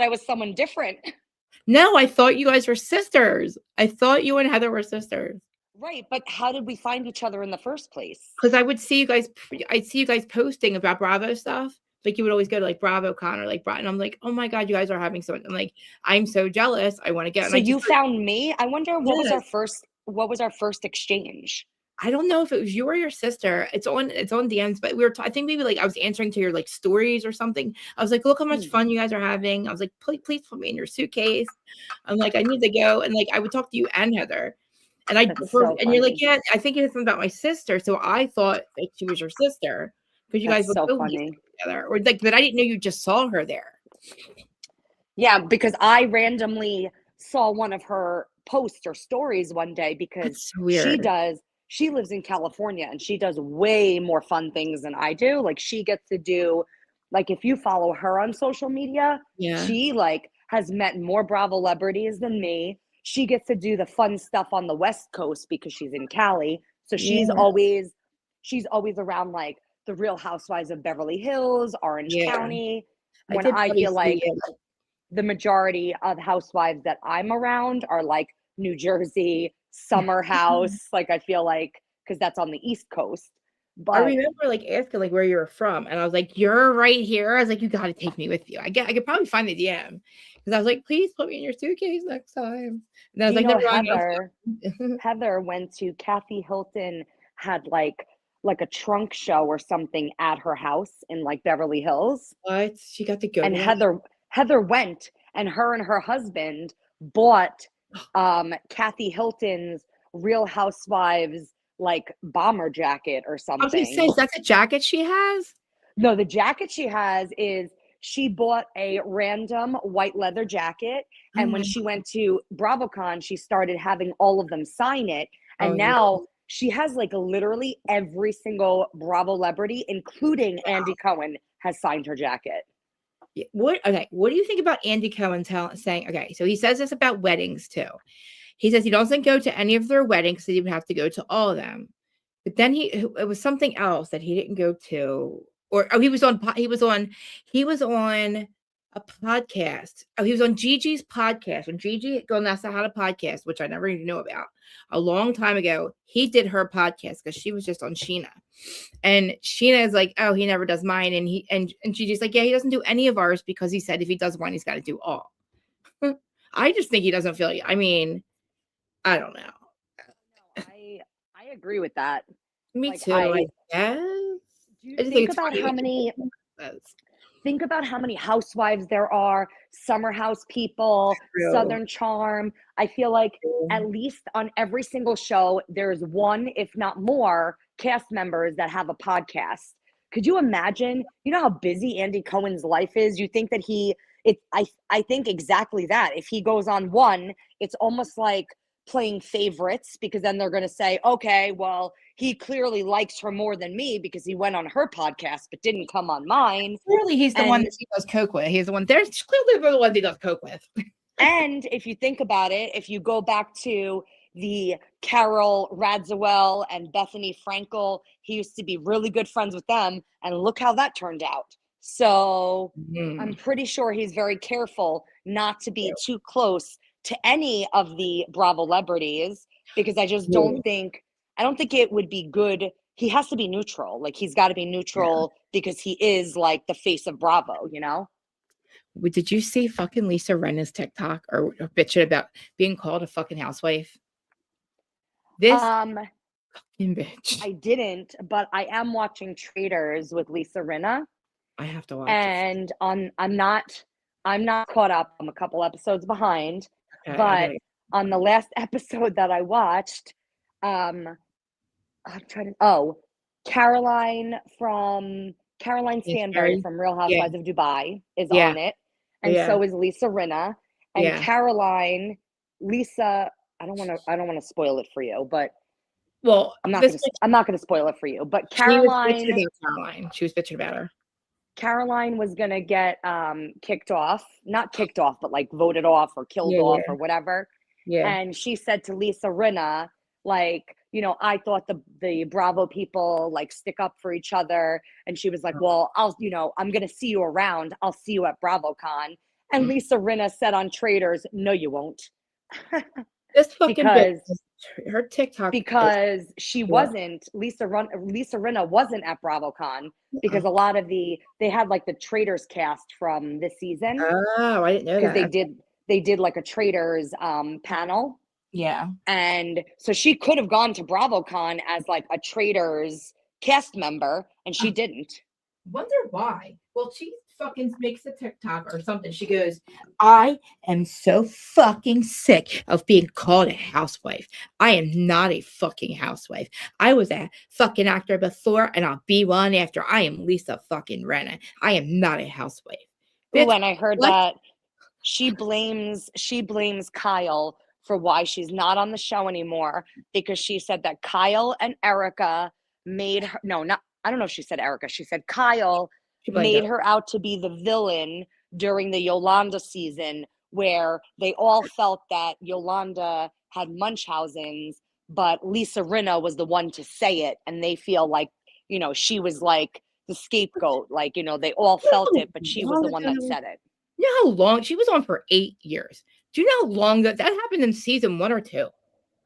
[SPEAKER 2] I was someone different.
[SPEAKER 1] No, I thought you guys were sisters. I thought you and Heather were sisters.
[SPEAKER 2] Right, but how did we find each other in the first place?
[SPEAKER 1] Because I would see you guys, I'd see you guys posting about Bravo stuff. Like you would always go to like BravoCon or like and I'm like, oh my god, you guys are having so much. I'm like, I'm so jealous. I want to get. And
[SPEAKER 2] So
[SPEAKER 1] I just
[SPEAKER 2] you found me? I wonder
[SPEAKER 1] yes.
[SPEAKER 2] what was our first exchange?
[SPEAKER 1] I don't know if it was you or your sister. It's on DMs, but we were. I think maybe like I was answering to your like stories or something. I was like, look how much
[SPEAKER 2] Hmm,
[SPEAKER 1] fun you guys are having. I was like, please put me in your suitcase. I'm like, I need to go. And like I would talk to you and Heather.
[SPEAKER 2] that's so
[SPEAKER 1] And you're like,
[SPEAKER 2] funny.
[SPEAKER 1] yeah, I think it's something about my sister. So I thought like she was your sister because you guys
[SPEAKER 2] That's
[SPEAKER 1] would
[SPEAKER 2] so
[SPEAKER 1] go
[SPEAKER 2] funny.
[SPEAKER 1] together, or like, but I didn't know you just saw her there.
[SPEAKER 2] Yeah, because I randomly saw one of her posts or stories one day because
[SPEAKER 1] That's so weird.
[SPEAKER 2] she lives in California and she does way more fun things than I do. Like she gets to do like if you follow her on social media,
[SPEAKER 1] Yeah,
[SPEAKER 2] she like has met more Bravo celebrities than me. She gets to do the fun stuff on the West Coast because she's in Cali. So
[SPEAKER 1] yeah,
[SPEAKER 2] she's always around like the Real Housewives of Beverly Hills, Orange
[SPEAKER 1] yeah.
[SPEAKER 2] County.
[SPEAKER 1] I
[SPEAKER 2] When
[SPEAKER 1] did
[SPEAKER 2] I
[SPEAKER 1] probably
[SPEAKER 2] feel
[SPEAKER 1] see
[SPEAKER 2] like
[SPEAKER 1] it.
[SPEAKER 2] the majority of housewives that I'm around are like New Jersey, Summer House. Like I feel like because that's on the East Coast.
[SPEAKER 1] I
[SPEAKER 2] But
[SPEAKER 1] remember like asking like where you were from, and I was like, "You're right here." I was like, "You got to take me with you." I could probably find the DM because I was like, "Please put me in your suitcase next time." And I was
[SPEAKER 2] do you
[SPEAKER 1] like,
[SPEAKER 2] know
[SPEAKER 1] "Never mind."
[SPEAKER 2] Heather? Heather went to Kathy Hilton had like a trunk show or something at her house in like Beverly Hills,
[SPEAKER 1] What? She got to go
[SPEAKER 2] and
[SPEAKER 1] to that?
[SPEAKER 2] Heather went, and her husband bought Kathy Hilton's Real Housewives like bomber jacket or
[SPEAKER 1] I was gonna say,
[SPEAKER 2] something.
[SPEAKER 1] is that the jacket she has?
[SPEAKER 2] No, the jacket she has is she bought a random white leather jacket.
[SPEAKER 1] Oh
[SPEAKER 2] And when
[SPEAKER 1] my
[SPEAKER 2] she went to BravoCon, she started having all of them sign it.
[SPEAKER 1] oh,
[SPEAKER 2] And now she has like literally every single Bravo celebrity, including Andy Cohen, has signed her jacket.
[SPEAKER 1] what? Okay, what do you think about Andy Cohen saying? Okay, so he says this about weddings too. He says he doesn't go to any of their weddings, so he would have to go to all of them. But then it was something else that he didn't go to, or oh, he was on a podcast. Oh, he was on Gigi's podcast when Gigi Gonessa had a podcast, which I never even knew about a long time ago. He did her podcast because she was just on Sheena, and Sheena is like, oh, he never does mine, and Gigi's like, yeah, he doesn't do any of ours because he said if he does one, he's got to do all. I just think he doesn't feel. I mean, I don't know.
[SPEAKER 2] No, I agree with that.
[SPEAKER 1] Me
[SPEAKER 2] Like
[SPEAKER 1] too, I
[SPEAKER 2] I
[SPEAKER 1] guess.
[SPEAKER 2] do you
[SPEAKER 1] I just think
[SPEAKER 2] think
[SPEAKER 1] it's
[SPEAKER 2] about
[SPEAKER 1] funny
[SPEAKER 2] how
[SPEAKER 1] when
[SPEAKER 2] many
[SPEAKER 1] people says
[SPEAKER 2] think about how many housewives there are, summer house people,
[SPEAKER 1] true.
[SPEAKER 2] Southern Charm. I feel like at least on every single show, there's one, if not more, cast members that have a podcast. Could you imagine? You know how busy Andy Cohen's life is? You think that I think exactly that. If he goes on one, it's almost like playing favorites because then they're going to say, okay, well, he clearly likes her more than me because he went on her podcast but didn't come on mine.
[SPEAKER 1] Clearly, he's the one
[SPEAKER 2] And
[SPEAKER 1] that she does coke with. He's the one. There's clearly the one he does coke with.
[SPEAKER 2] and if you think about it, if you go back to the Carol Radziwill and Bethany Frankel, he used to be really good friends with them, and look how that turned out. So I'm
[SPEAKER 1] Mhm.
[SPEAKER 2] pretty sure he's very careful not to be too close to any of the Bravo celebrities because
[SPEAKER 1] Yeah.
[SPEAKER 2] I don't think it would be good. He has to be neutral. Like he's got to be
[SPEAKER 1] Yeah.
[SPEAKER 2] neutral because he is like the face of Bravo, you know?
[SPEAKER 1] Did you see fucking Lisa Rinna's TikTok or bitching about being called a fucking housewife? This
[SPEAKER 2] Um,
[SPEAKER 1] fucking bitch.
[SPEAKER 2] I didn't, but I am watching Traders with Lisa Rinna,
[SPEAKER 1] I have to watch it.
[SPEAKER 2] and on I'm not caught up. I'm a couple episodes behind,
[SPEAKER 1] Okay, I
[SPEAKER 2] but
[SPEAKER 1] gotta.
[SPEAKER 2] on the last episode that I watched, um, I'm trying to Caroline Stanbury
[SPEAKER 1] Kingsbury.
[SPEAKER 2] from Real
[SPEAKER 1] Yeah,
[SPEAKER 2] Housewives of Dubai is
[SPEAKER 1] yeah,
[SPEAKER 2] on it, and
[SPEAKER 1] yeah,
[SPEAKER 2] so is Lisa Rinna, and
[SPEAKER 1] yeah.
[SPEAKER 2] Lisa I don't want to spoil it for you, but
[SPEAKER 1] Well,
[SPEAKER 2] I'm not
[SPEAKER 1] this
[SPEAKER 2] going to
[SPEAKER 1] bitch,
[SPEAKER 2] I'm not going to spoil it for you. But
[SPEAKER 1] she was bitching about Caroline. She was bitching about her.
[SPEAKER 2] Caroline was going to get kicked off, not kicked off, but like voted off or killed
[SPEAKER 1] Yeah,
[SPEAKER 2] off
[SPEAKER 1] yeah,
[SPEAKER 2] or whatever.
[SPEAKER 1] yeah.
[SPEAKER 2] And she said to Lisa Rinna, like, I thought the Bravo people like stick up for each other. And she was like, well, I'm going to see you around. I'll see you at BravoCon. And Lisa Rinna said on Traders, no, you won't.
[SPEAKER 1] This fucking bitch,
[SPEAKER 2] because
[SPEAKER 1] her TikTok is
[SPEAKER 2] because she
[SPEAKER 1] what?
[SPEAKER 2] wasn't Lisa Rinna wasn't at BravoCon because
[SPEAKER 1] Uh-uh.
[SPEAKER 2] a lot of they had like the Traders cast from this season
[SPEAKER 1] Oh, I didn't know
[SPEAKER 2] because
[SPEAKER 1] that.
[SPEAKER 2] they did like a Traders panel.
[SPEAKER 1] Yeah.
[SPEAKER 2] And so she could have gone to BravoCon as like a Traders cast member, and she didn't.
[SPEAKER 1] Wonder why. Well, she fucking makes a TikTok or something. She goes, I am so fucking sick of being called a housewife. I am not a fucking housewife. I was a fucking actor before and I'll be one after. I am Lisa fucking Renna. I am not a housewife.
[SPEAKER 2] Ooh,
[SPEAKER 1] Bitch,
[SPEAKER 2] and I heard
[SPEAKER 1] what?
[SPEAKER 2] that she blames Kyle for why she's not on the show anymore because she said that Kyle and Erica made her no, not I don't know if she said Erica. She said Kyle
[SPEAKER 1] She blamed
[SPEAKER 2] made
[SPEAKER 1] her.
[SPEAKER 2] her out to be the villain during the Yolanda season where they all felt that Yolanda had Munchausen's, but Lisa Rinna was the one to say it, and they feel like, she was like the scapegoat. Like, they all felt it, but she was the one that said it.
[SPEAKER 1] You know how long she was on for 8 years? Do you know how long that happened in season 1 or 2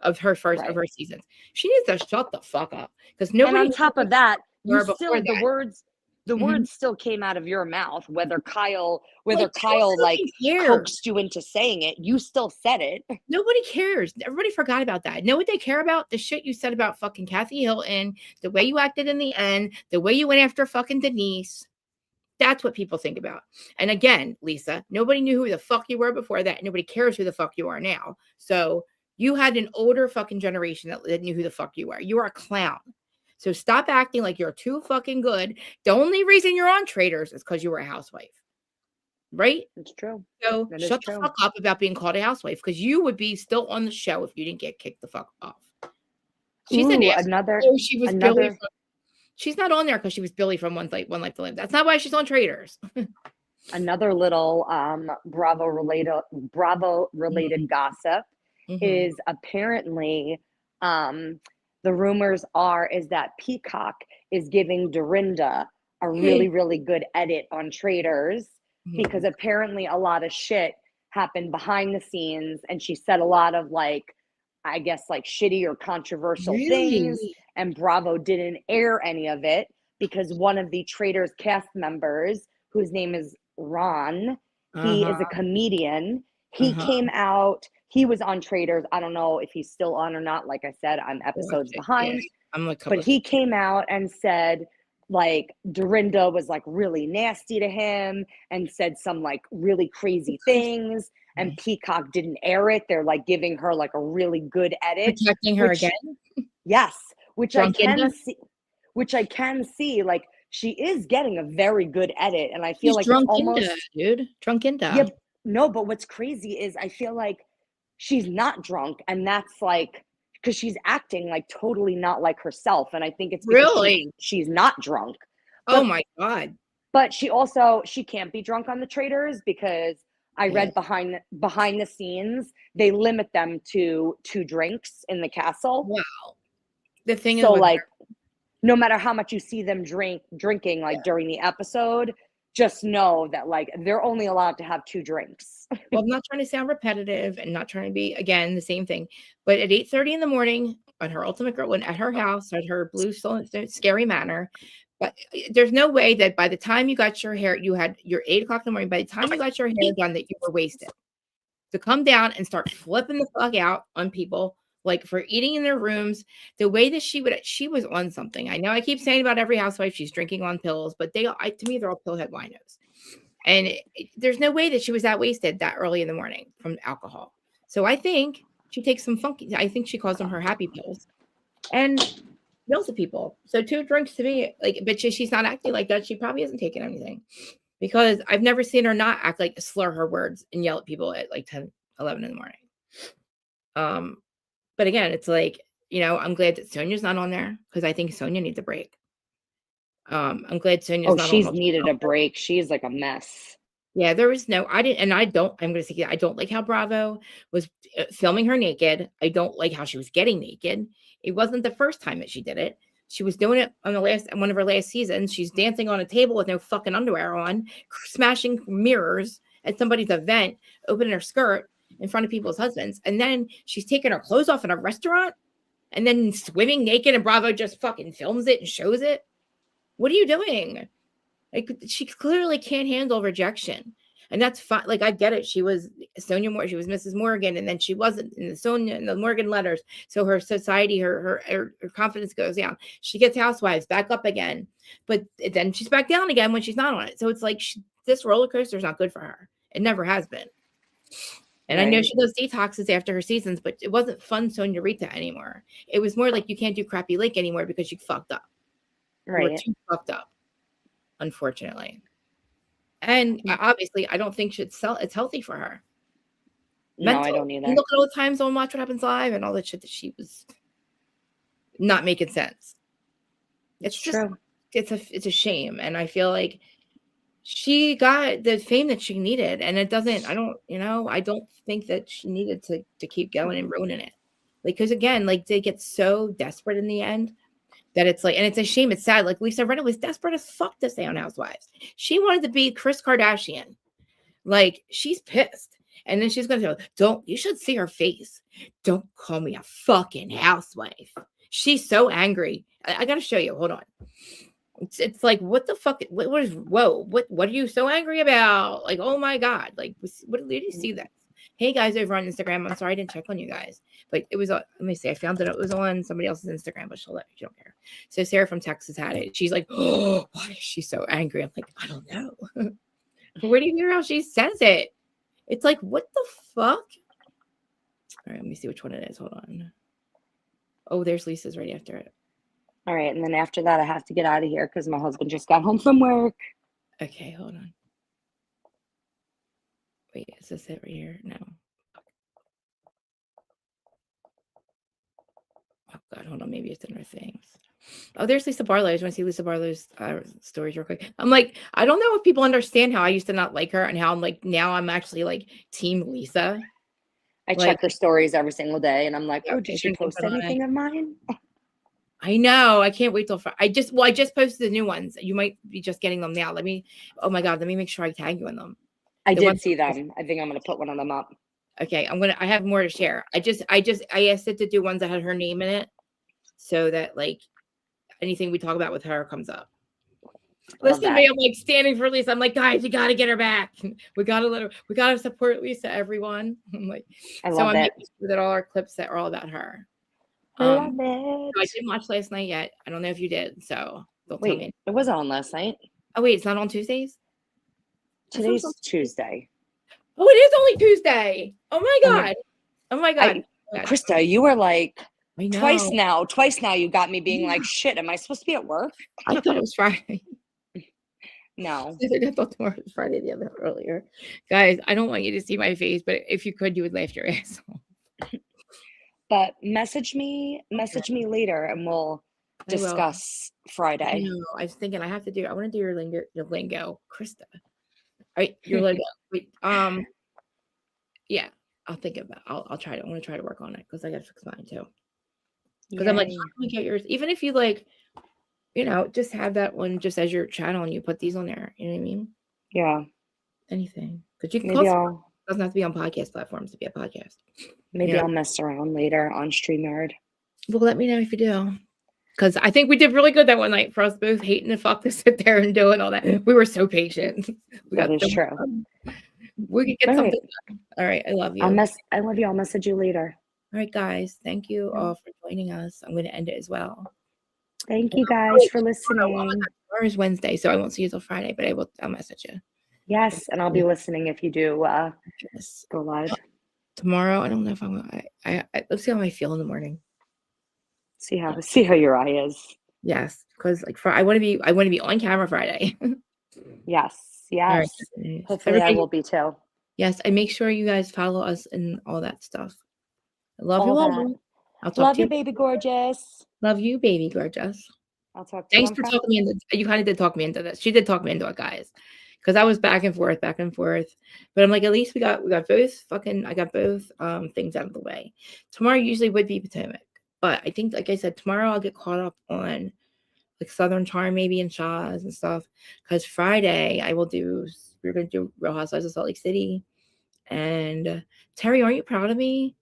[SPEAKER 1] of
[SPEAKER 2] Right.
[SPEAKER 1] her seasons? She needs to shut the fuck up because
[SPEAKER 2] And
[SPEAKER 1] nobody
[SPEAKER 2] on
[SPEAKER 1] knew
[SPEAKER 2] top
[SPEAKER 1] who
[SPEAKER 2] of that,
[SPEAKER 1] you
[SPEAKER 2] you
[SPEAKER 1] were before
[SPEAKER 2] still
[SPEAKER 1] that.
[SPEAKER 2] the
[SPEAKER 1] Mhm.
[SPEAKER 2] words still came out of your mouth, whether
[SPEAKER 1] Like,
[SPEAKER 2] Kyle
[SPEAKER 1] who
[SPEAKER 2] like
[SPEAKER 1] fucking cares?
[SPEAKER 2] coaxed you into saying it, you still said it.
[SPEAKER 1] Nobody cares. Everybody forgot about that. Know what they care about? The shit you said about fucking Kathy Hilton, the way you acted in the end, the way you went after fucking Denise. That's what people think about. And again, Lisa, nobody knew who the fuck you were before that. Nobody cares who the fuck you are now. So you had an older fucking generation that knew who the fuck you were. You are a clown. So stop acting like you're too fucking good. The only reason you're on Traders is because you were a housewife, right?
[SPEAKER 2] It's true.
[SPEAKER 1] So
[SPEAKER 2] That is
[SPEAKER 1] shut the
[SPEAKER 2] true.
[SPEAKER 1] fuck up about being called a housewife because you would be still on the show if you didn't get kicked the fuck off. She's an
[SPEAKER 2] Ooh,
[SPEAKER 1] asshole. Oh, she was Billy
[SPEAKER 2] another
[SPEAKER 1] from. She's not on there because she was Billy from One Life to Live. That's not why she's on Traders.
[SPEAKER 2] another little Bravo related gossip
[SPEAKER 1] Mm-hmm.
[SPEAKER 2] is apparently the rumors is that Peacock is giving Dorinda a really, really good edit on Traders because apparently a lot of shit happened behind the scenes and she said a lot of like, I guess, like shitty or controversial things,
[SPEAKER 1] Really?
[SPEAKER 2] and Bravo didn't air any of it because one of the Traders cast members, whose name is Ron, he
[SPEAKER 1] Uh-huh.
[SPEAKER 2] is a comedian. He
[SPEAKER 1] Uh-huh.
[SPEAKER 2] came out, he was on Traders. I don't know if he's still on or not. Like I said, I'm
[SPEAKER 1] Watch
[SPEAKER 2] episodes
[SPEAKER 1] it. Yeah.
[SPEAKER 2] behind,
[SPEAKER 1] I'm a
[SPEAKER 2] but
[SPEAKER 1] couple of
[SPEAKER 2] he came out and said like Dorinda was like really nasty to him and said some like really crazy things, and Peacock didn't air it. They're like giving her like a really good edit,
[SPEAKER 1] protecting her again.
[SPEAKER 2] which yes, which I can
[SPEAKER 1] Drunkinda.
[SPEAKER 2] see, like she is getting a very good edit, and I feel
[SPEAKER 1] She's
[SPEAKER 2] like it's
[SPEAKER 1] Drunkinda,
[SPEAKER 2] almost
[SPEAKER 1] dude.
[SPEAKER 2] yeah,
[SPEAKER 1] Drunkinda.
[SPEAKER 2] no, but what's crazy is I feel like she's not drunk, and that's like because she's acting like totally not like herself, and I think it's because
[SPEAKER 1] Really?
[SPEAKER 2] she's not drunk.
[SPEAKER 1] Oh
[SPEAKER 2] But
[SPEAKER 1] my God.
[SPEAKER 2] she can't be drunk on the Traders because I
[SPEAKER 1] Yeah.
[SPEAKER 2] read behind the scenes they limit them to 2 drinks in the castle.
[SPEAKER 1] Wow. The thing is
[SPEAKER 2] So
[SPEAKER 1] with
[SPEAKER 2] like no matter how much you see them drinking like during the episode, just know that like they're only allowed to have 2 drinks.
[SPEAKER 1] well, I'm not trying to sound repetitive and not trying to be again the same thing, but at 8:30 in the morning on her ultimate girl when at her house at her blue scary manor, but there's no way that by the time you got your hair, you had your 8 o'clock in the morning. By the time you got your hair done, that you were wasted. To come down and start flipping the fuck out on people like for eating in their rooms the way that she was on something. I know I keep saying about every housewife she's drinking on pills, but to me they're all pillhead winos, and there's no way that she was that wasted that early in the morning from alcohol. So I think she takes some funky, I think she calls them her happy pills, and yells at people. So 2 drinks to me, like, but she's not acting like that. She probably hasn't taken anything because I've never seen her not act like slur her words and yell at people at like 10, 11 in the morning. But again, it's like, I'm glad that Sonya's not on there because I think Sonya needs a break. I'm glad Sonya's
[SPEAKER 2] Oh,
[SPEAKER 1] not on
[SPEAKER 2] she's
[SPEAKER 1] the
[SPEAKER 2] needed a break. She's like a mess.
[SPEAKER 1] Yeah, there was no I didn't and I don't I'm gonna say I don't like how Bravo was, filming her naked. I don't like how she was getting naked. It wasn't the first time that she did it. She was doing it on one of her last seasons. She's dancing on a table with no fucking underwear on, smashing mirrors at somebody's event, opening her skirt in front of people's husbands, and then she's taking her clothes off in a restaurant, and then swimming naked, and Bravo just fucking films it and shows it. What are you doing? Like, she clearly can't handle rejection. And that's fine. Like, I get it. She was Sonia Moore. She was Mrs. Morgan, and then she wasn't in the Sonia and the Morgan letters. So her society, her confidence goes down. She gets Housewives back up again, but then she's back down again when she's not on it. So it's like this roller coaster is not good for her. It never has been. And I know she does detoxes after her seasons, but it wasn't fun Sonia Rita anymore. It was more like you can't do Crappy Lake anymore because you fucked up. You were too fucked up, unfortunately. And obviously, I don't think it's healthy for her.
[SPEAKER 2] No, I don't either.
[SPEAKER 1] Look at all the times on Watch What Happens Live and all that shit that she was not making sense. It's just
[SPEAKER 2] true.
[SPEAKER 1] It's a shame, and I feel like she got the fame that she needed, and it doesn't. I don't think that she needed to keep going and ruining it. Like, because again, like they get so desperate in the end that it's like, and it's a shame. It's sad. Like Lisa Rinna was desperate as fuck to stay on Housewives. She wanted to be Kris Kardashian. Like, she's pissed. And then she's going to go, you should see her face. Don't call me a fucking housewife. She's so angry. I got to show you. Hold on. It's like, what the fuck? What are you so angry about? Like, oh my God. Like, what did you see that? Hey guys over on Instagram. I'm sorry I didn't check on you guys. But it was let me see. I found that it was on somebody else's Instagram, but she don't care. So Sarah from Texas had it. She's like, oh, why is she so angry? I'm like, I don't know. Where do you hear how she says it? It's like, what the fuck? All right, let me see which one it is. Hold on. Oh, there's Lisa's right after it.
[SPEAKER 2] All right, and then after that, I have to get out of here because my husband just got home from work.
[SPEAKER 1] Okay, hold on. Wait, is this it right here? No. Oh God, hold on. Maybe it's in her things. Oh, there's Lisa Barlow. I just want to see Lisa Barlow's stories real quick. I'm like, I don't know if people understand how I used to not like her and how I'm like, now I'm actually like team Lisa.
[SPEAKER 2] I check her stories every single day and I'm like, oh, did she post anything of mine?
[SPEAKER 1] I know. I can't wait till I just posted the new ones. You might be just getting them now. Oh my God, let me make sure I tag you in them.
[SPEAKER 2] I did see them. I think I'm going to put one of them up.
[SPEAKER 1] Okay, I have more to share. I asked it to do ones that had her name in it so that like anything we talk about with her comes up. Listen to me, I'm like standing for Lisa. I'm like, guys, you got to get her back. We got to support Lisa, everyone. I'm like, I'm making sure that all our clips that are all about her.
[SPEAKER 2] Love it.
[SPEAKER 1] So I didn't watch last night yet. I don't know if you did. So don't tell me.
[SPEAKER 2] It wasn't on last night.
[SPEAKER 1] Oh wait, it's not on Tuesdays?
[SPEAKER 2] Today's Tuesday.
[SPEAKER 1] Oh, it is only Tuesday. Oh my God. Oh my God.
[SPEAKER 2] Krista, you were like twice now you got me being like, shit, am I supposed to be at work?
[SPEAKER 1] I thought it was Friday.
[SPEAKER 2] No.
[SPEAKER 1] I thought tomorrow was Friday earlier. Guys, I don't want you to see my face, but if you could, you would laugh your ass off.
[SPEAKER 2] But message me later and we'll discuss Friday.
[SPEAKER 1] No, I was thinking I want to do your lingo, Krista. All right, your lingo. Wait, yeah, I'll think about it. I'll try to. I want to try to work on it because I got to fix mine too. Because I'm like, how can we get yours? Even if you like, just have that one just as your channel and you put these on there. You know what I mean?
[SPEAKER 2] Yeah.
[SPEAKER 1] Anything. Because you can it doesn't have to be on podcast platforms to be a podcast.
[SPEAKER 2] Maybe I'll mess around later on StreamYard.
[SPEAKER 1] Well, let me know if you do. Because I think we did really good that one night for us both hating the fuck to sit there and doing all that. We were so patient.
[SPEAKER 2] That is true.
[SPEAKER 1] We could get something done. All right. I love you.
[SPEAKER 2] I love you. I'll message you later.
[SPEAKER 1] All right, guys. Thank you all for joining us. I'm going to end it as well.
[SPEAKER 2] Thank you guys for listening.
[SPEAKER 1] Tomorrow is Wednesday, so I won't see you till Friday, but I'll message you.
[SPEAKER 2] Yes, and I'll be listening if you do go live.
[SPEAKER 1] Tomorrow, I don't know if I'm going to. Let's see how I feel in the morning.
[SPEAKER 2] See how your eye is.
[SPEAKER 1] Yes, because I want to be on camera Friday.
[SPEAKER 2] Yes. Right. Hopefully I will be too.
[SPEAKER 1] Yes, and make sure you guys follow us and all that stuff. I love you
[SPEAKER 2] All that.
[SPEAKER 1] all. I'll talk
[SPEAKER 2] Love
[SPEAKER 1] to
[SPEAKER 2] you,
[SPEAKER 1] you.
[SPEAKER 2] baby gorgeous.
[SPEAKER 1] Love you, baby gorgeous.
[SPEAKER 2] I'll talk to you
[SPEAKER 1] Thanks
[SPEAKER 2] on
[SPEAKER 1] for
[SPEAKER 2] Friday.
[SPEAKER 1] talking me into. You kind of did talk me into this. She did talk me into it, guys, because I was back and forth, back and forth. But I'm like, at least we got both fucking. I got both things out of the way. Tomorrow usually would be Potomac, but I think, like I said, tomorrow I'll get caught up on like Southern Charm maybe and Shaw's and stuff. Because Friday I will do. We're gonna do Real Housewives of Salt Lake City. And Terry, aren't you proud of me?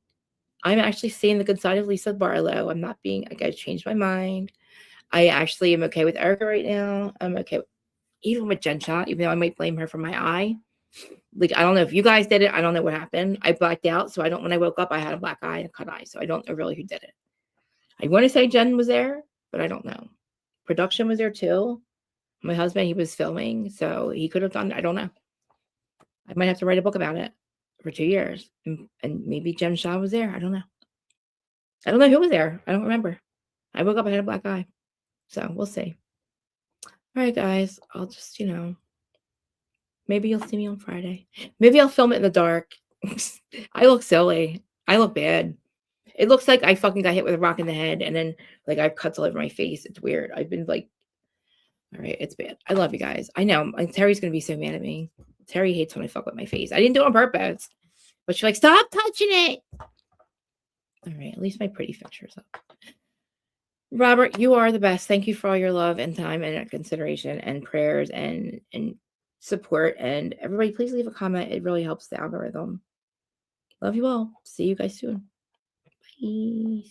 [SPEAKER 1] I'm actually seeing the good side of Lisa Barlow. I'm not being. I gotta change my mind. I actually am okay with Erica right now. I'm okay even with Jen Shot, even though I might blame her for my eye. Like, I don't know if you guys did it. I don't know what happened. I blacked out. So I don't, when I woke up, I had a black eye and a cut eye. So I don't know really who did it. I want to say Jen was there, but I don't know. Production was there too. My husband, he was filming. So he could have done, I don't know. I might have to write a book about it for 2 years. And maybe Jen Shah was there. I don't know. I don't know who was there. I don't remember. I woke up, I had a black eye. So we'll see. All right, guys. I'll just, maybe you'll see me on Friday. Maybe I'll film it in the dark. I look silly. I look bad. It looks like I fucking got hit with a rock in the head and then like I have cuts all over my face. It's weird. I've been like, all right, it's bad. I love you guys. I know. Terry's gonna be so mad at me. Terry hates when I fuck with my face. I didn't do it on purpose. But she's like, stop touching it. All right, at least my pretty picture's up. Robert, you are the best. Thank you for all your love and time and consideration and prayers and support. And everybody, please leave a comment. It really helps the algorithm. Love you all. See you guys soon. Bye.